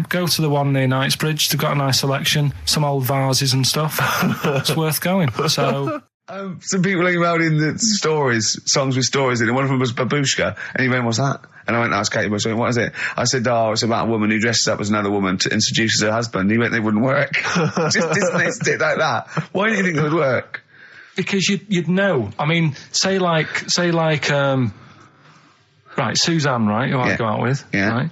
go to the one near Knightsbridge. They've got a nice selection, some old vases and stuff. It's worth going. So some people emailed in the songs with stories in it. One of them was Babushka, and he went, "What's that?" And I went, "That's Katie Bush." I went, "What is it?" I said, "Oh, it's about a woman who dresses up as another woman and seduces her husband." He went, "They wouldn't work." Just dismissed it like that. Why do you think it would work? because you'd know. I mean, say like right, Suzanne, right, who I go out with, right?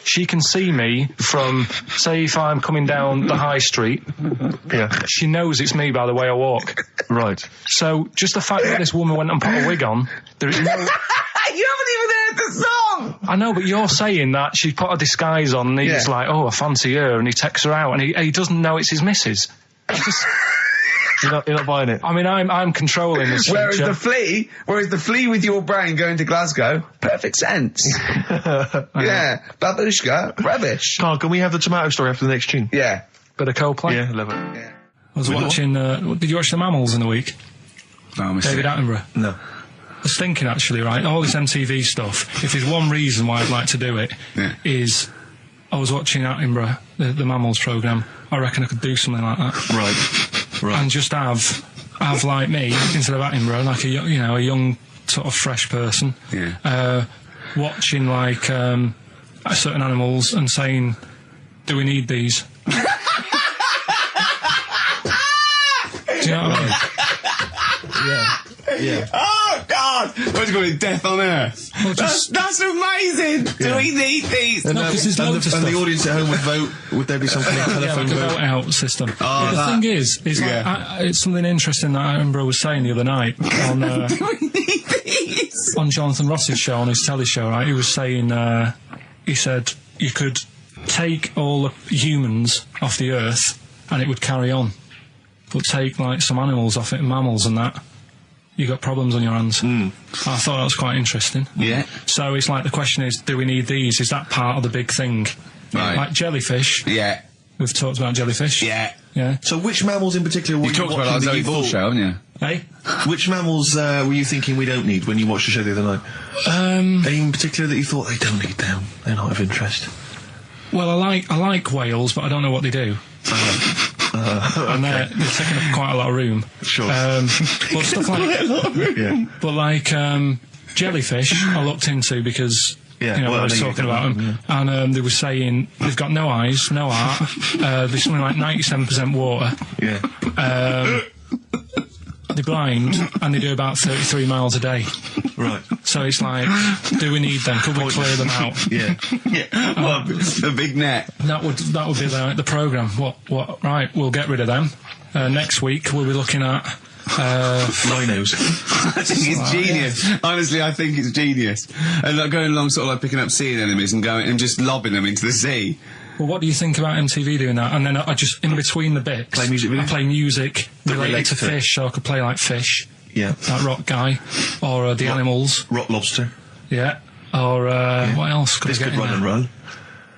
She can see me from, say, if I'm coming down the high street. Yeah. She knows it's me by the way I walk. Right. So just the fact that this woman went and put a wig on, there is no... You haven't even heard the song! I know, but you're saying that she put a disguise on and he's like, oh, I fancy her, and he takes her out and he doesn't know it's his missus. You're not buying it. I mean, I'm controlling this. Whereas the flea with your brain going to Glasgow, perfect sense. Yeah, babushka, rubbish. Karl, can we have the tomato story after the next tune? Yeah. Bit of Coldplay. Yeah, love it. Yeah. I was watching. Did you watch The Mammals in the week? No, David Attenborough. No. I was thinking actually, right, all this MTV stuff. If there's one reason why I'd like to do it, is I was watching Attenborough, the Mammals programme. I reckon I could do something like that. Right. And just have like me instead of Attenborough, like a young sort of fresh person, watching like certain animals and saying, "Do we need these?" Do you know what I mean? Yeah. Oh, God! What's it called? Death on Earth. Well, That's amazing! Do we need these? And, No, 'cause there's loads of and the stuff. audience at home would vote. Would there be some kind of telephone like a vote? vote out system. Oh, the that- thing is like, it's something interesting that Attenborough was saying the other night on Do we need these? on Jonathan Ross's show, on his telly show, right? He was saying, he said you could take all the humans off the earth and it would carry on, but take like some animals off it, mammals and that, you got problems on your hands. I thought that was quite interesting. Yeah. So it's like the question is, do we need these? Is that part of the big thing? Right. Like jellyfish. Yeah. We've talked about jellyfish. Yeah. Yeah. So which mammals in particular were You talked about watching that that you Zoe Ball thought- show, haven't you? Hey? Which mammals were you thinking we don't need when you watched the show the other night? Any in particular that you thought they don't need them? They're not of interest. Well, I like whales, but I don't know what they do. And they're taking up quite a lot of room. Sure. But stuff like, Yeah. but like jellyfish, I looked into because I was talking about them, and they were saying they've got no eyes, no heart. There's something like 97% water. Yeah. Uh, They're blind, and they do about 33 miles a day. Right. So it's like, do we need them? Could we clear them out? Yeah. Well, the big net. That would be the programme. What? Right, we'll get rid of them. Next week we'll be looking at Rhinos. I think it's genius. Honestly, I think it's genius. And like going along sort of like picking up sea anemones and going and just lobbing them into the sea. well, what do you think about MTV doing that? And then I just, in between the bits, Play music with I it? play music related relates to to it. fish, so I could play like Fish, Yeah. that rock guy, or the animals, Rock lobster. yeah, or what else could This I get could in run and there? run.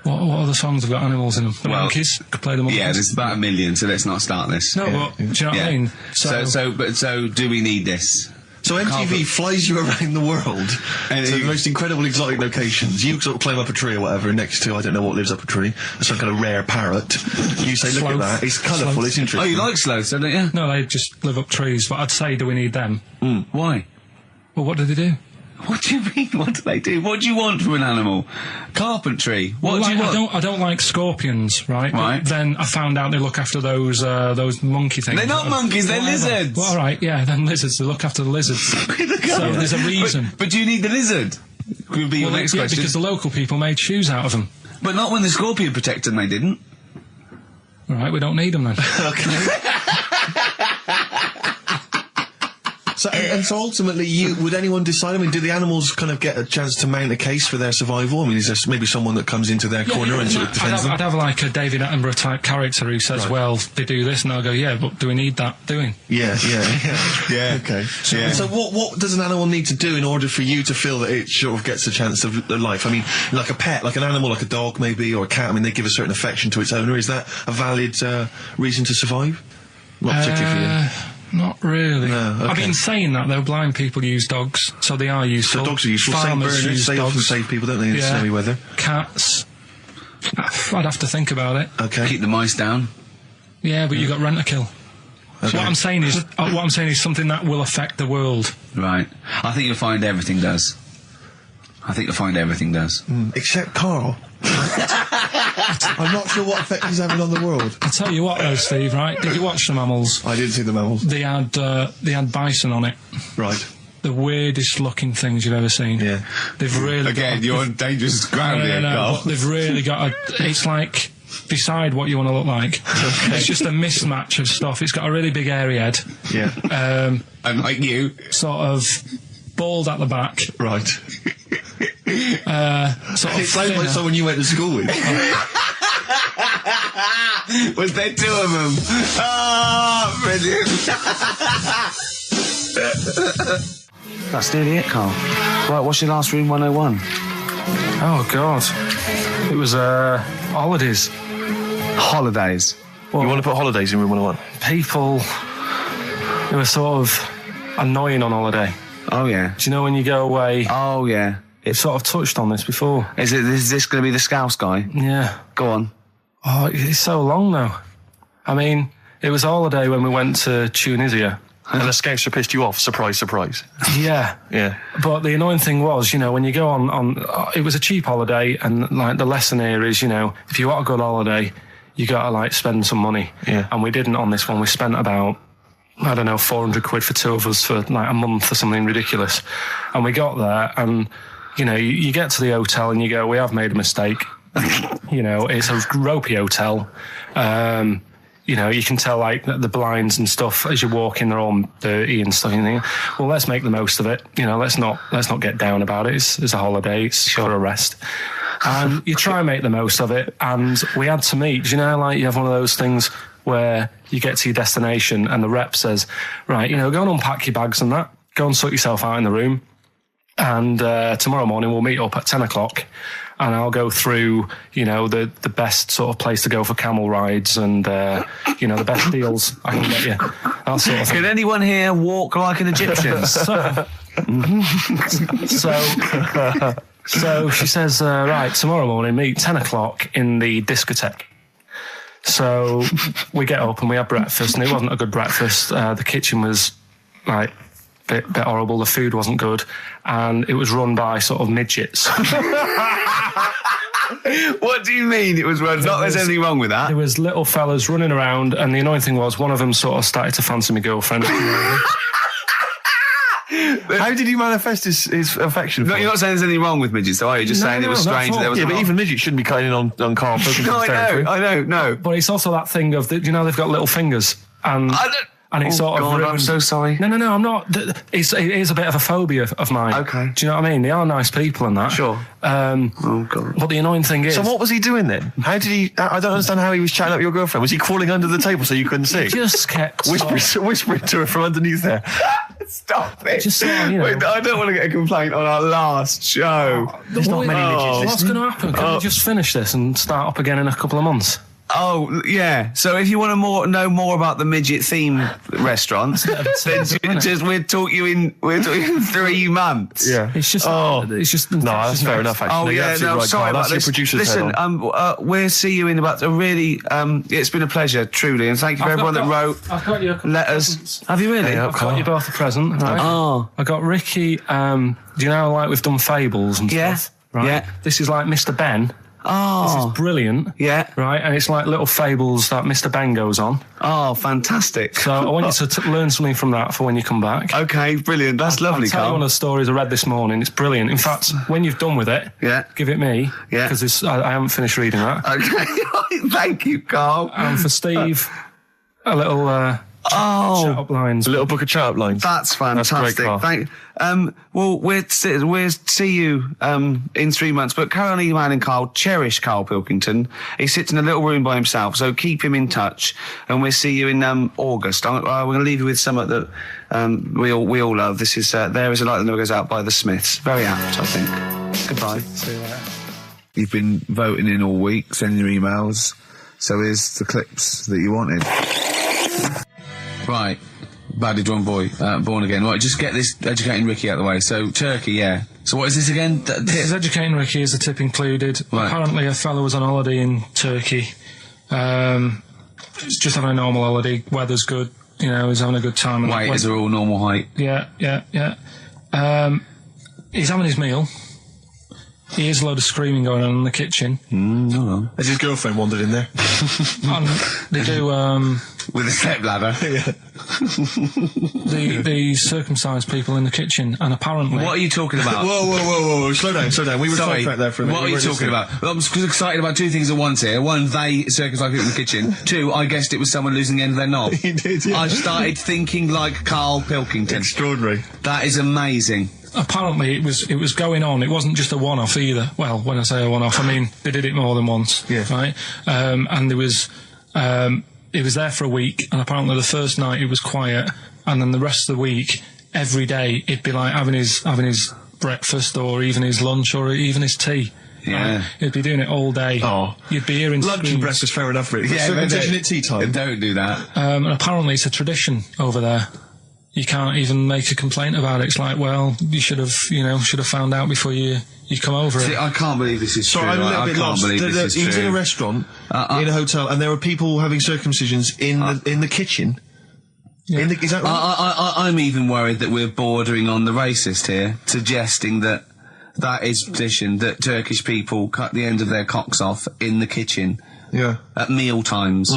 What other songs have got animals in them? The Well, monkeys, could play the monkeys. Yeah, there's about 1 million, so let's not start this. No, but do you know what I mean? So do we need this? So MTV flies you around the world And to you- the most incredible exotic locations. You sort of climb up a tree or whatever, and next to, I don't know what lives up a tree, some kind of rare parrot. You say, look at Sloth. that, it's colourful, Sloth. it's Oh, interesting. you like sloths, don't you? No, they just live up trees, but I'd say, do we need them? Why? Well, what do they do? What do you mean? What do they do? What do you want from an animal? Carpentry. What Well, do you like, want? I don't like scorpions, right? Right. But then I found out they look after those monkey things. They're not monkeys, they're Whatever. lizards. Well, all right, yeah, then lizards. They look after the lizards. So there's a reason. But do you need the lizard? Could be your Well, next yeah, question. because the local people made shoes out of them. But not when the scorpion protected them, they didn't. All right, we don't need them then. Okay. So ultimately, would anyone decide? I mean, do the animals kind of get a chance to mount a case for their survival? I mean, is there maybe someone that comes into their corner and sort of defends them? I'd have like a David Attenborough type character who says, well, they do this, and I'll go, yeah, but do we need that doing? Yeah. Okay. So what does an animal need to do in order for you to feel that it sort of gets a chance of life? I mean, like a pet, like an animal, like a dog maybe, or a cat, I mean, they give a certain affection to its owner. Is that a valid reason to survive? Not particularly for you. Not really. No, okay. I've been saying that, though. Blind people use dogs, so they are useful. So dogs are useful. Farmers Saint use Bernards, they often dogs. save people, don't they, in snowy weather? Cats. I'd have to think about it. Okay. Keep the mice down. Yeah, but you got rent to kill. Okay. So what I'm saying is something that will affect the world. Right. I think you'll find everything does. Except Karl. I'm not sure what effect he's having on the world. I'll tell you what, though, Steve. Right? Did you watch the mammals? I didn't see the mammals. They had bison on it. Right. The weirdest looking things you've ever seen. Yeah. They've really You're on dangerous ground here, no, Karl. but they've really got it's like, decide what you want to look like. It's just a mismatch of stuff. It's got a really big hairy head. Yeah. I'm like you. Sort of bald at the back. Right. Sort of It sounds like thinner. someone you went to school with. Was there two of them? Oh, brilliant. That's nearly it, Karl. Right, what's your last room 101? Oh, God. It was, holidays. Holidays. You want to put holidays in room 101? People who are sort of annoying on holiday. Oh, yeah. Do you know when you go away? Oh, yeah. It's sort of touched on this before. Is this going to be the Scouse guy? Yeah. Go on. Oh, it's so long now. I mean, it was a holiday when we went to Tunisia. And the Scouser pissed you off. Surprise, surprise. Yeah. Yeah. But the annoying thing was, when you go on it was a cheap holiday, and like the lesson here is, if you want a good holiday, you got to like spend some money. Yeah. And we didn't on this one. We spent about, I don't know, 400 quid for two of us for like a month or something ridiculous. And we got there, and you get to the hotel and you go, we have made a mistake. It's a ropey hotel. You can tell like the blinds and stuff as you walk in, they're all dirty and stuff. And you think, well, let's make the most of it. Let's not get down about it. It's a holiday. It's for a rest. And you try and make the most of it. And we had to meet. Like you have one of those things where you get to your destination and the rep says, right, go and unpack your bags and that. Go and sort yourself out in the room. And tomorrow morning we'll meet up at 10 o'clock. And I'll go through, the best sort of place to go for camel rides and, the best deals I can get you. That sort of thing. Can anyone here walk like an Egyptian? So she says, right, tomorrow morning, meet 10 o'clock in the discotheque. So we get up and we have breakfast, and it wasn't a good breakfast. The kitchen was, like, bit horrible. The food wasn't good, and it was run by sort of midgets. What do you mean it was run? Not there's anything wrong with that. There was little fellas running around, and the annoying thing was one of them sort of started to fancy my girlfriend. How did he manifest his affection for No, you're not saying there's anything wrong with midgets, though, are you? Just saying it was strange that there was... Yeah, but even midgets shouldn't be cutting in on Karl Pilkington's No, I know, no. But it's also that thing of, they've got little fingers, and... And it's sort of ruined. I'm so sorry. No, I'm not. It is a bit of a phobia of mine. Okay. Do you know what I mean? They are nice people and that. Sure. Oh, God. But the annoying thing is... So what was he doing then? How did he... I don't understand how he was chatting up your girlfriend. Was he crawling under the table so you couldn't see? He just kept... Whispering to her from underneath there. Stop it. Just Wait, I don't want to get a complaint on our last show. There's not many midgets What's going to happen? Can we just finish this and start up again in a couple of months? Oh, yeah. So if you want to know more about the midget theme restaurant, then we'll talk you in 3 months. Yeah. It's just... Oh. It's just... No, that's fair enough, actually. Oh, You're yeah, absolutely no, right, sorry Karl. about That's your this. producer's head Listen, on. we'll see you in about a really... it's been a pleasure, truly, and thank you for everyone that wrote I've got you letters. Have you really? Yeah, I've got you both a present, right? Oh. I got Ricky, do you know, like we've done fables and Yeah. stuff? Right? Yeah. This is like Mr. Ben. Oh. This is brilliant. Yeah. Right, and it's like little fables that Mr. Ben goes on. Oh, fantastic. So I want you to learn something from that for when you come back. Okay, brilliant. That's lovely, I'll tell you Karl. one of the stories I read this morning. It's brilliant. In fact, when you've done with it, give it me. Yeah. Because I haven't finished reading that. Okay, thank you, Karl. And for Steve, a little Shut up lines. A little book of chat-up lines. That's fantastic. great, Karl. Well, we'll see you in 3 months. But currently, man and Karl cherish Karl Pilkington. He sits in a little room by himself, so keep him in touch. And we'll see you in August. We're going to leave you with something that we all love. This is There Is a Light That Never Goes Out by the Smiths. Very apt, I think. Goodbye. See you later. You've been voting in all week, sending your emails. So here's the clips that you wanted. Right. Badly drawn boy, born again. Right, just get this educating Ricky out of the way. So, Turkey, yeah. So what is this again? This is educating Ricky, is a tip included. Right. Apparently a fellow was on holiday in Turkey. He's just having a normal holiday. Weather's good. You know, he's having a good time. Weight is all normal height. Yeah. He's having his meal. He hears a load of screaming going on in the kitchen. No. Has his girlfriend wandered in there? And they do, With a step ladder. the circumcised people in the kitchen, and apparently... What are you talking about? Whoa. Slow down. We were sidetracked there for a minute. What are you talking about? Well, I'm excited about two things at once here. One, they circumcised people in the kitchen. Two, I guessed it was someone losing the end of their knob. You did, yeah. I started thinking like Karl Pilkington. Extraordinary. That is amazing. Apparently it was going on. It wasn't just a one-off either. Well, when I say a one-off, I mean they did it more than once. Yeah. Right. And there was it was there for a week, and apparently the first night it was quiet, and then the rest of the week, every day it'd be like having his breakfast, or even his lunch, or even his tea. Yeah. He'd be doing it all day. Oh. You'd be hearing Lunch and screams. breakfast, fair enough, really. Yeah, Circumcision at tea time. Don't do that. And apparently it's a tradition over there. You can't even make a complaint about it. It's like, well, you should have found out before you come over See, it. I can't believe this is So true. I'm a little I bit can't lost. believe this is He was in true. a restaurant, in a hotel, and there were people having circumcisions in the kitchen. Yeah. Is that right? I'm even worried that we're bordering on the racist here, suggesting that is tradition, that Turkish people cut the end of their cocks off in the kitchen Yeah. at meal times.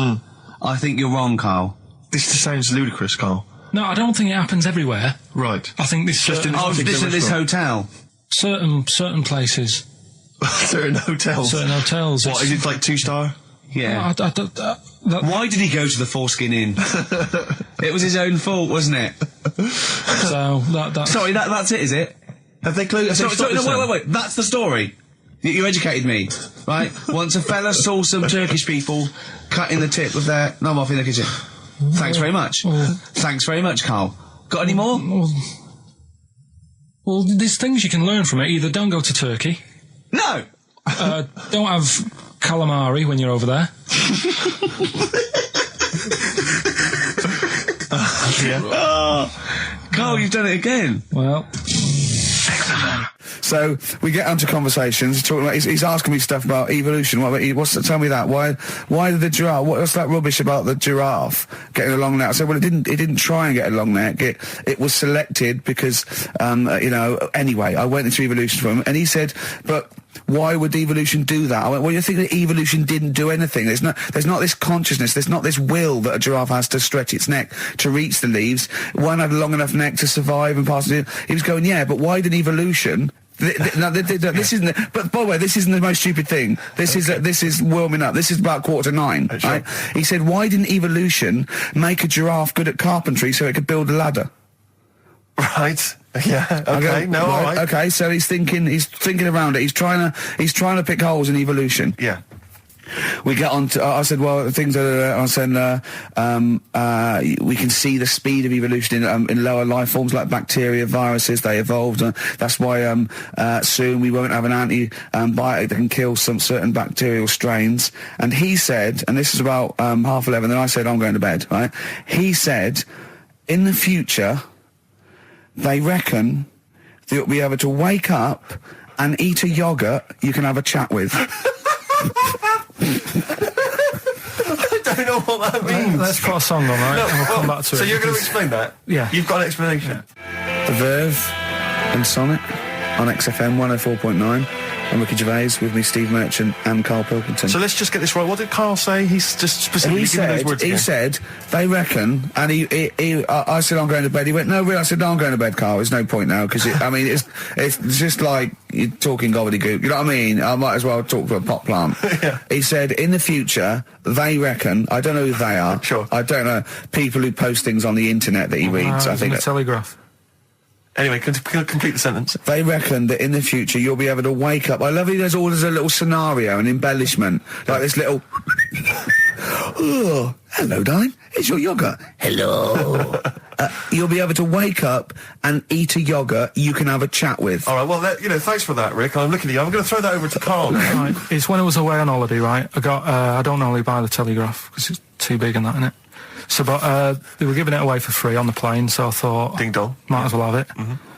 I think you're wrong, Karl. This just sounds ludicrous, Karl. No, I don't think it happens everywhere. Right. I think this Just in Oh, particular this at this restaurant. hotel. certain places, Certain hotels. certain hotels. What, is it like 2-star? Yeah. that, Why did he go to the Foreskin Inn? It was his own fault, wasn't it? so that Sorry, that's it, is it? Have they closed? Sorry, no, wait. That's the story. You educated me, right? Once a fella saw some Turkish people cutting the tip with their knob off in the kitchen. Thanks very much. Thanks very much, Karl. Got any more? Well, there's things you can learn from it. Either don't go to Turkey, No! don't have calamari when you're over there. Karl, you've done it again. Well, So we get onto conversations. Talking about, he's asking me stuff about evolution. Tell me that. Why did the giraffe? What's that rubbish about the giraffe getting a long neck? I said, well, it didn't try and get a long neck. It was selected because, Anyway, I went into evolution for him, and he said, but why would evolution do that? I went, well, you think that evolution didn't do anything? There's not this consciousness. There's not this will that a giraffe has to stretch its neck to reach the leaves. One had a long enough neck to survive and pass it. He was going, yeah, but why did evolution? This isn't. But by the way, this isn't the most stupid thing. This is warming up. This is about 8:45. Sure. Right? He said, why didn't evolution make a giraffe good at carpentry so it could build a ladder? Right. Yeah. Okay. No. All right. Okay. So he's thinking around it. He's trying to pick holes in evolution. Yeah. We get on to, I said, well, things are, I said, we can see the speed of evolution in lower life forms like bacteria, viruses, they evolved. That's why, soon we won't have an antibiotic that can kill some certain bacterial strains. And he said, and this is about, 11:30, then I said, I'm going to bed, right? He said, in the future, they reckon that you'll be able to wake up and eat a yogurt you can have a chat with. I don't know what that means. let's put a song on, right? And we'll come back to it. So you're going to because- explain that? Yeah. You've got an explanation. The Verve and Sonnet on XFM 104.9. I'm Ricky Gervais, with me Steve Merchant and Karl Pilkington. So let's just get this right. What did Karl say? He's just specifically giving those words he again. said, they reckon, and I said, I'm going to bed. He went, no, really? I said, no, I'm going to bed, Karl. There's no point now, because, it's just like you're talking gobbledygook. You know what I mean? I might as well talk to a pot plant. Yeah. He said, in the future, they reckon, I don't know who they are. Sure. I don't know, people who post things on the internet that he reads. I think the Telegraph. Anyway, complete the sentence. they reckon that in the future you'll be able to wake up. I love it. There's a little scenario, an embellishment, like this little. Oh, hello, darling. It's your yogurt. Hello. You'll be able to wake up and eat a yogurt you can have a chat with. All right, well, thanks for that, Rick. I'm looking at you. I'm going to throw that over to Karl now. Right. It's when I was away on holiday, right? I got, I don't normally buy the Telegraph because it's too big and that, innit? So, but they were giving it away for free on the plane, so I thought, Ding dong. might as well have it.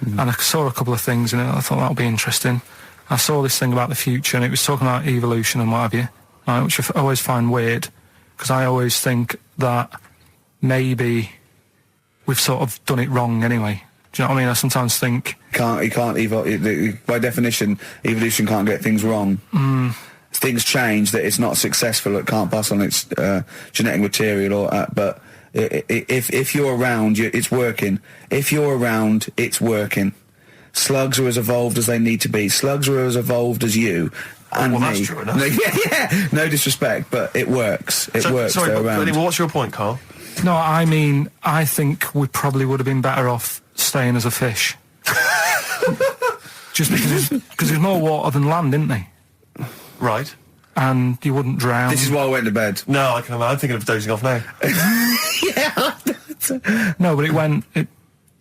And I saw a couple of things in it. I thought that'll be interesting. I saw this thing about the future, and it was talking about evolution and what have you, right, which I always find weird, because I always think that maybe we've sort of done it wrong anyway. Do you know what I mean? I sometimes think... by definition, evolution can't get things wrong. Things change, that it's not successful, it can't pass on its genetic material, but if you're around, it's working. If you're around, it's working. Slugs are as evolved as they need to be. Slugs are as evolved as you and well, me. that's true enough. Yeah, no disrespect, but it works. It works. Sorry, they're but around. anyway, what's your point, Karl? No, I mean, I think we probably would have been better off staying as a fish. Just because there's more water than land, isn't there? Right. And you wouldn't drown. This is why I went to bed. No, I'm thinking of dozing off now. No, but do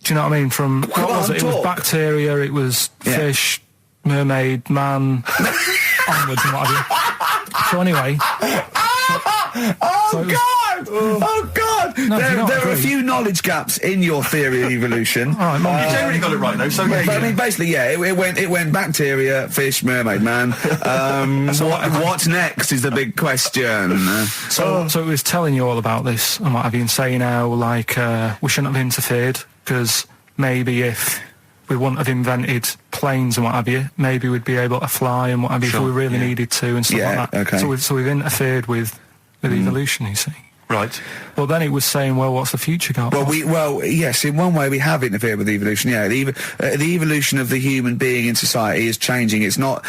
you know what I mean? From, what was it? It was bacteria, it was fish, mermaid, man, onwards and what have you. So anyway... Oh God! No, there are a few knowledge gaps in your theory of evolution. All right, Mum, You generally got it right, though, so... But I mean, basically, yeah, it went bacteria, fish, mermaid, man. What's next is the big question. So it was telling you all about this and what have you, and saying how, like, we shouldn't have interfered, because maybe if we wouldn't have invented planes and what have you, maybe we'd be able to fly and what have you if we really needed to and stuff like that. Okay. So we've interfered with evolution, you see. Right. Well, then it was saying, well, what's the future got? Well, yes, in one way we have interfered with evolution. Yeah, the evolution of the human being in society is changing. It's no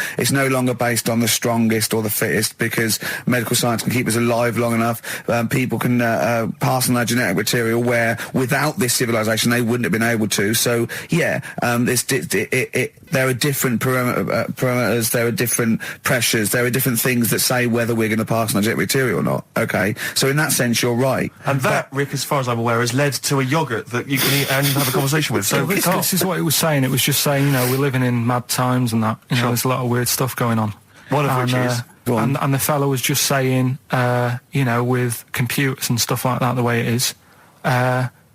longer based on the strongest or the fittest, because medical science can keep us alive long enough. People can pass on their genetic material where without this civilization they wouldn't have been able to. So yeah, there are different parameters, there are different pressures, there are different things that say whether we're going to pass on our genetic material or not. Okay, so in that sense you're right. And that, Rick, as far as I'm aware, has led to a yogurt that you can eat and have a conversation with. So this is what it was saying. It was just saying, you know, we're living in mad times and that. You know, there's a lot of weird stuff going on. One of which is... And the fellow was just saying, you know, with computers and stuff like that, the way it is,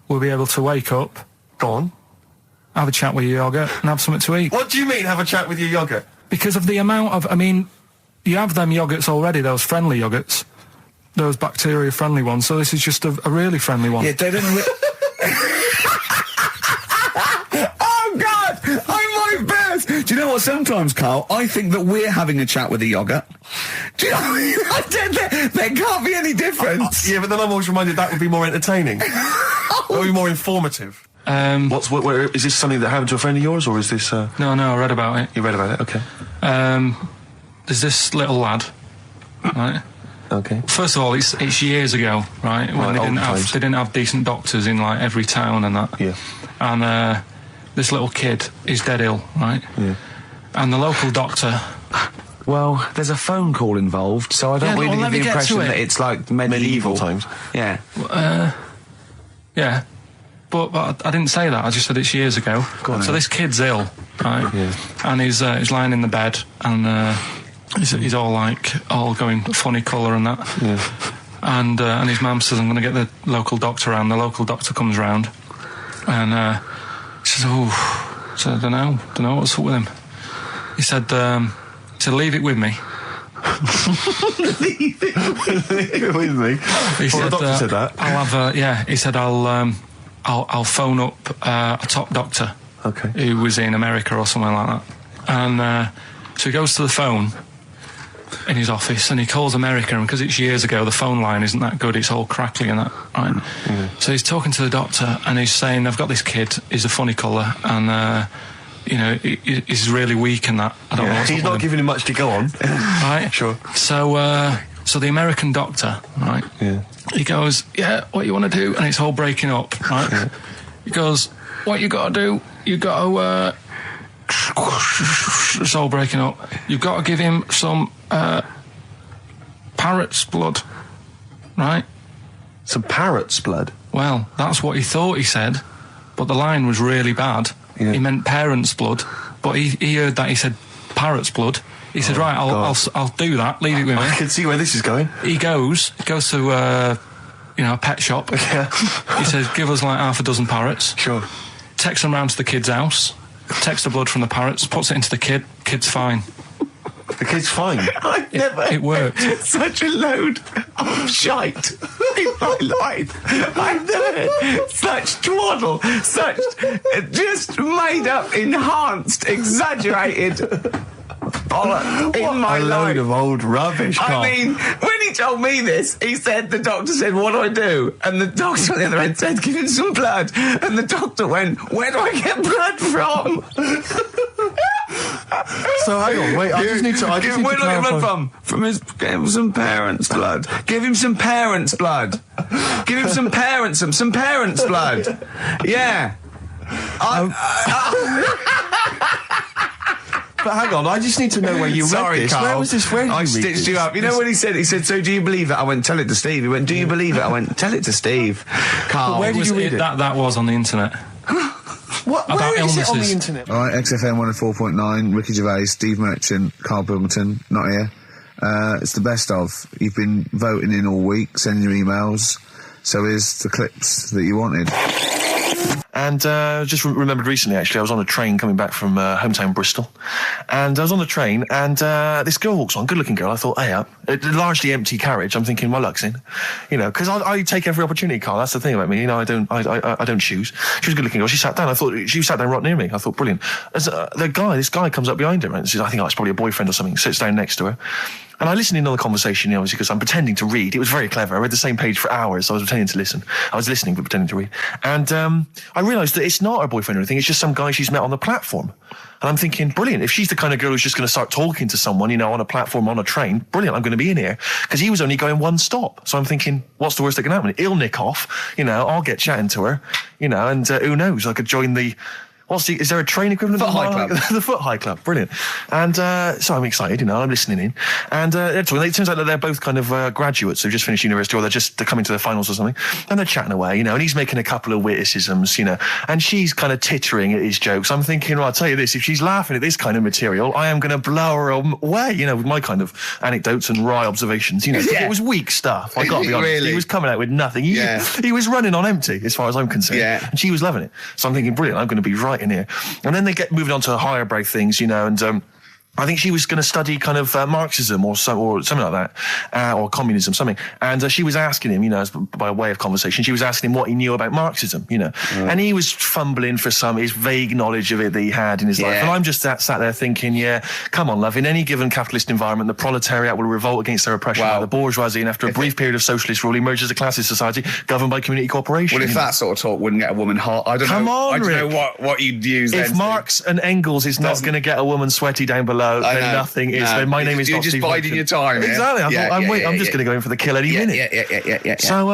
we'll be able to wake up, Go on. have a chat with your yogurt and have something to eat. What do you mean, have a chat with your yogurt? Because of the amount of, I mean, you have them yogurts already, those friendly yogurts, those bacteria-friendly ones, so this is just a really friendly one. Yeah, they don't... Oh, God! I might burst! Do you know what, sometimes, Karl, I think that we're having a chat with a yogurt. Do you know what I mean? There can't be any difference. Yeah, but then I'm always reminded that would be more entertaining. That would be more informative. Is this something that happened to a friend of yours, or is this... No, I read about it. You read about it? Okay. There's this little lad, right? Okay. First of all, it's years ago, right? When they didn't have decent doctors in like every town and that. Yeah. And this little kid is dead ill, right? Yeah. And the local doctor. Well, there's a phone call involved, so I don't really get the impression that it's like medieval times. Yeah. Yeah. But I didn't say that. I just said it's years ago. So this kid's ill, right? Yeah. And he's lying in the bed, and he's all going funny colour and that. Yeah. And his mum says, I'm going to get the local doctor round. The local doctor comes round, and he says, so I don't know what's up with him. He said, leave it with me. Leave it with me. He said, the doctor said that. I'll have he said, I'll phone up a top doctor. Okay. Who was in America or something like that. And So he goes to the phone in his office and he calls America, and because it's years ago, the phone line isn't that good, it's all crackly and that, right? So he's talking to the doctor and he's saying, I've got this kid, he's a funny colour, and he's really weak and that. I don't know what's He's up not with him. giving him much to go on. Right? Sure. So the American doctor, right? Yeah. He goes, yeah, what you want to do? And it's all breaking up, right? Yeah. He goes, what you got to do? You got to, it's all breaking up. You've got to give him some parrot's blood, right? Some parrot's blood. Well, that's what he thought he said, but the line was really bad. Yeah. He meant parents' blood, but he heard that he said parrot's blood. He said, right, I'll do that. Leave it with me. I can see where this is going. He goes to a pet shop. Yeah. He says, give us like half a dozen parrots. Sure. Takes them round to the kid's house. Takes the blood from the parrots, puts it into the kid. Kid's fine. The kid's fine. I've never It worked. such a load of shite in my life. I've never heard such twaddle, such just made up, enhanced, exaggerated bollock in my a load life. of old rubbish, Karl. I mean, when he told me this, he said, the doctor said, what do I do? And the doctor on the other end said, give him some blood. And the doctor went, where do I get blood from? So hang on, wait, I just need to Where do I get blood from? Give him some parents' blood. Give him some parents' blood. Give him some parents' blood. Yeah. But hang on, I just need to know where you Sorry, read this. Karl. Where was this? Where did I you read stitched this? you up. You know what he said? He said, so do you believe it? I went, tell it to Steve. He went, do you believe it? I went, tell it to Steve. Karl. where did you read it? That was on the internet. What? About Where is it on the illnesses. internet? All right, XFM 104.9, Ricky Gervais, Steve Merchant, Karl Pilkington, not here. It's the best of. You've been voting in all week, sending your emails. So here's the clips that you wanted. And just remembered recently, actually, I was on a train coming back from hometown Bristol. And I was on the train, and this girl walks on, good-looking girl. I thought, hey, up. A largely empty carriage. I'm thinking, my luck's in. You know, because I take every opportunity, Karl. That's the thing about me. You know, I don't choose. She was a good-looking girl. She sat down. I thought, she sat down right near me. I thought, brilliant. As this guy comes up behind her, and says, I think it's probably a boyfriend or something, sits down next to her. And I listened in on the conversation, you know, obviously, because I'm pretending to read. It was very clever. I read the same page for hours, so I was pretending to listen. I was listening, but pretending to read. And I realised that it's not her boyfriend or anything. It's just some guy she's met on the platform. And I'm thinking, brilliant. If she's the kind of girl who's just going to start talking to someone, you know, on a platform, on a train, brilliant, I'm going to be in here. Because he was only going one stop. So I'm thinking, what's the worst that can happen? He'll nick off, you know, I'll get chatting to her, you know, and who knows, I could join the... is there a train equivalent? Foot High Club. The Foot High Club, brilliant. And so I'm excited, you know, I'm listening in. And it turns out that they're both kind of graduates who've just finished university, or they're coming to their finals or something. And they're chatting away, you know, and he's making a couple of witticisms, you know, and she's kind of tittering at his jokes. I'm thinking, well, I'll tell you this, if she's laughing at this kind of material, I am going to blow her away, you know, with my kind of anecdotes and wry observations, you know. Yeah. It was weak stuff, I got to be honest. Really? He was coming out with nothing. He was running on empty, as far as I'm concerned. Yeah. And she was loving it. So I'm thinking, brilliant, I'm going to be right in here. And then they get moving on to higher brow things, you know, and I think she was going to study kind of Marxism or something like that, or communism, something. And she was asking him, you know, by way of conversation, she was asking him what he knew about Marxism, you know. And he was fumbling for his vague knowledge of it that he had in his life. And I'm just sat there thinking, yeah, come on, love, in any given capitalist environment, the proletariat will revolt against their oppression by the bourgeoisie, and after a brief period of socialist rule, emerges a classist society governed by community cooperation. Well, if that sort of talk wouldn't get a woman hot, I don't know. I don't know what you'd use then. If Marx and Engels is not going to get a woman sweaty down below, then nothing is. Then my name is You're not just Steve biding Merchant. your time. Yeah? Exactly. I'm just going to go in for the kill any minute. Yeah. So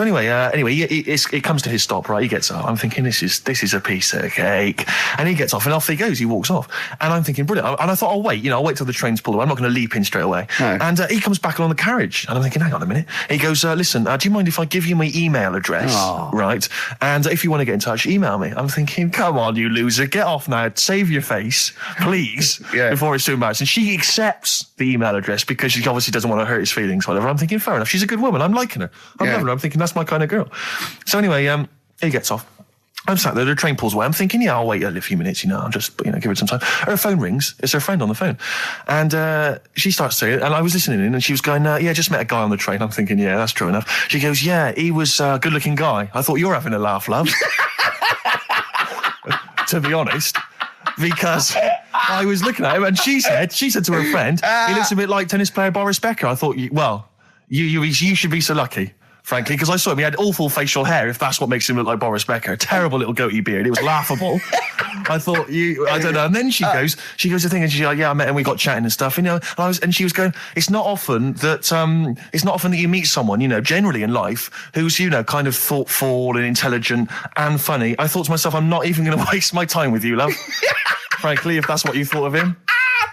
anyway, it comes to his stop, right? He gets up. I'm thinking, this is a piece of cake. And he gets off, and off he goes. He walks off. And I'm thinking, brilliant. And I thought, I'll wait till the train's pulled away. I'm not going to leap in straight away. No. And he comes back along the carriage. And I'm thinking, hang on a minute. He goes, listen, do you mind if I give you my email address? Oh. Right? And if you want to get in touch, email me. I'm thinking, come on, you loser. Get off now. Save your face, please, before it's too embarrassing. And she accepts the email address because she obviously doesn't want to hurt his feelings, whatever. I'm thinking, fair enough. She's a good woman. I'm liking her. I'm loving her. I'm thinking, that's my kind of girl. So anyway, he gets off. I'm sat there, the train pulls away. I'm thinking, yeah, I'll wait a few minutes, you know, I'll just, give it some time. Her phone rings. It's her friend on the phone. And she starts saying, and I was listening in, and she was going, just met a guy on the train. I'm thinking, yeah, that's true enough. She goes, yeah, he was a good-looking guy. I thought, you're having a laugh, love. To be honest. Because I was looking at him, and she said to her friend, he looks a bit like tennis player Boris Becker. I thought, you should be so lucky. Frankly, because I saw him, he had awful facial hair, if that's what makes him look like Boris Becker. Terrible little goatee beard. It was laughable. I thought, I don't know. And then she goes to thing, and she's like, yeah, I met him, we got chatting and stuff, and she was going, it's not often that you meet someone, generally in life, who's, kind of thoughtful and intelligent and funny. I thought to myself, I'm not even going to waste my time with you, love. Frankly, if that's what you thought of him.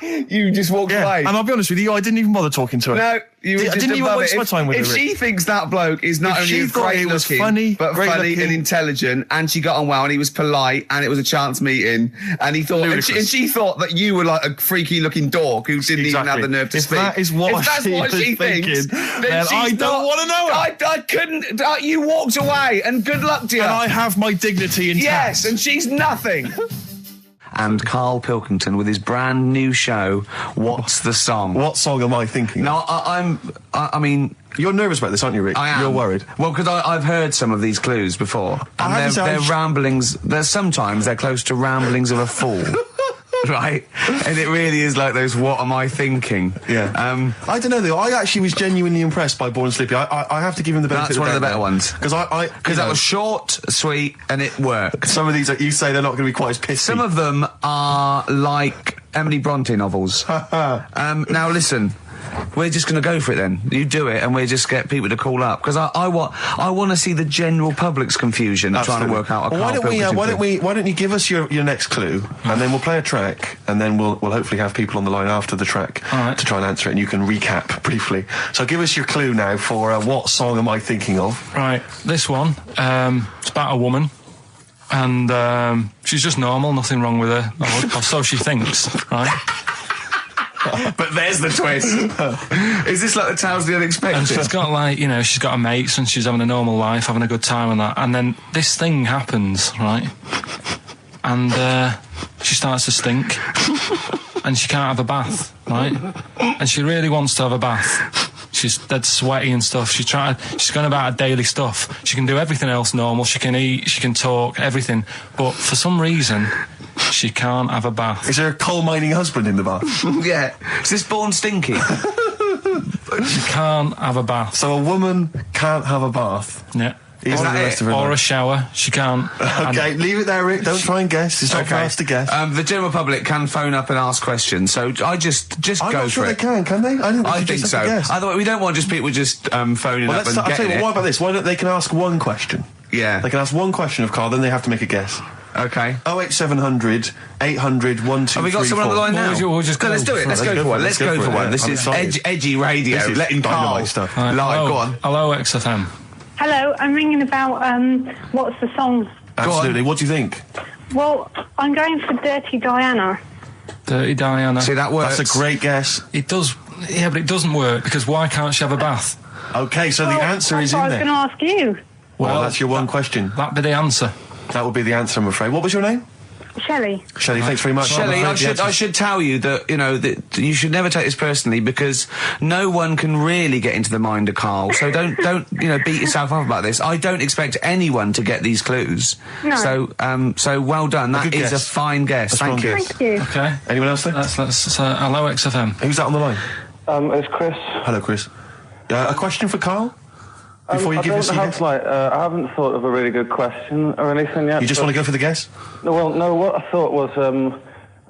You just walked away. And I'll be honest with you, I didn't even bother talking to her. No, you were I just didn't even above waste it. my time with her. If she thinks that bloke is not only great looking, but funny and intelligent, and she got on well, and he was polite, and it was a chance meeting, and he thought, and she thought that you were like a freaky looking dork who didn't even have the nerve to speak. That is what she thinks, then I don't want to know her. I couldn't. You walked away, and good luck to you. And I have my dignity intact. Yes, and she's nothing. And Karl Pilkington with his brand new show, What's the Song? What song am I thinking? No, I mean... You're nervous about this, aren't you, Rick? I am. You're worried. Well, because I've heard some of these clues before. And they're ramblings... Sometimes they're close to ramblings of a fool. Right? And it really is like those, what am I thinking? Yeah. I don't know, though. I actually was genuinely impressed by Born Sleepy. I have to give him the benefit of the doubt. That's one of the better ones. Because that was short, sweet, and it worked. Some of these, you say, they're not going to be quite as pissy. Some of them are like Emily Bronte novels. Now, listen. We're just going to go for it then. You do it, and we'll just get people to call up because I want to see the general public's confusion of trying to work out. Why don't you give us your next clue, and then we'll play a track, and then we'll hopefully have people on the line after the track to try and answer it, and you can recap briefly. So give us your clue now for what song am I thinking of? Right, this one. It's about a woman. And she's just normal, nothing wrong with her, or so she thinks, right? But there's the twist. Is this like the Tales of the Unexpected? And she's got she's got her mates and she's having a normal life, having a good time and that. And then this thing happens, right? And she starts to stink. And she can't have a bath, right? And she really wants to have a bath. She's dead sweaty and stuff. She's going about her daily stuff. She can do everything else normal. She can eat, she can talk, everything. But for some reason, she can't have a bath. Is there a coal mining husband in the bath? Yeah. Is this Born Stinky? She can't have a bath. So a woman can't have a bath? Yeah. Or a shower. She can't. Okay, leave it there, Rick. Don't try and guess. It's not for us to guess. The general public can phone up and ask questions, so I just go for it. I'm not sure they can they? I think so. Otherwise, we don't want just people just phoning up and getting it. What about this? Why don't they can ask one question? Yeah. They can ask one question of Karl, then they have to make a guess. Okay. 08700 800 1234. Have we got someone on the line now? We'll just go. Let's do it. Let's go for one. Let's go for one. This is edgy radio. This is letting Karl stuff. live. Go on. Hello, XFM. Hello, I'm ringing about what's the song? Absolutely. What do you think? Well, I'm going for Dirty Diana. Dirty Diana. See, that works. That's a great guess. It does. Yeah, but it doesn't work because why can't she have a bath? Okay, so the answer is in there. I was going to ask you. Well, that's your one question. That'd be the answer. That would be the answer, I'm afraid. What was your name? Shelley. Shelley, thanks very much. Shelley, I should tell you that, that you should never take this personally because no one can really get into the mind of Karl. So don't beat yourself up about this. I don't expect anyone to get these clues. No. So well done. That is a fine guess. Thank you. Thank you. Okay. Anyone else there? Let's hello, XFM. Who's that on the line? It's Chris. Hello, Chris. A question for Karl? Before you give us your guess? I haven't thought of a really good question or anything yet. You just want to go for the guess? No, what I thought was,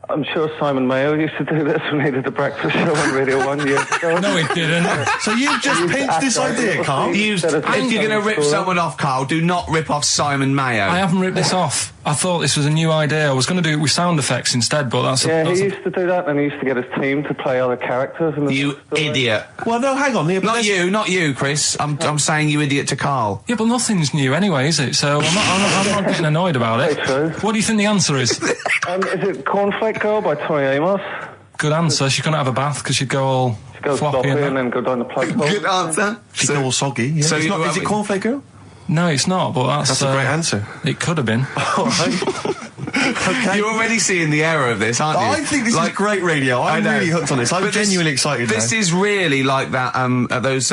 I'm sure Simon Mayo used to do this when he did the breakfast show on Radio 1 years ago. No, he didn't. So you've just pinched this idea, Karl? If you're going to rip someone off, Karl, do not rip off Simon Mayo. I haven't ripped this off. I thought this was a new idea. I was going to do it with sound effects instead, but that's... he used to do that, and he used to get his team to play other characters. You idiot. Well, no, hang on. Not you, Chris. I'm saying you idiot to Karl. Yeah, but nothing's new anyway, is it? So I'm not getting annoyed about it. True. What do you think the answer is? Is it Cornflake Girl by Tori Amos? Good answer. She couldn't have a bath because she'd go all floppy and then go down the plug hole. Good answer. She'd go all soggy. Yeah. So is it Cornflake Girl? No, it's not, but That's a great answer. It could have been. All right. Okay. You're already seeing the error of this, aren't you? I think this is great radio. I'm know. really hooked on this. I'm But genuinely excited This now. is really like that, those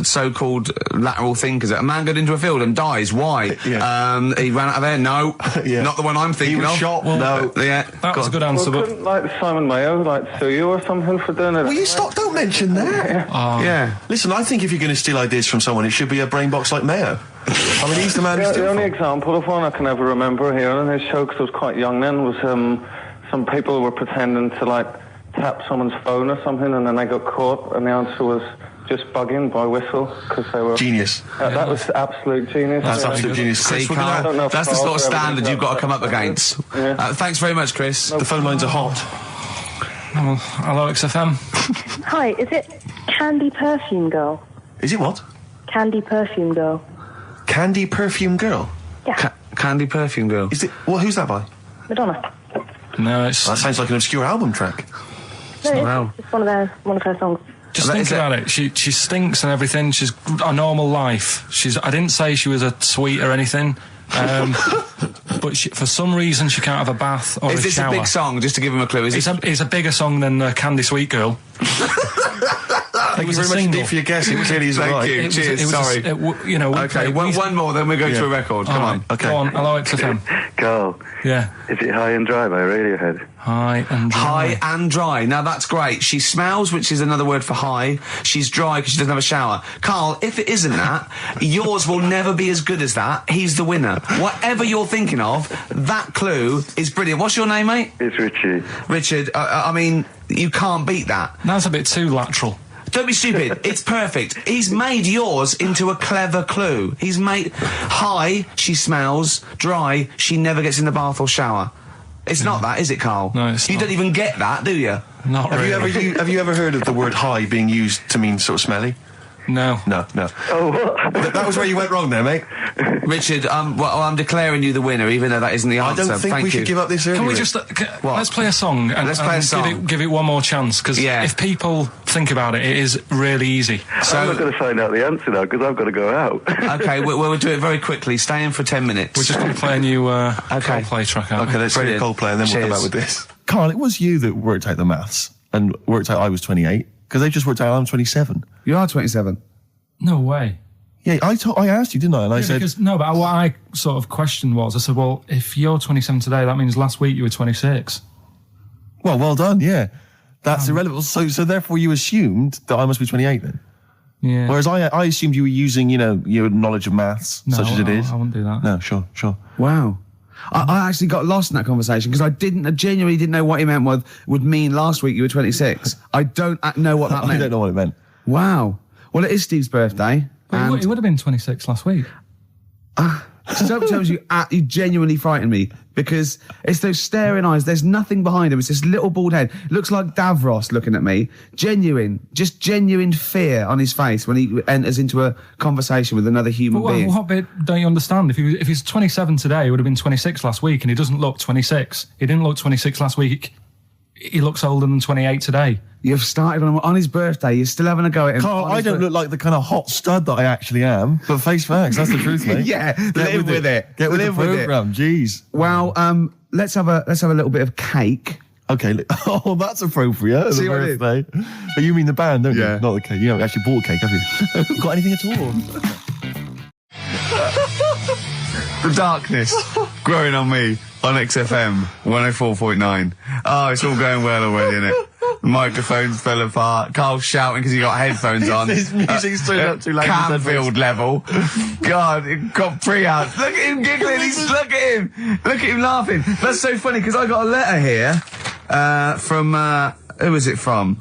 so-called lateral thinkers. A man got into a field and dies. Why? Yeah. He ran out of air. No, Yeah. not the one I'm thinking He was of. shot. No. Yeah. That was a good answer, Well, but couldn't, like, Simon Mayo, like, sue you or something for doing it? Will you stop? Don't mention that. Yeah. Listen, I think if you're going to steal ideas from someone, it should be a brain box like Mayo. I mean, he's the man who's The doing only it. example of one I can ever remember hearing in his show, because I was quite young then, was some people were pretending to, like, tap someone's phone or something, and then they got caught, and the answer was just bugging by whistle, because they were... Genius. That was absolute genius. That's Yeah. absolute genius. See, Chris, we're gonna- I don't know Carl, if that's the sort of Carl's ever standard been you've got to that come up bad. against. Yeah. Thanks very much, Chris. the phone lines are hot. hello XFM. Hi, is it Candy Perfume Girl? Is it what? Candy Perfume Girl. Candy Perfume Girl? Yeah, Candy Perfume Girl. Is it? Well, who's that by? Madonna. No, it's That sounds like an obscure album track. No, Wow. it's just one of her songs. just That think is it. about it. She stinks and everything. She's a normal life. I didn't say she was a sweet or anything. But for some reason she can't have a bath or Is a this shower. a big song? Just to give him a clue. Is It's it? a bigger song than Candy Sweet Girl. Thank you was a very much single. indeed for your guess. It clearly isn't Thank right. you. Cheers. It was Sorry. Okay, one more, then we go to a record. Come on. Okay. Go on. Hello XFM. Carl, Yeah. is it High and Dry by Radiohead? Hi and dry. High and dry. Now that's great. She smells, which is another word for high. She's dry because she doesn't have a shower. Carl, if it isn't that, yours will never be as good as that. He's the winner. Whatever you're thinking of, that clue is brilliant. What's your name, mate? It's Richie. Richard. I mean, you can't beat that. That's a bit too lateral. Don't be stupid. It's perfect. He's made yours into a clever clue. He's made high, she smells, dry, she never gets in the bath or shower. It's not that, is it, Carl? No, it's You not. don't even get that, do you? Not Have really. you ever heard of the word high being used to mean sort of smelly? No. No. Oh, what? That was where you went wrong there, mate. Richard, I'm declaring you the winner, even though that isn't the I answer. don't think Thank we you. should give up this early. Can we Rick. just What? let's play a song and, Let's play a and song. give it one more chance because Yeah. if people think about it, it is really easy. I'm not So, going to find out the answer now, because I've got to go out. okay, we'll do it very quickly. Stay in for 10 minutes. We're just going to play a new Coldplay track, aren't Okay, we? let's hear Brilliant. Coldplay and then we'll come Cheers. back with this. Carl, it was you that worked out the maths and worked out I was 28 because they just worked out I'm 27. You are 27. No way. Yeah, I asked you, didn't I? And I Yeah, said, because, no, but what I sort of questioned was, I said, well, if you're 27 today, that means last week you were 26. well done, yeah. That's irrelevant. So therefore you assumed that I must be 28 then. Yeah. Whereas I assumed you were using, your knowledge of maths, No, such as it is. I wouldn't do that. No, sure. Wow. I actually got lost in that conversation because I genuinely didn't know what he meant would mean last week you were 26. I don't know what that I meant. don't know what it meant. Wow. Well, it is Steve's birthday. But it would have been 26 last week. Sometimes you genuinely frighten me because it's those staring eyes. There's nothing behind him. It's this little bald head. Looks like Davros looking at me. Genuine fear on his face when he enters into a conversation with another human But being. what bit don't you understand? If he's 27 today, he would have been 26 last week, and he doesn't look 26. He didn't look 26 last week. He looks older than 28 today. You've started on his birthday. You're still having a go at him. Carl, on I his don't bir- look like the kind of hot stud that I actually am, but face facts, that's the truth, mate. Yeah, live with it. Get with Live the with it. programme, jeez. Well, let's have a little bit of cake. Okay, oh, that's appropriate. As See a what I did? birthday. But you mean the band, don't Yeah. you? Not the cake. You haven't actually bought a cake, have you? Got anything at all? The darkness growing on me on XFM 104.9. Oh, it's all going well already, isn't it? The microphones fell apart. Carl's shouting because he got headphones on. His music's turned up too loud. Canfield level. God, it got pre-out. Look at him giggling. Look at him laughing. That's so funny because I got a letter here from who was it from?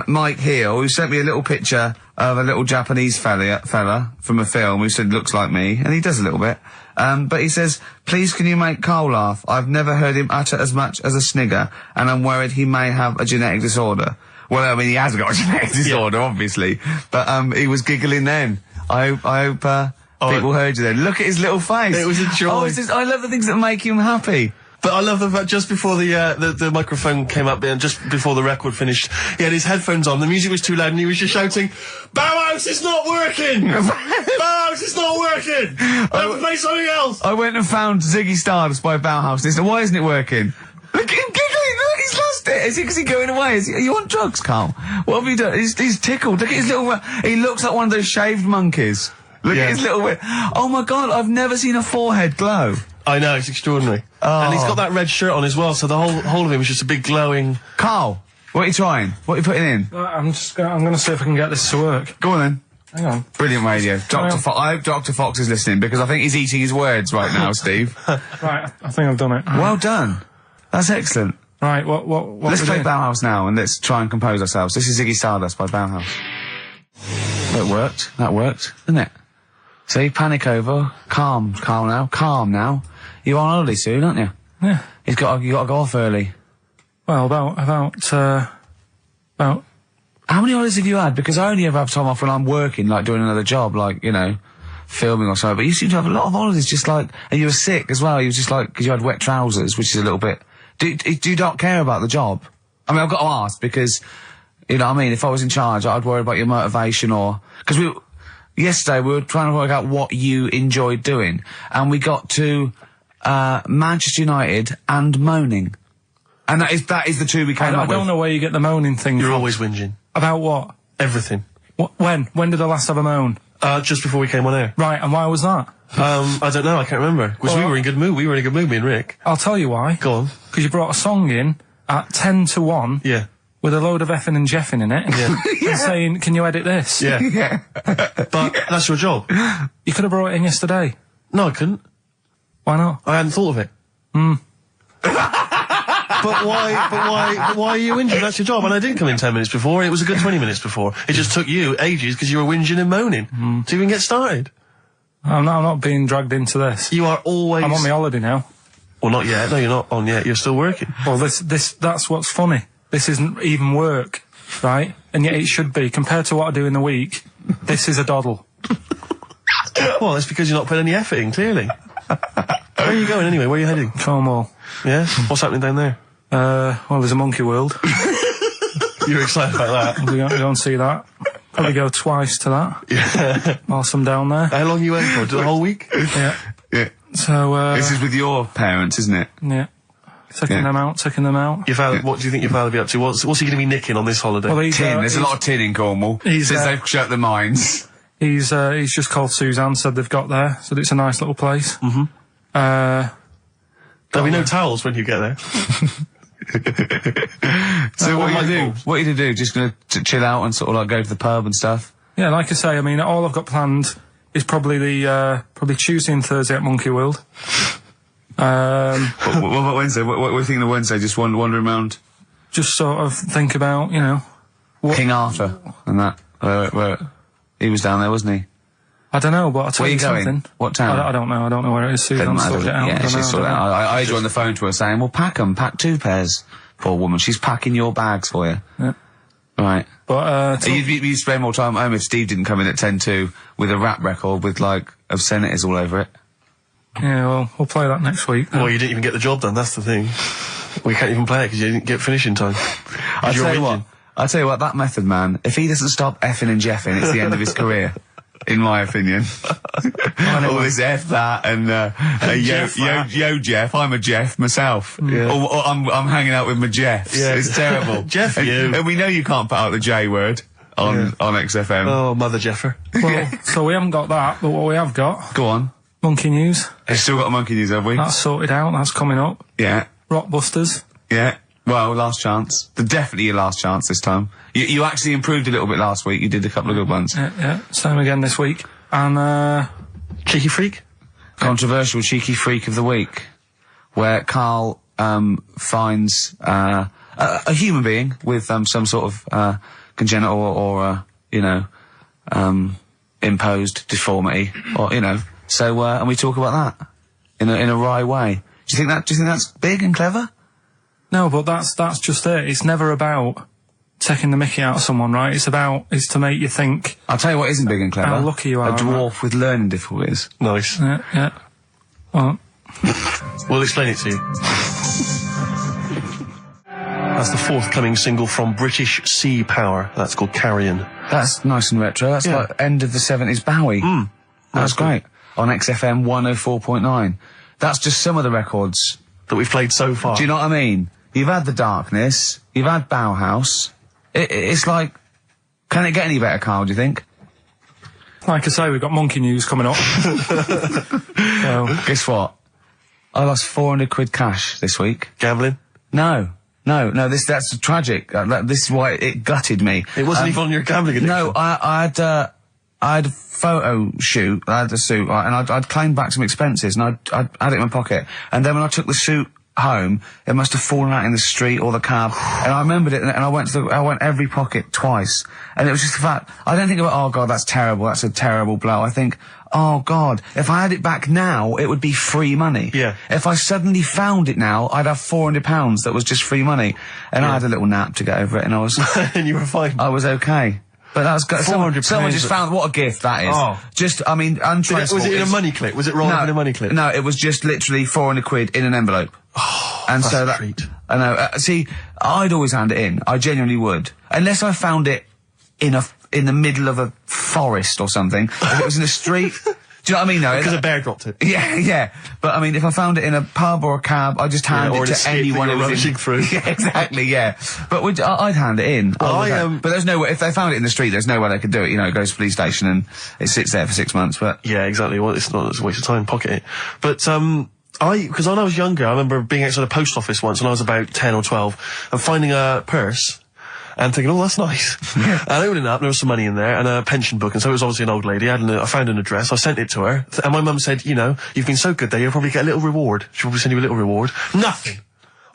Mike Heel, who sent me a little picture of a little Japanese fella from a film who said looks like me, and he does a little bit. But he says, please can you make Karl laugh? I've never heard him utter as much as a snigger, and I'm worried he may have a genetic disorder. Well, I mean, he has got a genetic disorder, obviously. But, he was giggling then. I hope, people heard you then. Look at his little face. It was a joy. Oh, I love the things that make him happy. But I love the fact just before the microphone came up and just before the record finished, he had his headphones on, the music was too loud and he was just shouting, Bauhaus is not working! Bauhaus is not working! I have to play something else! I went and found Ziggy Stardust by Bauhaus and he said, why isn't it working? Look at him giggling, look, he's lost it! Is he going away? Are you on drugs, Carl? What have you done? He's tickled, look at his little, he looks like one of those shaved monkeys. Look at his little, oh my god, I've never seen a forehead glow. I know, it's extraordinary. Oh. And he's got that red shirt on as well, so the whole of him is just a big glowing... Carl, what are you trying? What are you putting in? I'm going to see if I can get this to work. Go on then. Hang on. Brilliant radio. I hope Dr. Fox is listening because I think he's eating his words right now, Steve. Right, I think I've done it. Well done. That's excellent. Right, what Let's play doing? Bauhaus now and let's try and compose ourselves. This is Ziggy Stardust by Bauhaus. That worked. That worked, didn't it? See, panic over. Calm now. You're on holiday soon, aren't you? Yeah. You got to go off early. Well, about How many holidays have you had? Because I only ever have time off when I'm working, like doing another job, like, you know, filming or something. But you seem to have a lot of holidays, just like, and you were sick as well. You was just like, because you had wet trousers, which is a little bit. Do you not care about the job? I mean, I've got to ask because, you know what I mean? If I was in charge, I'd worry about your motivation or because yesterday we were trying to work out what you enjoyed doing, and we got to Manchester United and moaning, and that is the two we came up with. I don't know where you get the moaning thing You're from. always whinging. About what? Everything. When did I last have a moan? Just before we came on air. Right, and why was that? I don't know, I can't remember. Because we were in a good mood. We were in a good mood, me and Rick. I'll tell you why. Go on. Because you brought a song in at 10 to 1. Yeah. With a load of effing and jeffing in it. Yeah. And saying, can you edit this? Yeah. Yeah. But that's your job. You could have brought it in yesterday. No, I couldn't. Why not? I hadn't thought of it. But why are you whinging? That's your job. And I didn't come in 10 minutes before. It was a good 20 minutes before. It just took you ages because you were whinging and moaning to even get started. I'm not being dragged into this. You are always... I'm on my holiday now. Well, not yet. No, you're not on yet. You're still working. Well, that's what's funny. This isn't even work, right? And yet it should be. Compared to what I do in the week, this is a doddle. Well, it's because you're not putting any effort in, clearly. Where are you going anyway? Where are you heading? Cornwall. Yeah? What's happening down there? Well, there's a monkey world. You're excited about that? We're going to see that. Probably go twice to that. Yeah. Whilst I'm down there. How long are you waiting for? The whole week? Yeah. Yeah. So, This is with your parents, isn't it? yeah. Taking them out. Your father, what do you think your father will be up to? What's he going to be nicking on this holiday? Well, Tin. There's a lot of tin in Cornwall. He's, since they've shut the mines. He's just called Suzanne, said they've got there, said it's a nice little place. Mm-hmm. There'll be no towels when you get there. So what are you do? What are you to do? Just gonna chill out and sort of like go to the pub and stuff? Yeah, like I say, I mean, all I've got planned is probably probably Tuesday and Thursday at Monkey World. What about Wednesday? What are you thinking of Wednesday? Just wandering around? Just sort of think about, you know... King Arthur and that. Where he was down there, wasn't he? I don't know, but I'll tell Where you you going? something. What town? I don't know. I don't know where it is. Suzanne Doesn't sorted it matter. out. Yeah, she's sorted it out. I heard Just- you on the phone to her saying, well, pack 'em. Pack 2 pairs. Poor woman. She's packing your bags for you. Yeah. Right. But, You'd spend more time at home if Steve didn't come in at 10-2 with a rap record with, like, obscenities all over it. yeah, well, we'll play that next week. Well, you didn't even get the job done, that's the thing. We can't even play it because you didn't get finishing time. I'll you're tell you what, that method man, if he doesn't stop effing and jeffing, it's the end of his career. In my opinion. All this F that and yo Jeff, I'm a Jeff myself. Yeah. Or I'm hanging out with my Jeffs. Yeah. It's terrible. Jeff, and we know you can't put out the J word on XFM. Oh, Mother Jeffer. Well, so we haven't got that, but what we have got, Go on. Monkey News. We've still got monkey news, have we? That's sorted out. That's coming up. Yeah. Rockbusters. Yeah. Well, last chance. Definitely your last chance this time. You actually improved a little bit last week. You did a couple of good ones. Yeah. Same again this week. And, Cheeky freak? Controversial cheeky freak of the week, where Karl finds a human being with some sort of congenital or imposed deformity, or So and we talk about that in a wry way. Do you think that's big and clever? no, but that's just it. It's never about taking the mickey out of someone, right? It's to make you think. I'll tell you what isn't big and clever. How lucky you are A on dwarf with learning difficulties. Nice. Yeah. Well, We'll explain it to you. That's the forthcoming single from British Sea Power. That's called Carrion. That's nice and retro. That's Yeah. like end of the 70s Bowie. That's great. On XFM 104.9. That's just some of the records. That we've played so far. Do you know what I mean? You've had The Darkness, you've had Bauhaus. It's like, can it get any better, Karl, do you think? Like I say, we've got Monkey News coming up. So, Guess what? I lost 400 quid cash this week. Gambling? No, that's tragic. This is why it gutted me. It wasn't even on your gambling addiction. No, I had a photo shoot, I had a suit, right, and I'd claimed back some expenses, and I'd had it in my pocket. And then when I took the suit home, it must have fallen out in the street or the cab. And I remembered it, and I went every pocket twice. And it was just the fact, I don't think about, oh God, that's terrible, that's a terrible blow. I think, oh God, if I had it back now, it would be free money. Yeah. If I suddenly found it now, I'd have £400 that was just free money. And I had a little nap to get over it, and I was, And you were fine. I was okay. But that was someone just found what a gift that is. Oh. Just, I mean, untransport. Was it in a money clip? Was it rolled up in a money clip? No, it was just literally 400 quid in an envelope. And that's so a that, treat. I know. See, I'd always hand it in. I genuinely would, unless I found it in the middle of a forest or something. If it was in a street. Do you know what I mean? No, Because a bear dropped it. Yeah. But I mean, if I found it in a pub or a cab, I just hand or it in a to skip that anyone you're who was rummaging through. Yeah, exactly. Yeah. But I'd hand it in. But there's no way. If they found it in the street, there's no way they could do it. You know, it goes to the police station and it sits there for 6 months. But Yeah, exactly. Well, it's a waste of time, pocket it. But, because when I was younger, I remember being outside a post office once when I was about 10 or 12 and finding a purse and thinking, oh, that's nice. And opening it up, there was some money in there and a pension book, and so it was obviously an old lady. I found an address, I sent it to her, and my mum said, you know, you've been so good there, you'll probably get a little reward. She'll probably send you a little reward. Nothing.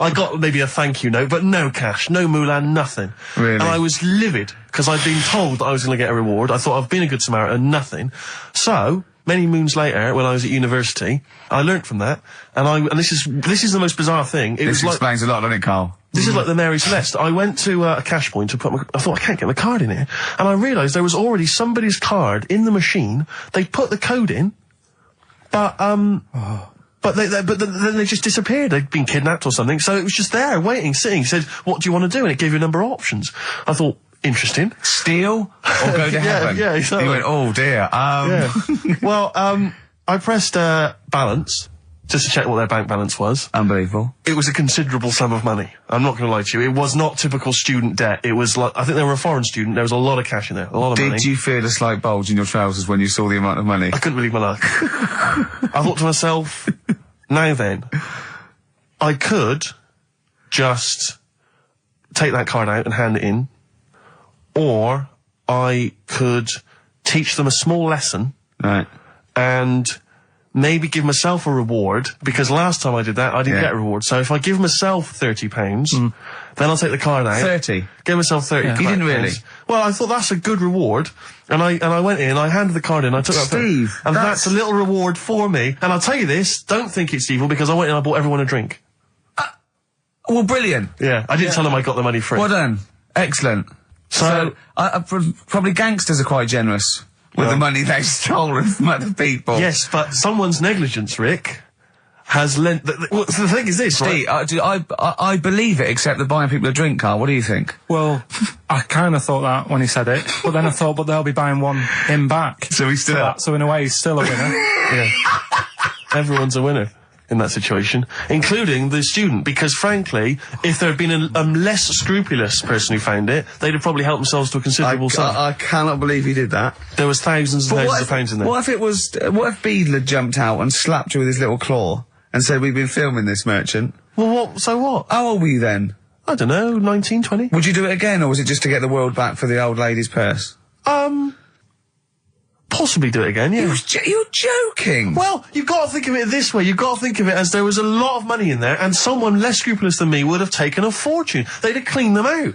I got maybe a thank you note, but no cash, no moolah, nothing. Really? And I was livid, because I'd been told that I was going to get a reward. I thought I've been a good Samaritan, nothing. So, many moons later, when I was at university, I learnt from that, and this is the most bizarre thing. It this was explains a lot, doesn't it, Karl? This is like the Mary Celeste. I went to a cash point to I thought, I can't get my card in here. And I realised there was already somebody's card in the machine. They put the code in, but then they just disappeared. They'd been kidnapped or something. So it was just there, waiting, sitting. It said, what do you want to do? And it gave you a number of options. I thought, interesting. Steal or go to heaven? Yeah, exactly. You went, oh dear. Yeah. Well, I pressed balance, just to check what their bank balance was. Unbelievable. It was a considerable sum of money. I'm not going to lie to you. It was not typical student debt. It was like, I think they were a foreign student. There was a lot of cash in there. A lot of money. Did you feel a slight bulge in your trousers when you saw the amount of money? I couldn't believe my luck. I thought to myself, now then, I could just take that card out and hand it in, or I could teach them a small lesson. Right. And maybe give myself a reward, because last time I did that, I didn't get a reward. So if I give myself £30, then I'll take the card out. 30? Give myself 30 You didn't really? Well, I thought that's a good reward. And I went in, I handed the card in, I took that. Steve, and that's a little reward for me. And I'll tell you this, don't think it's evil, because I went in and I bought everyone a drink. Well, brilliant. Yeah, I didn't tell them I got the money free. Well done. Excellent. So probably gangsters are quite generous with the money they've stolen from other people. Yes, but someone's negligence, Rick, has lent... the thing is this, Steve, right? I believe it, except that buying people a drink, Karl. What do you think? well, I kind of thought that when he said it, but then I thought, but they'll be buying him back. So he's still up. So in a way, he's still a winner. Yeah. Everyone's a winner in that situation, including the student, because frankly, if there had been a less scrupulous person who found it, they'd have probably helped themselves to a considerable sum. I cannot believe he did that. There was thousands and thousands of pounds in there. What if Beadle had jumped out and slapped you with his little claw and said, we've been filming this merchant? Well, so what? How old were you then? I don't know, 19, 20? Would you do it again, or was it just to get the world back for the old lady's purse? Possibly do it again, yeah. You're joking! Well, you've got to think of it this way. You've got to think of it as there was a lot of money in there, and someone less scrupulous than me would have taken a fortune. They'd have cleaned them out.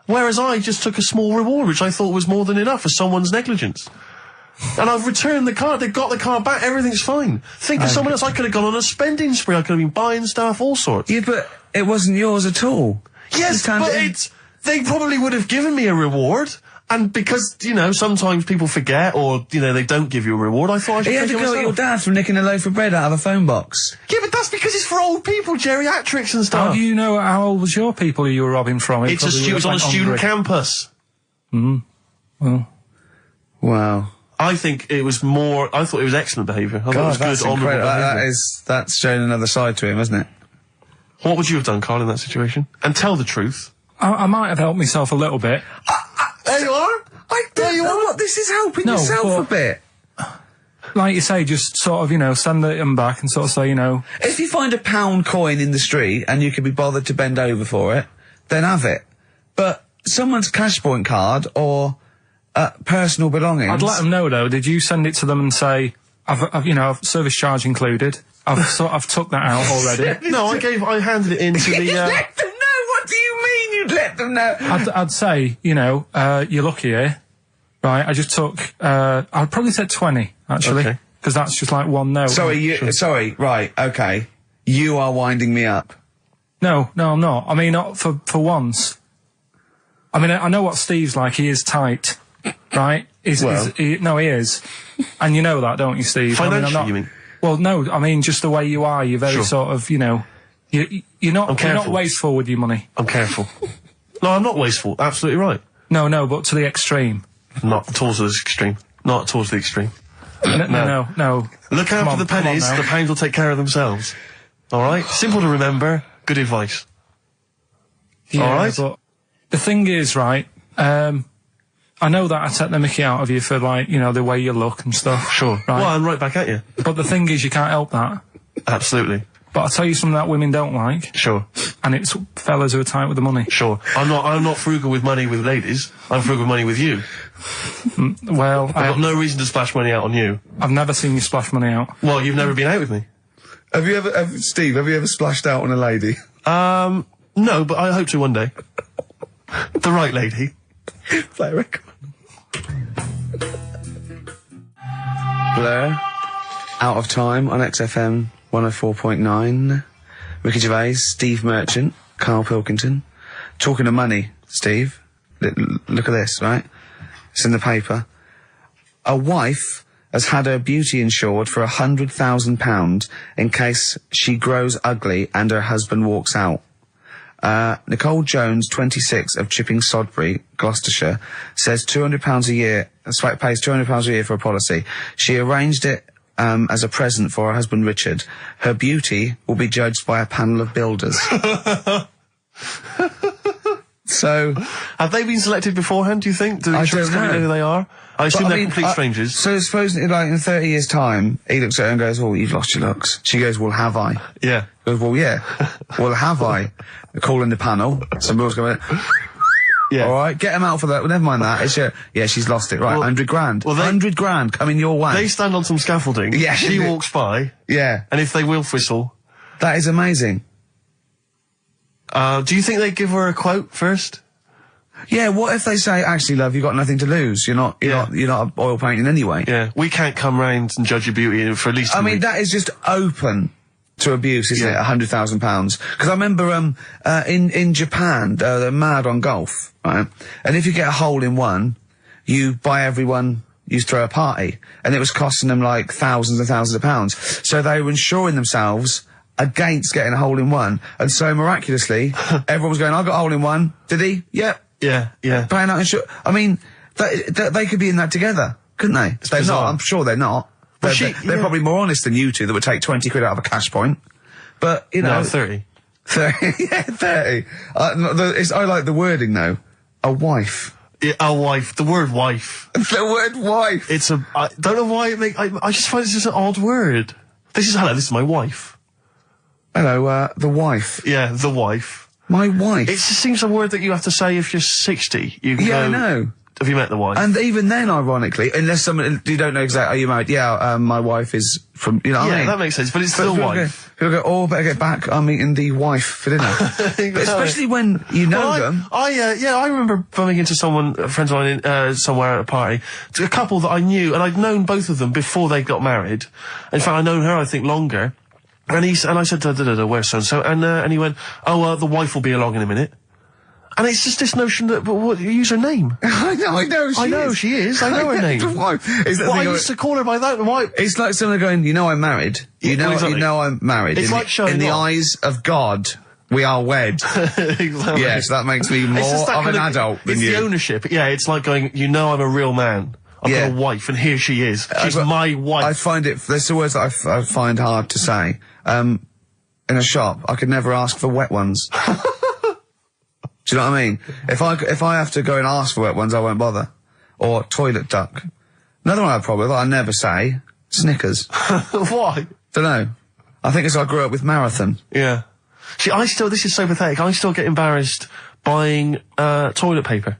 Whereas I just took a small reward, which I thought was more than enough for someone's negligence. And I've returned the card. They've got the card back. Everything's fine. Think of someone else. I could have gone on a spending spree. I could have been buying stuff, all sorts. Yeah, but it wasn't yours at all. Yes, but they probably would have given me a reward, And because, sometimes people forget or, they don't give you a reward, I thought I should He had take to it go at your myself. dad for nicking a loaf of bread out of a phone box. Yeah, but that's because it's for old people, geriatrics and stuff. How do you know how old was your people who you were robbing from? It was on a student campus. Well, Wow. I think it was I thought it was excellent behaviour. I thought it was that's good, honourable incredible. behaviour. That's showing another side to him, isn't it? What would you have done, Karl, in that situation? And tell the truth. I might have helped myself a little bit. There you are. I don't know what this is helping No, yourself but- a bit. Like you say, just sort of, send them back and sort of say, If you find a £1 coin in the street and you can be bothered to bend over for it, then have it. But someone's cash point card or personal belongings. I'd let them know though. Did you send it to them and say, I've service charge included. I've took that out already. No, I handed it in to the, You'd let them know. What do you mean you'd let them know? I'd say, you're lucky here. Right, I just took, I'd probably said 20, actually. Okay. Because that's just like one note. Sorry, right, okay. You are winding me up. No, I'm not. I mean, not for once. I mean, I know what Steve's like. He is tight, right? He is. And you know that, don't you, Steve? Financially, you mean? Well, no, I mean, just the way you are. You're very sort of, you're not wasteful with your money. I'm careful. No, I'm not wasteful. Absolutely right. No, but to the extreme. Not towards the extreme. Not towards the extreme. No. Look out for the pennies. The pounds will take care of themselves. All right? Simple to remember. Good advice. Yeah, all right? But the thing is, right, I know that I take the mickey out of you for, like, the way you look and stuff. Sure. Right? Well, I'm right back at you. But the thing is, you can't help that. Absolutely. But I'll tell you something that women don't like. Sure. And it's fellas who are tight with the money. Sure. I'm not frugal with money with ladies. I'm frugal with money with you. Well, I've got no reason to splash money out on you. I've never seen you splash money out. Well, you've never been out with me. Steve, have you ever splashed out on a lady? No, but I hope to one day. The right lady. Play a record. Blur. Out of Time on XFM 104.9. Ricky Gervais, Steve Merchant, Karl Pilkington. Talking of money, Steve. Look at this, right? It's in the paper. A wife has had her beauty insured for £100,000 in case she grows ugly and her husband walks out. Nicole Jones, 26, of Chipping Sodbury, Gloucestershire, says £200 a year, pays £200 a year for a policy. She arranged it as a present for her husband Richard. Her beauty will be judged by a panel of builders. So, have they been selected beforehand, do you think? Do the insurance company know who they are? I assume they're complete strangers. So supposedly, like, in 30 years' time, he looks at her and goes, "Oh, you've lost your looks." She goes, "Well, have I?" Yeah. He goes, "Well, yeah." "Well, have I?" They're calling the panel. Some girls going, yeah. "All right, get him out for that." Well, never mind that. It's yeah, she's lost it. Right, Well, 100 grand. well, 100 grand coming your way. They stand on some scaffolding. Yeah. She walks by. Yeah. And if they wolf whistle. That is amazing. Do you think they give her a quote first? Yeah, what if they say, "Actually, love, you've got nothing to lose. You're not oil painting anyway." Yeah. We can't come round and judge your beauty for at least I mean, that is just open to abuse, isn't it? £100,000. Because I remember, in Japan, they're mad on golf, right? And if you get a hole in one, you buy everyone, you throw a party. And it was costing them like thousands and thousands of pounds. So they were insuring themselves against getting a hole in one. And so miraculously, everyone was going, "I got a hole in one." "Did he?" "Yep." Yeah. Paying out insurance. I mean, they could be in that together, couldn't they? They're not. I'm sure they're not. Well, they're probably more honest than you two that would take 20 quid out of a cash point. But, No, 30. 30. Yeah, 30. I like the wording, though. A wife. Yeah, a wife. The word wife. The word wife. I don't know why I just find it's just an odd word. This is my wife. Hello, the wife. Yeah, the wife. My wife. It just seems a word that you have to say if you're 60. You Yeah, go, I know. Have you met the wife? And even then, ironically, unless someone, you don't know exactly, "Are you married?" "Yeah, my wife is from," you know what I mean? that makes sense, but it's still wife. People go, "Oh, better get back, I'm meeting the wife for dinner." But especially when you know them. I remember bumping into friends of mine somewhere at a party, a couple that I knew, and I'd known both of them before they got married. In fact, I'd known her, I think, longer. And I said, "Where's so-and-so?" And he went, "Oh, the wife will be along in a minute." And it's just this notion that, but what, use her name. I know she is. I know her name. Why? Is that Well, I thing used to call her by that. Why? It's like someone going, I'm married. You know I'm married. It's like showing in the off. eyes of God, we are wed. Exactly. Yes, that makes me more It's just that of an kind adult than it's you. the ownership. Yeah, it's like going, I'm a real man. I've got a wife, and here she is. She's my wife. I find there's the words that I find hard to say. In a shop, I could never ask for wet ones. Do you know what I mean? If I have to go and ask for wet ones, I won't bother. Or toilet duck. Another one I have a problem with, I never say, Snickers. Why? Dunno. I think it's I grew up with Marathon. Yeah. See, this is so pathetic, I still get embarrassed buying, toilet paper.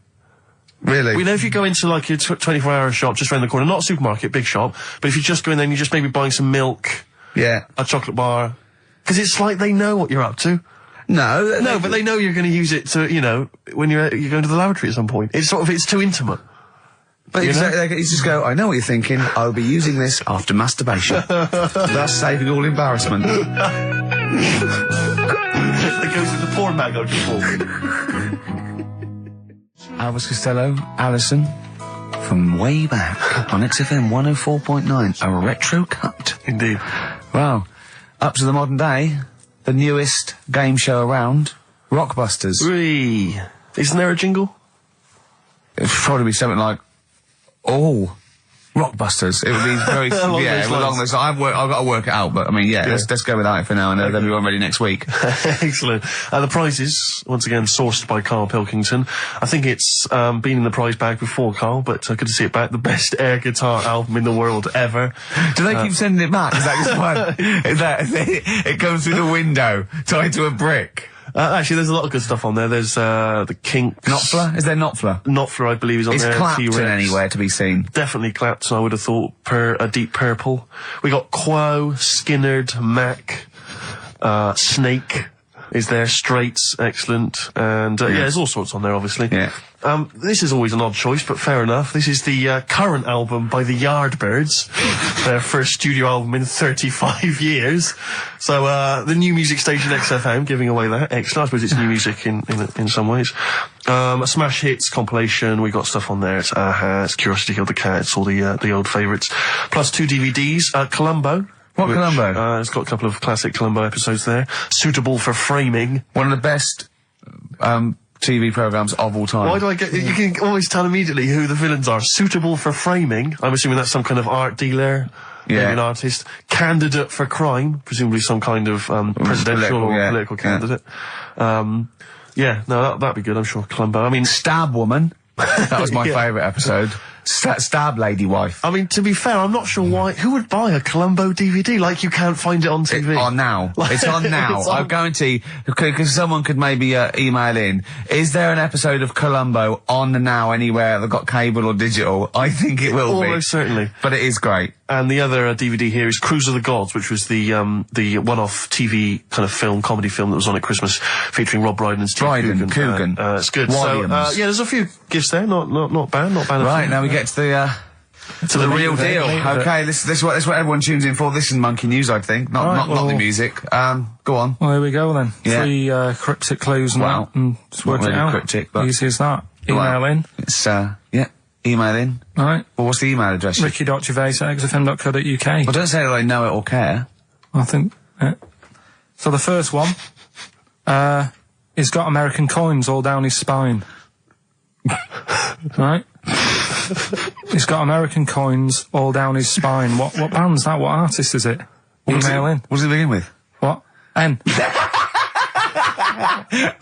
Really? You know, if you go into like your 24-hour shop just around the corner, not a supermarket, big shop, but if you just go in there and you're just maybe buying some milk, Yeah. a chocolate bar, because it's like they know what you're up to. No, But they know you're going to use it to, when you're going to the lavatory at some point. It's too intimate. But you just go, I know what you're thinking, I'll be using this after masturbation. Thus saving all embarrassment. It goes with the porn bag on your wall. Elvis Costello, Alison, from way back on XFM 104.9, a retro cut. Indeed. Wow. Up to the modern day, the newest game show around, Rockbusters. Whee. Isn't there a jingle? It'd probably be something like, Rockbusters. It would be very, along those lines. I've got to work it out, but I mean, let's go with that for now, and then we'll be ready next week. Excellent. The prizes, once again, sourced by Karl Pilkington. I think it's been in the prize bag before, Karl, but good to see it back. The best air guitar album in the world ever. Do they keep sending it back? Is that just fun? It comes through the window, tied to a brick? Actually, there's a lot of good stuff on there. There's the Kinks. Knopfler? Is there Knopfler? Knopfler, I believe, is on there. Is Clapton anywhere to be seen? Definitely Clapton, I would have thought, a Deep Purple. We got Quo, Skinnerd, Mac, Snake is there, Straits, excellent, and there's all sorts on there, obviously. Yeah. This is always an odd choice, but fair enough. This is the current album by the Yardbirds, their first studio album in 35 years. So the new music station XFM giving away that. Excellent. I suppose it's new music in some ways. A Smash Hits compilation. We got stuff on there. It's Aha, it's Curiosity Killed the Cat. It's all the old favourites. Plus 2 DVDs. Columbo. What Columbo? It's got a couple of classic Columbo episodes there. Suitable for framing. One of the best TV programmes of all time. Why do I get... You can always tell immediately who the villains are. Suitable for framing. I'm assuming that's some kind of art dealer. Yeah. Maybe an artist. Candidate for crime. Presumably some kind of presidential or political candidate. That'd be good, I'm sure. Columbo. I mean... Stab Woman. That was my favourite episode. Stab Lady Wife. I mean, to be fair, I'm not sure why... Who would buy a Columbo DVD? Like, you can't find it on TV. It's on now. It's on now. I guarantee, because someone could maybe email in, is there an episode of Columbo on now anywhere that got cable or digital? I think it will be. Almost certainly. But it is great. And the other DVD here is Cruise of the Gods, which was the one-off TV kind of comedy film that was on at Christmas, featuring Rob Brydon and Steve Coogan. It's good. Williams. So, there's a few gifts there. Not bad. Not bad. Right, now we get to the real deal. Okay, this is what everyone tunes in for. This is Monkey News, I think. Not the music. Go on. Well, here we go then. Yeah. 3 cryptic clues and that, and just work Not it really out. cryptic, but easy as that. Email in. It's email in. All right. Well, what's the email address? ricky.gervais@xfm.co.uk. Well, don't say that I know it or care. I think. So the first one, he's got American coins all down his spine. Right? He's got American coins all down his spine. What band's that? What artist is it? Email in. What does it begin with? What? N.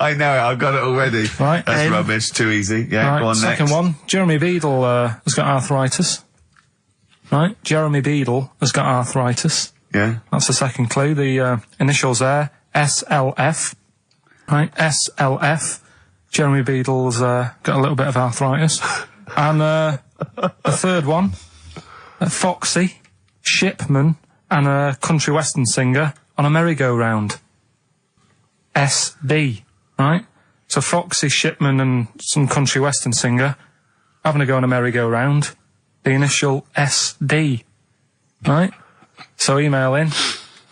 I know it. I've got it already. Right. That's rubbish. Too easy. Yeah. Right, Go on second next. one. Jeremy Beadle has got arthritis. Right? Jeremy Beadle has got arthritis. Yeah. That's the second clue. The initials there, SLF. Right? SLF. Jeremy Beadle's got a little bit of arthritis. And the third one, Foxy, Shipman, and a country western singer on a merry-go-round. SB. Right? So Foxy, Shipman, and some country western singer having a go on a merry-go-round. The initial SD. Right? So email in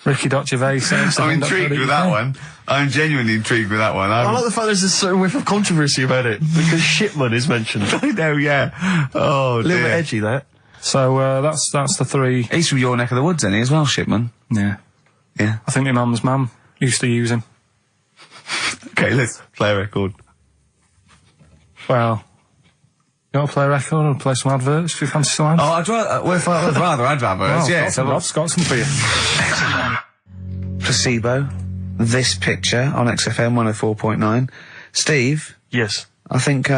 Ricky.Gervais. I'm intrigued with that one. I'm genuinely intrigued with that one. I like the fact there's a certain whiff of controversy about it, because Shipman is mentioned. I know, yeah. Oh, A little bit dear. edgy, that. So, that's the three. He's from your neck of the woods, isn't he, as well, Shipman? Yeah. Yeah. I think my mum's mum used to use him. Okay, let's play a record. Well, you want to play a record or play some adverts if you fancy some ads? Oh, I'd rather adverts, Well, yeah. I've got some for you. Placebo, this picture on XFM 104.9. Steve, Yes. I think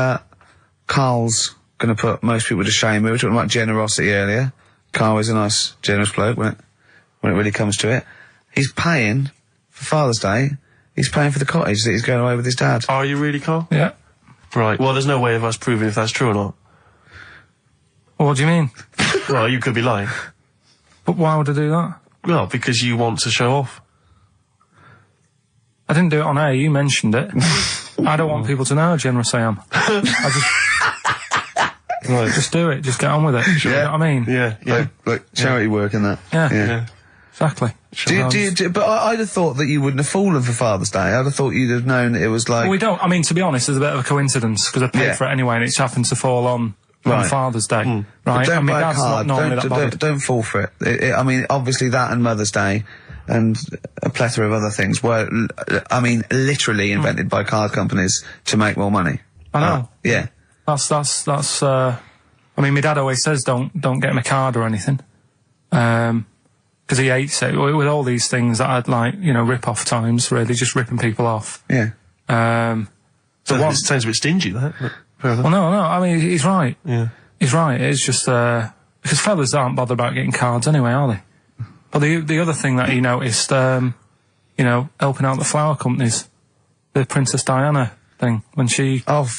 Karl's going to put most people to shame. We were talking about generosity earlier. Karl is a nice, generous bloke when it really comes to it. He's paying for Father's Day. He's paying for the cottage that he's going away with his dad. Are you really, Carl? Yeah. Right. Well, there's no way of us proving if that's true or not. What do you mean? Well, you could be lying. But why would I do that? Well, because you want to show off. I didn't do it on air, you mentioned it. I don't want people to know how generous I am. Right. Just do it, just get on with it. You know what I mean? Yeah, yeah. Like charity work and that. Yeah. Yeah. Exactly. But I'd have thought that you wouldn't have fallen for Father's Day. I'd have thought you'd have known that it was like... Well, we don't, I mean, to be honest, there's a bit of a coincidence, because I paid Yeah. for it anyway, and it's happened to fall on Right. Father's Day. But Right? don't I mean, buy a Dad's not card. normally that bothered. Don't fall for it. I mean, obviously that and Mother's Day and a plethora of other things were, literally invented by card companies to make more money. I know. Yeah. That's, I mean, my dad always says don't get him a card or anything. Because he hates it. With all these things that I'd like, rip-off times, really, just ripping people off. Yeah. It sounds a bit stingy, that. But fair enough. Well, no, I mean, he's right. Yeah. He's right. It's just, because fellas aren't bothered about getting cards anyway, are they? But the other thing that he noticed, helping out the flower companies, the Princess Diana thing, when she... Oh,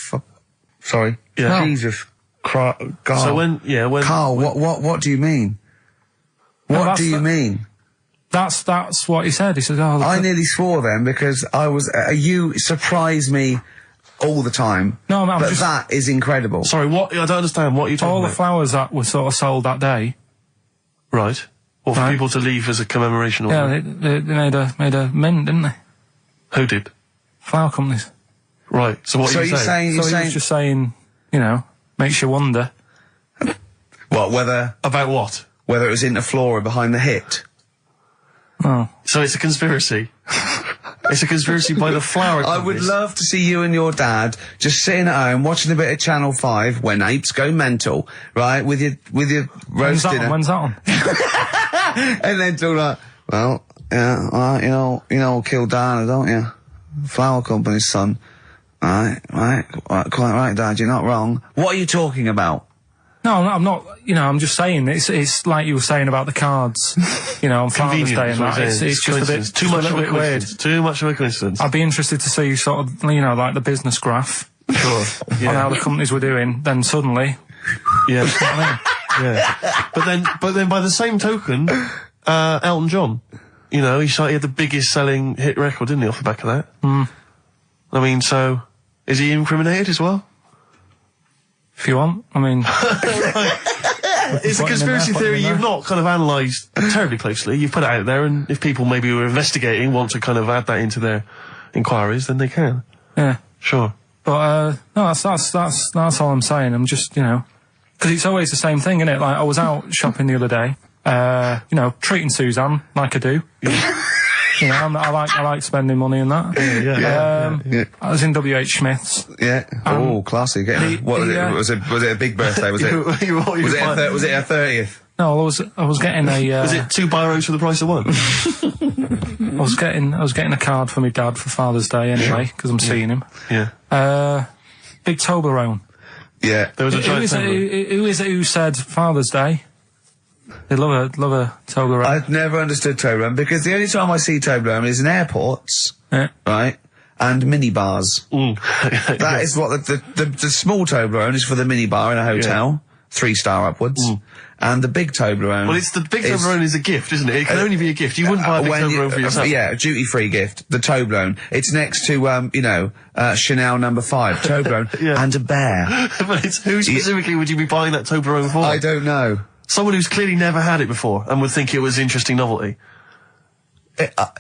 sorry. Yeah. Jesus. God. So when... Karl, what do you mean? No, What do you mean? That's what he said. He said, oh... I nearly swore then because I was... you surprise me all the time. No, I'm but just... that is incredible. Sorry, what? I don't understand. What are you talking all about? the flowers that were sort of sold that day... Right. Or for Right. people to leave as a commemoration or Yeah, something? they made a mint, didn't they? Who did? Flower companies. Right. So what So are you you're saying? saying... So he was just saying, makes you wonder. What, whether About what? it was in the floor or behind the hit? Oh. So it's a conspiracy. It's a conspiracy by the flower I would companies. love to see you and your dad just sitting at home watching a bit of Channel 5 when apes go mental, right? With your roast dinner. When's that on? And then talk like, well, yeah, you know, kill Diana, don't you? Flower company's son. Right, quite right, Dad, you're not wrong. What are you talking about? No, I'm not, I'm just saying, it's like you were saying about the cards, on Father's Day and that. It's just a bit, too much a of a bit weird. coincidence. Too much of a coincidence. I'd be interested to see sort of, like the business graph Sure. on how the companies were doing, then suddenly, Yeah. Yeah. But then by the same token, Elton John, he had the biggest selling hit record, didn't he, off the back of that? I mean, so, is he incriminated as well? if you want, I mean... It's a conspiracy theory you've not kind of analysed terribly closely. You've put it out there, and if people maybe who are investigating want to kind of add that into their inquiries, then they can. Yeah. Sure. But, no, that's all I'm saying. I'm just, because it's always the same thing, isn't it? Like, I was out shopping the other day, treating Suzanne like I do. I like spending money and that. Yeah. I was in WH Smith's. Yeah. Classy. What was it? Was it a big birthday? Was it? Was it a 30th? No, I was getting a. Was it 2 biros for the price of 1? I was getting a card for my dad for Father's Day anyway, because I'm seeing him. Yeah. Big Toblerone. Yeah. There was a giant Who is it who said Father's Day? They love a Toblerone. I've never understood Toblerone because the only time I see Toblerone is in airports, Yeah. right? And minibars. That is what the small Toblerone is for the minibar in a hotel, 3-star upwards. And the big Toblerone. Well, the big Toblerone is a gift, isn't it? It can only be a gift. You wouldn't buy a big Toblerone for yourself. Yeah, duty-free gift. The Toblerone. It's next to, Chanel No. 5. Toblerone. Yeah. And a bear. But who specifically would you be buying that Toblerone for? I don't know. Someone who's clearly never had it before and would think it was interesting novelty.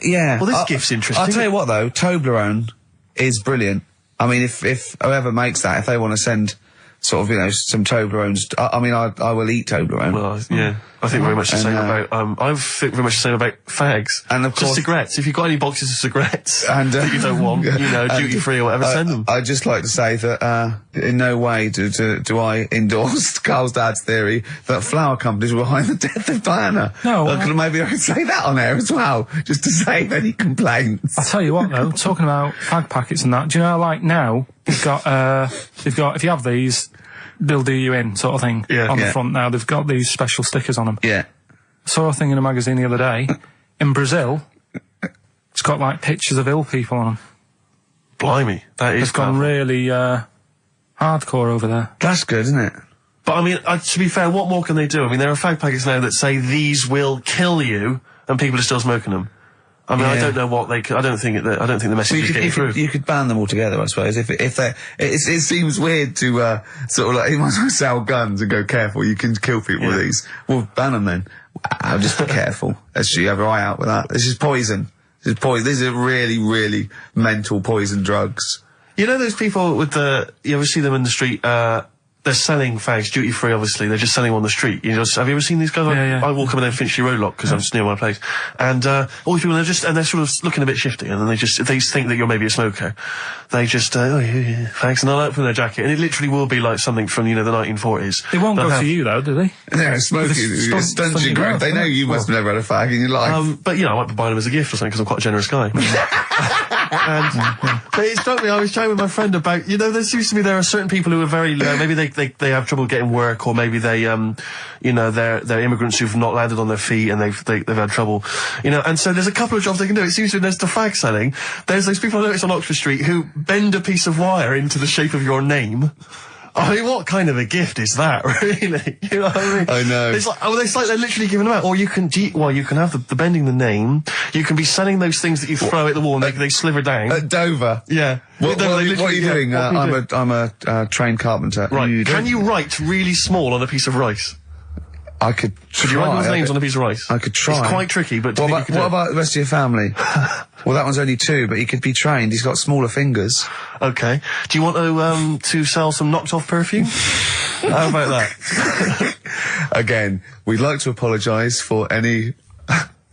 Yeah. Well, this gift's interesting. I'll tell you what though, Toblerone is brilliant. I mean, if whoever makes that, if they want to send sort of, you know, some Toblerones, I mean, I will eat Toblerone. Well, yeah. I think very much the same about, I think very much the same about fags. And of course, just cigarettes. If you've got any boxes of cigarettes and, that you don't want, you know, duty free or whatever, send them. I'd just like to say that, in no way do I endorse Karl's dad's theory that flower companies were behind the death of Diana. No. Maybe I could say that on air as well, just to save any complaints. I'll tell you what though, talking about fag packets and that, do you know, like now, they've got, if you have these, they'll do you in, sort of thing, on the front now. They've got these special stickers on them. Yeah. Saw a thing in a magazine the other day. In Brazil, it's got, like, pictures of ill people on them. Blimey, that is It's gone really, hardcore over there. That's good, isn't it? But I mean, to be fair, what more can they do? I mean, there are fag packets now that say these will kill you, and people are still smoking them. I mean, I don't know what they. I don't think the message is getting through. You could ban them all together, I suppose. If they, it seems weird to sort of like, you might as well sell guns and go, careful, you can kill people with these. Well, ban them then. I'll just be careful. Let's you have your eye out with that. This is poison. This is poison. These are really, really mental poison drugs. You know those people with you ever see them in the street? They're selling fags duty free. Obviously, they're just selling them on the street. You know, have you ever seen these guys? Yeah. I walk up and down Finchley Road a lot because I'm just near my place, and all these people they're sort of looking a bit shifty, and then they think that you're maybe a smoker. They just fags, and they'll open their jacket, and it literally will be like something from the 1940s. They won't go to you though, do they? Yeah, smoking. It stunts your growth. They know you must have never had a fag in your life. But I might be buying them as a gift or something because I'm quite a generous guy. But it struck me, I was chatting with my friend about, there seems to be, there are certain people who are very, maybe they have trouble getting work, or maybe they, they're immigrants who've not landed on their feet and they've had trouble, and so there's a couple of jobs they can do. It seems to be there's the fag selling. There's those people I noticed on Oxford Street who bend a piece of wire into the shape of your name. I mean, what kind of a gift is that, really? You know what I mean? I know. It's like they're literally giving them out. Or you can have the bending the name. You can be selling those things that you throw at the wall and they sliver down. At Dover? Yeah. What are you doing? I'm a trained carpenter. Right. Can you write really small on a piece of rice? I could try. Could you write those names on a piece of rice? I could try. It's quite tricky, but what about the rest of your family? Well, that one's only 2, but he could be trained. He's got smaller fingers. Okay. Do you want to sell some knocked off perfume? How about that? Again, we'd like to apologise for any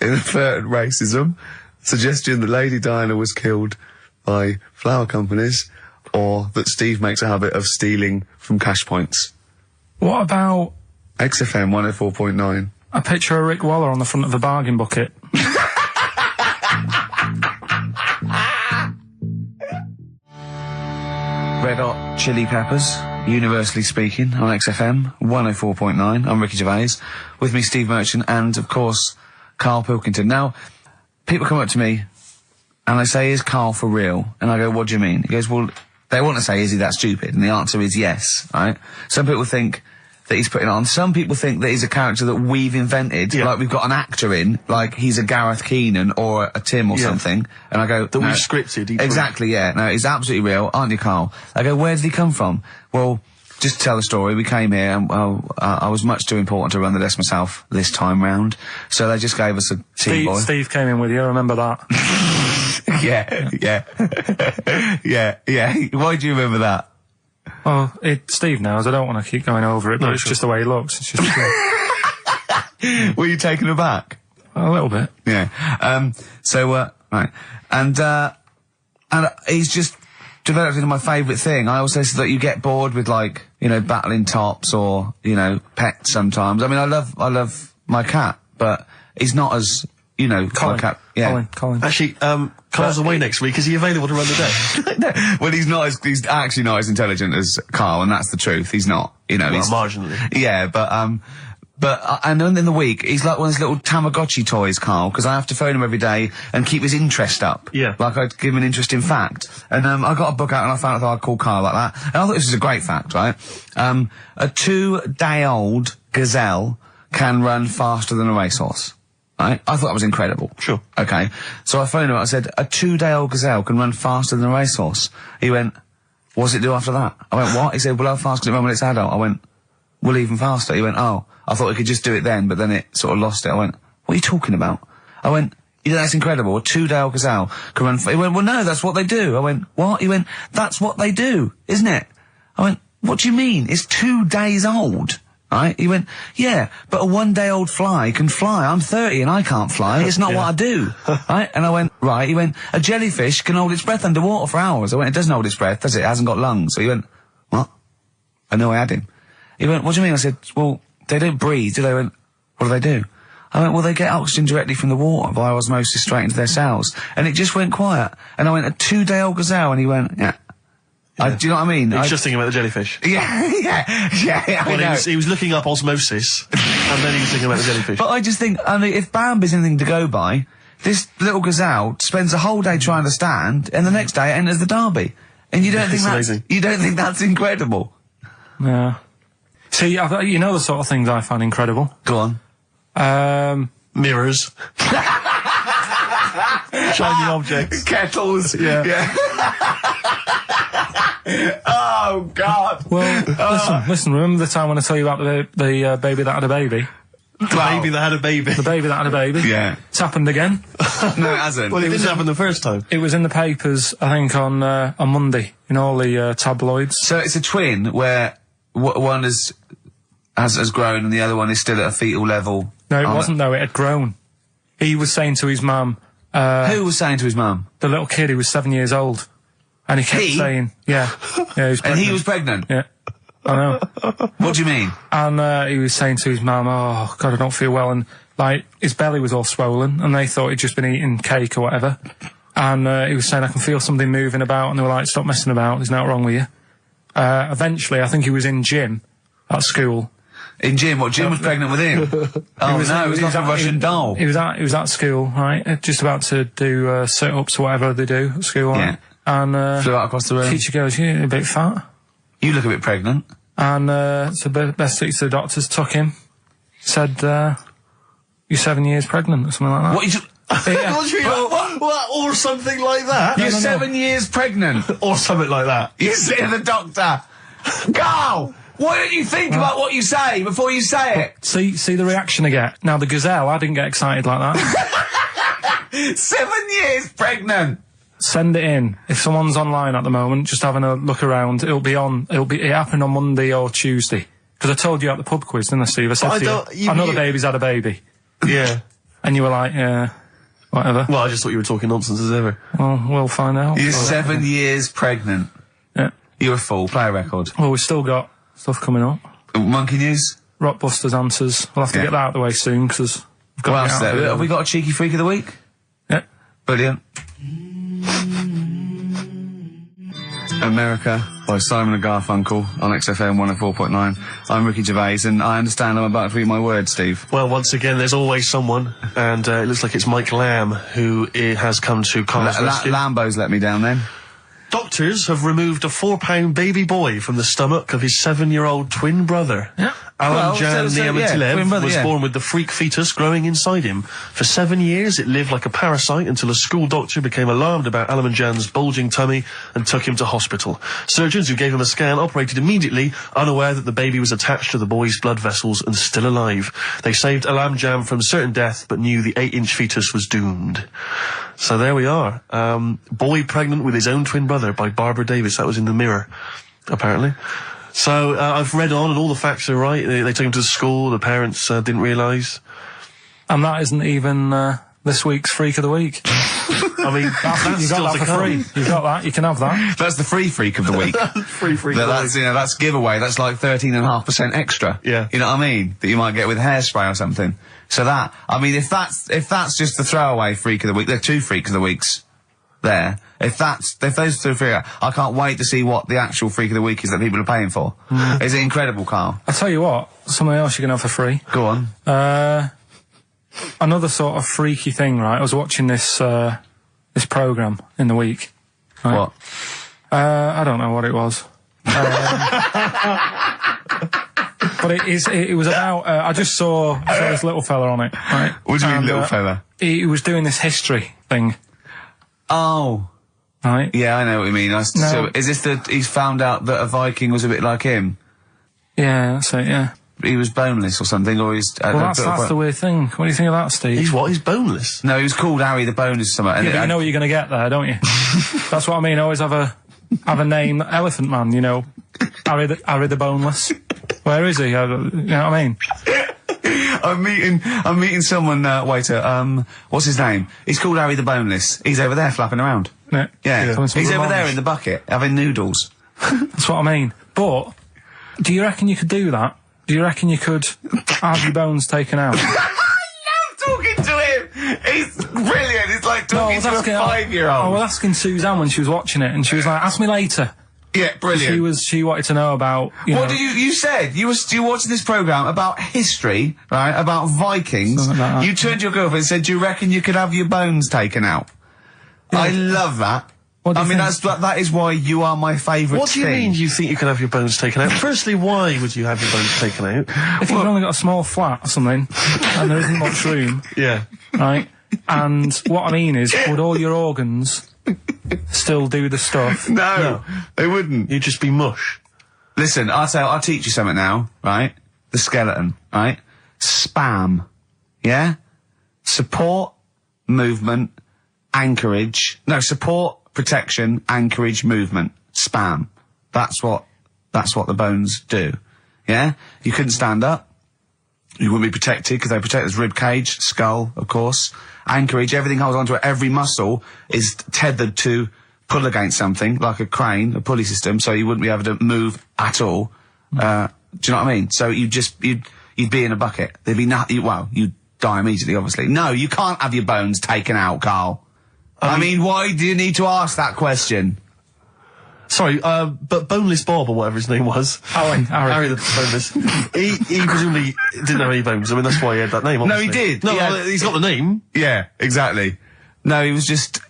inadvertent racism. Suggestion that Lady Diana was killed by flower companies, or that Steve makes a habit of stealing from cash points. What about XFM 104.9. a picture of Rick Waller on the front of a bargain bucket? Red Hot Chili Peppers, universally speaking, on XFM 104.9. I'm Ricky Gervais. With me, Steve Merchant, and, of course, Karl Pilkington. Now, people come up to me, and they say, is Karl for real? And I go, what do you mean? He goes, well, they want to say, is he that stupid? And the answer is yes, right? Some people think that he's putting on. Some people think that he's a character that we've invented, like we've got an actor in, like he's a Gareth Keenan or a Tim or something. And I go, that we've scripted. Exactly, yeah. No, he's absolutely real, aren't you, Karl? I go, where did he come from? Well, just to tell the story, we came here and, I was much too important to run the desk myself this time round. So they just gave us a tea boy. Steve came in with you, I remember that. Yeah. Why do you remember that? Well, Steve knows. I don't want to keep going over it, but it's just the way he looks. It's just Were you taken aback? a little bit. Yeah. Right. And he's just developed into my favourite thing. I also said that you get bored with, like, battling tops or, pets sometimes. I mean, I love my cat, but he's not as, Colin. my cat. Yeah. Colin. Actually, Carl's away next week. Is he available to run the day? No. Well, he's actually not as intelligent as Karl, and that's the truth. He's not, he's marginally. Yeah, and then in the week, he's like one of those little Tamagotchi toys, Karl, because I have to phone him every day and keep his interest up. Yeah. Like I'd give him an interesting fact. And, I got a book out and I found out that I'd call Karl like that. And I thought this was a great fact, right? A 2-day-old gazelle can run faster than a racehorse. Right? I thought that was incredible. Sure. Okay. So I phoned him, I said, a 2-day-old gazelle can run faster than a racehorse. He went, what's it do after that? I went, what? He said, well, how fast can it run when it's adult? I went, well, even faster. He went, oh, I thought it could just do it then, but then it sort of lost it. I went, what are you talking about? I went, You know, that's incredible. A 2-day-old gazelle can run. He went, well, no, that's what they do. I went, what? He went, that's what they do, isn't it? I went, what do you mean? It's 2 days old. Right? He went, yeah, but a 1-day-old fly can fly. I'm 30 and I can't fly. It's not what I do. Right? And I went, right. He went, a jellyfish can hold its breath underwater for hours. I went, it doesn't hold its breath, does it? It hasn't got lungs. So he went, what? I know I had him. He went, what do you mean? I said, well, they don't breathe, do they? He went, what do they do? I went, well, they get oxygen directly from the water via osmosis straight into their cells. And it just went quiet. And I went, a 2-day-old gazelle? And he went, yeah. Do you know what I mean? He was just thinking about the jellyfish. Yeah. Well, he was looking up osmosis, and then he was thinking about the jellyfish. But I just think, I mean, if Bambi's anything to go by, this little gazelle spends a whole day trying to stand, and the next day it enters the derby. And you don't think amazing. You don't think that's incredible? Yeah. See, you know the sort of things I find incredible. Go on. Mirrors. Shiny objects. Kettles. Yeah. Oh, God. Well, listen, remember the time when I tell you about the baby that had a baby? The baby that had a baby. The baby that had a baby? Yeah. It's happened again. No, it hasn't. Well, it didn't happen the first time. It was in the papers, I think, on Monday, in all the tabloids. So it's a twin where one has grown and the other one is still at a fetal level. No, it wasn't, though. It had grown. He was saying to his mum... Who was saying to his mum? The little kid who was 7 years old. And he kept saying... Yeah. He was pregnant. And he was pregnant? Yeah. I know. What do you mean? And he was saying to his mum, oh, God, I don't feel well. And, like, his belly was all swollen, and they thought he'd just been eating cake or whatever. And he was saying, I can feel something moving about, and they were like, stop messing about, there's nothing wrong with you. Eventually, I think he was in gym at school. In gym? What, Jim was pregnant with him? Oh, it was like a Russian doll. He was at school, right, just about to do sit-ups or whatever they do at school, right? Yeah. And flew out across the room. Teacher goes, you're a bit fat. You look a bit pregnant. And so best thing to the doctors took him, said, you're 7 years pregnant or something like that. What? What? Or something like that? You're 7 years pregnant. Or something like that. You say to the doctor, Karl, why don't you think about what you say before you say it? See the reaction I get. Now, the gazelle, I didn't get excited like that. 7 years pregnant. Send it in. If someone's online at the moment, just having a look around, it happened on Monday or Tuesday. Because I told you at the pub quiz, didn't I, Steve? I said to you, I know the baby's had a baby. Yeah. And you were like, yeah, whatever. Well, I just thought you were talking nonsense as ever. Well, we'll find out. You're 7 years pregnant. Yeah. You're a fool. Play a record. Well, we've still got stuff coming up. Monkey news? Rockbusters answers. We'll have to get that out of the way soon, because we've got What else there? Have we got a cheeky freak of the week? Yeah. Brilliant. America by Simon and Garfunkel on XFM 104.9. I'm Ricky Gervais, and I understand I'm about to read my words, Steve. Well, once again, there's always someone, and it looks like it's Mike Lamb who has come to Karl's rescue. Lambo's let me down then. Doctors have removed a 4-pound baby boy from the stomach of his 7-year-old twin brother. Yeah. Alan Jan Niamatilev was yeah. born with the freak fetus growing inside him. For 7 years, it lived like a parasite until a school doctor became alarmed about Alan Jan's bulging tummy and took him to hospital. Surgeons who gave him a scan operated immediately, unaware that the baby was attached to the boy's blood vessels and still alive. They saved Alan Jan from certain death, but knew the 8-inch fetus was doomed. So there we are. Boy pregnant with his own twin brother by Barbara Davis. That was in the Mirror, apparently. So I've read on, and all the facts are right. They took him to school. The parents didn't realise. And that isn't even this week's Freak of the Week. I mean, that's you still got to that for come. free. You got that. You can have that. That's the free freak of the week. Free freak. That's giveaway. That's like 13.5% extra. Yeah. You know what I mean? That you might get with hairspray or something. So that, I mean, if that's just the throwaway freak of the week, there are 2 freaks of the weeks there. If those 2 freak, I can't wait to see what the actual freak of the week is that people are paying for. Is it incredible, Karl? I'll tell you what, something else you can have for free. Go on. Another sort of freaky thing, right? I was watching this programme in the week. Right? What? I don't know what it was. But it was about, I just saw this little fella on it, right? What do you mean, little fella? He was doing this history thing. Oh. Right? Yeah, I know what you mean. So, is this he's found out that a Viking was a bit like him? Yeah, that's it, yeah. boneless or something, or he's. Well, that's the weird thing. What do you think of that, Steve? He's what? He's boneless? No, he was called Harry the Boneless. Something. Yeah, but you know what you're going to get there, don't you? That's what I mean. Always have a name, Elephant Man. You know, Harry the Boneless. Where is he? You know what I mean? I'm meeting someone, waiter, what's his name? He's called Harry the Boneless. He's over there flapping around. Yeah. He's over there in the bucket, having noodles. That's what I mean. But, do you reckon you could do that? Do you reckon you could have your bones taken out? I love talking to him! He's brilliant, it's like talking to a 5-year-old. I was asking Suzanne when she was watching it, and she was like, ask me later. Yeah, brilliant. She wanted to know about, What did you said? You were watching this programme about history, right? About Vikings. Something like that. You turned to your girlfriend and said, do you reckon you could have your bones taken out? Yeah. I love that. What do you think? That is why you are my favourite What do you mean you think you can have your bones taken out? Firstly, why would you have your bones taken out? If you've only got a small flat or something, and there isn't much room, Yeah. right? And what I mean is, would all your organs still do the stuff? No, they wouldn't. You'd just be mush. Listen, I'll teach you something now, right? The skeleton, right? Spam. Yeah? Support, movement, anchorage. No, support, protection, anchorage, movement. Spam. That's what the bones do. Yeah? You couldn't stand up. You wouldn't be protected because they protect his rib cage, skull, of course. Anchorage, everything holds onto it. Every muscle is tethered to pull against something, like a crane, a pulley system, so you wouldn't be able to move at all. Do you know what I mean? So you'd be in a bucket. There'd be nothing. Well, you'd die immediately, obviously. No, you can't have your bones taken out, Karl. I mean, why do you need to ask that question? Sorry, but Boneless Bob, or whatever his name was. Harry the Boneless. he presumably didn't have any bones. I mean, that's why he had that name, obviously. No, he did. No, he's got the name. Yeah, exactly. No, he was just...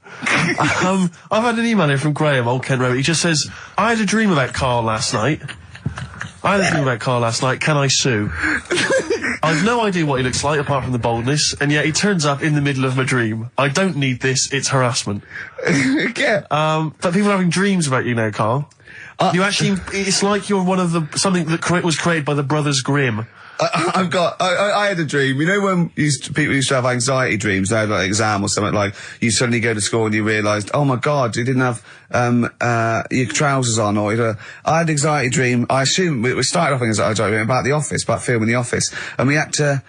I've had an email here from Graham, Old Kent Road. He just says, I had a dream about Karl last night. Can I sue? I've no idea what he looks like, apart from the boldness, and yet he turns up in the middle of my dream. I don't need this, it's harassment. Yeah. But people are having dreams about you now, Karl. You actually, it's like you're one of something that was created by the Brothers Grimm. I had a dream. You know when people used to have anxiety dreams, they had like an exam or something, like you suddenly go to school and you realised, oh my God, you didn't have your trousers on, or I had an anxiety dream. I assume we started off in anxiety dream about the office, about filming The Office, and we had to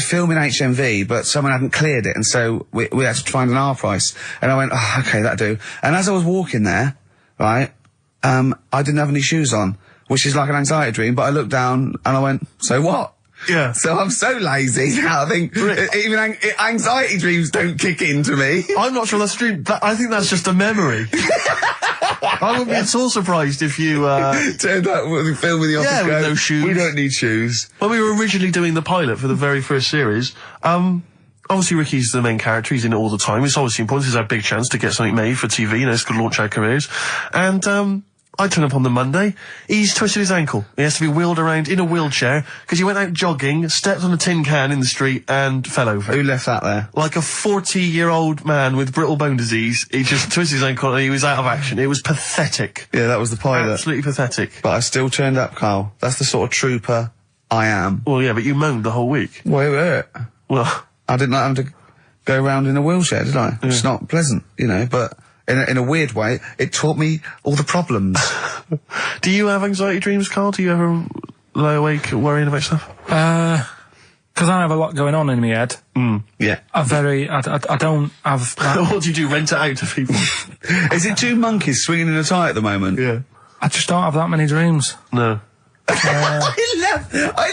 film in HMV, but someone hadn't cleared it, and so we had to find an R price. And I went, oh, okay, that'll do. And as I was walking there, right, I didn't have any shoes on, which is like an anxiety dream, but I looked down and I went, so what? Yeah. So I'm so lazy now, I think even anxiety dreams don't kick into me. I'm not sure that's a dream. I think that's just a memory. I wouldn't be at all surprised if you, turned up with the film in The Office. Yeah, with no shoes. We don't need shoes. When we were originally doing the pilot for the very first series, obviously Ricky's the main character, he's in it all the time. It's obviously important, this is our big chance to get something made for TV, it's going to launch our careers. And, I turn up on the Monday, he's twisted his ankle. He has to be wheeled around in a wheelchair because he went out jogging, stepped on a tin can in the street and fell over. Who left that there? Like a 40-year-old man with brittle bone disease. He just twisted his ankle and he was out of action. It was pathetic. Yeah, that was the pilot. Absolutely pathetic. But I still turned up, Karl. That's the sort of trooper I am. Well, yeah, but you moaned the whole week. Well, Well, I didn't like having to go around in a wheelchair, did I? It's not pleasant, but in a weird way, it taught me all the problems. Do you have anxiety dreams, Karl? Do you ever lie awake worrying about stuff? Because I have a lot going on in my head. Yeah. I don't have that. What do you do, rent it out to people? Is it two monkeys swinging in a tie at the moment? Yeah. I just don't have that many dreams. No. I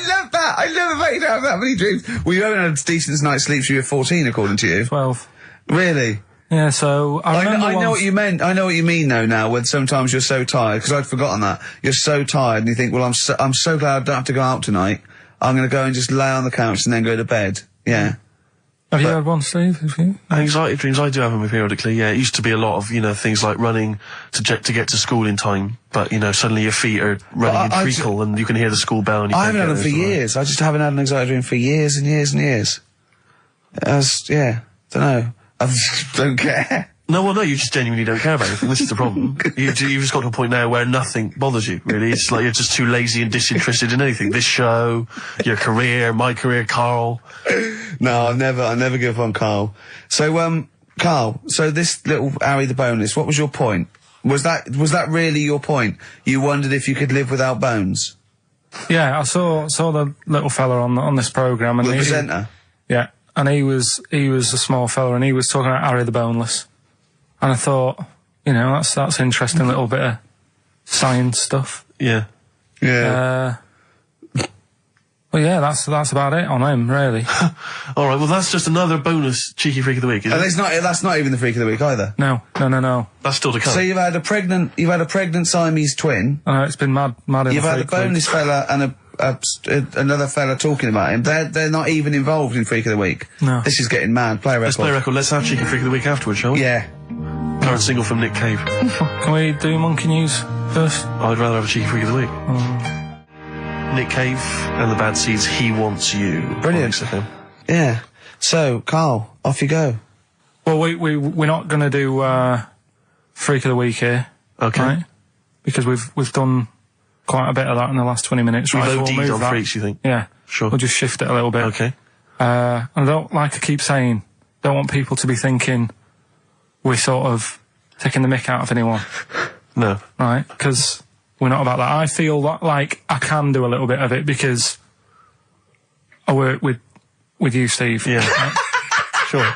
love that. I love that you don't have that many dreams. Well, you haven't had a decent night's sleep since you were 14, according to you. 12. Really? Yeah, so I know what you meant. I know what you mean though now, when sometimes you're so tired, because I'd forgotten that. You're so tired and you think, well, I'm so glad I don't have to go out tonight. I'm going to go and just lay on the couch and then go to bed. Yeah. Have you had one, Steve? Anxiety dreams, I do have them periodically, yeah. It used to be a lot of, things like running to get to school in time, but, suddenly your feet are running in treacle and you can hear the school bell and you I haven't had them for years. I just haven't had an anxiety dream for years and years and years. Don't know. I just don't care. No, well, no, you just genuinely don't care about anything. This is the problem. You've just got to a point now where nothing bothers you, really. It's like you're just too lazy and disinterested in anything. This show, your career, my career, Karl. No, I never give up on Karl. So, Karl, so this little Harry the Boneless, what was your point? Was that really your point? You wondered if you could live without bones? Yeah, I saw the little fella on this programme, and The presenter? Yeah, and he was a small fella, and he was talking about Harry the Boneless, and I thought, you know, that's interesting little bit of science stuff. Yeah. Yeah. Well, yeah, that's about it on him, really. All right, well, that's just another bonus cheeky freak of the week, isn't And it? that's not even the freak of the week either. No. That's still to come. So you've had a pregnant Siamese twin. I know, it's been mad in You've the had a freak boneless week. fella and another fella talking about him. They're not even involved in freak of the week. No. This is getting mad. Play a record. Let's play a record. Let's have cheeky freak of the week afterwards, shall we? Yeah. Current single from Nick Cave. Can we do monkey news first? I'd rather have a cheeky freak of the week. Nick Cave and the Bad Seeds, He Wants You. Brilliant. On XFM. Yeah. So, Karl, off you go. Well, we're not going to do freak of the week here, Okay. right? Because we've done quite a bit of that in the last 20 minutes. We've Right, so OD'd we'll move on that. freaks, you think? Yeah. Sure. We'll just shift it a little bit. Okay. And I don't, like I keep saying, don't want people to be thinking we're sort of taking the mick out of anyone, No. right? Because we're not about that. I feel like I can do a little bit of it because I work with you, Steve. Yeah. Right? Sure.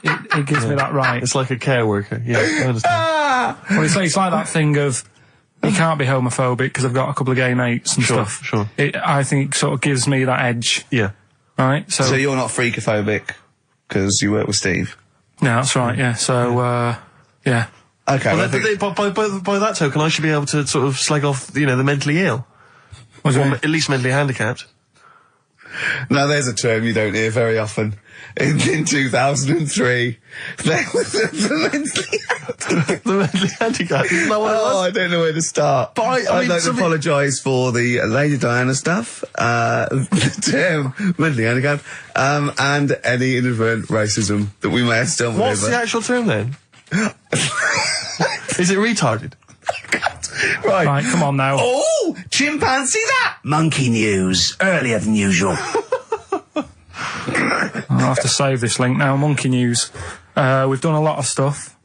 It gives me that right. It's like a care worker. Yeah, I understand. Well, it's like that thing of you can't be homophobic because I've got a couple of gay mates and Sure, stuff. sure. I think sort of gives me that edge, Yeah. right? So you're not freakophobic because you work with Steve? No, that's right, yeah. So, yeah. Okay. Well, I think- by that token, I should be able to sort of slag off, the mentally ill. What do you Or mean? at least mentally handicapped. Now, there's a term you don't hear very often. In 2003, there was the mentally The mentally handicapped. Isn't that what it Oh, was? I don't know where to start. But I I'd mean, like to something- apologise for the Lady Diana stuff, the term mentally handicapped, and any inadvertent racism that we may have stumbled What's over. the actual term then? Is it retarded? Right, come on now. Oh, chimpanzee that! Monkey news, earlier than usual. I'll have to save this link now. Monkey news. We've done a lot of stuff,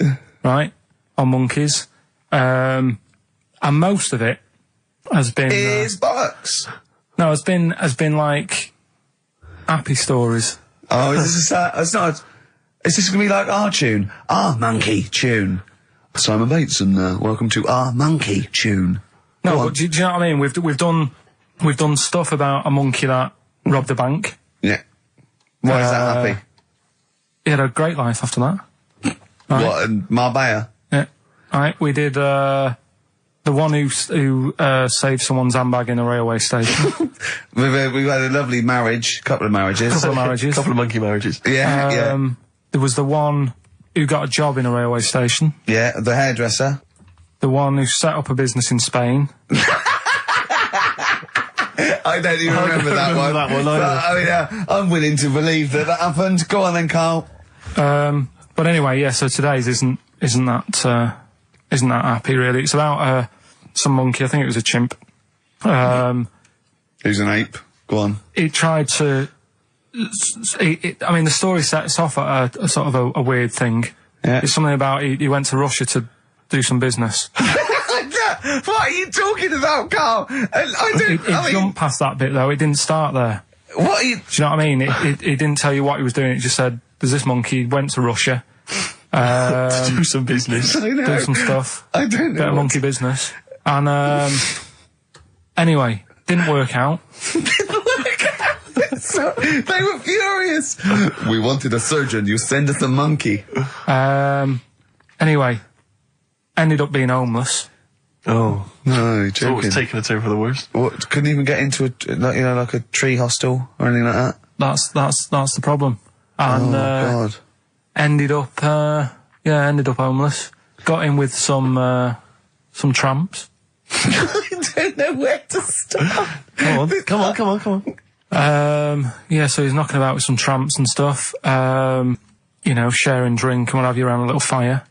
right, on monkeys. And most of it has been... Is bollocks. no, has been like happy stories. Oh, is this it's not... Is this going to be like our tune? Our monkey tune. Simon Bates and welcome to our monkey tune. No, Go on. but do you know what I mean? We've done stuff about a monkey that robbed a bank. Yeah. Why is that happy? He had a great life after that. Right. What, in Marbella? Yeah. Right. We did the one who saved someone's handbag in a railway station. We've had a lovely marriage, couple of marriages. Couple of marriages. Couple of monkey marriages. Yeah, There was the one who got a job in a railway station. yeah. The hairdresser. The one who set up a business in Spain. I don't even remember that one. that one But, either. I'm willing to believe that happened. Go on then, Karl. But anyway, yeah. So today's isn't that happy really. It's about some monkey. I think it was a chimp. Who's an ape? Go on. He tried to. I mean, the story sets off at a sort of a weird thing. Yeah. It's something about he went to Russia to do some business. What are you talking about, Karl? It jumped past that bit though. It didn't start there. What are you... Do you know what I mean? It didn't tell you what he was doing. It just said, "There's this monkey went to Russia, To do some business. I know. do some stuff, I don't know. bit of monkey business." And anyway, didn't work out. So, they were furious. We wanted a surgeon. You send us a monkey. Anyway, ended up being homeless. Oh. No, you're So joking. it's taking a turn for the worst. What, couldn't even get into like a tree hostel or anything like that. That's the problem. And God. ended up homeless. Got in with some tramps. I don't know where to start. Come on. Yeah, so he's knocking about with some tramps and stuff. Sharing drink and what have you around a little fire.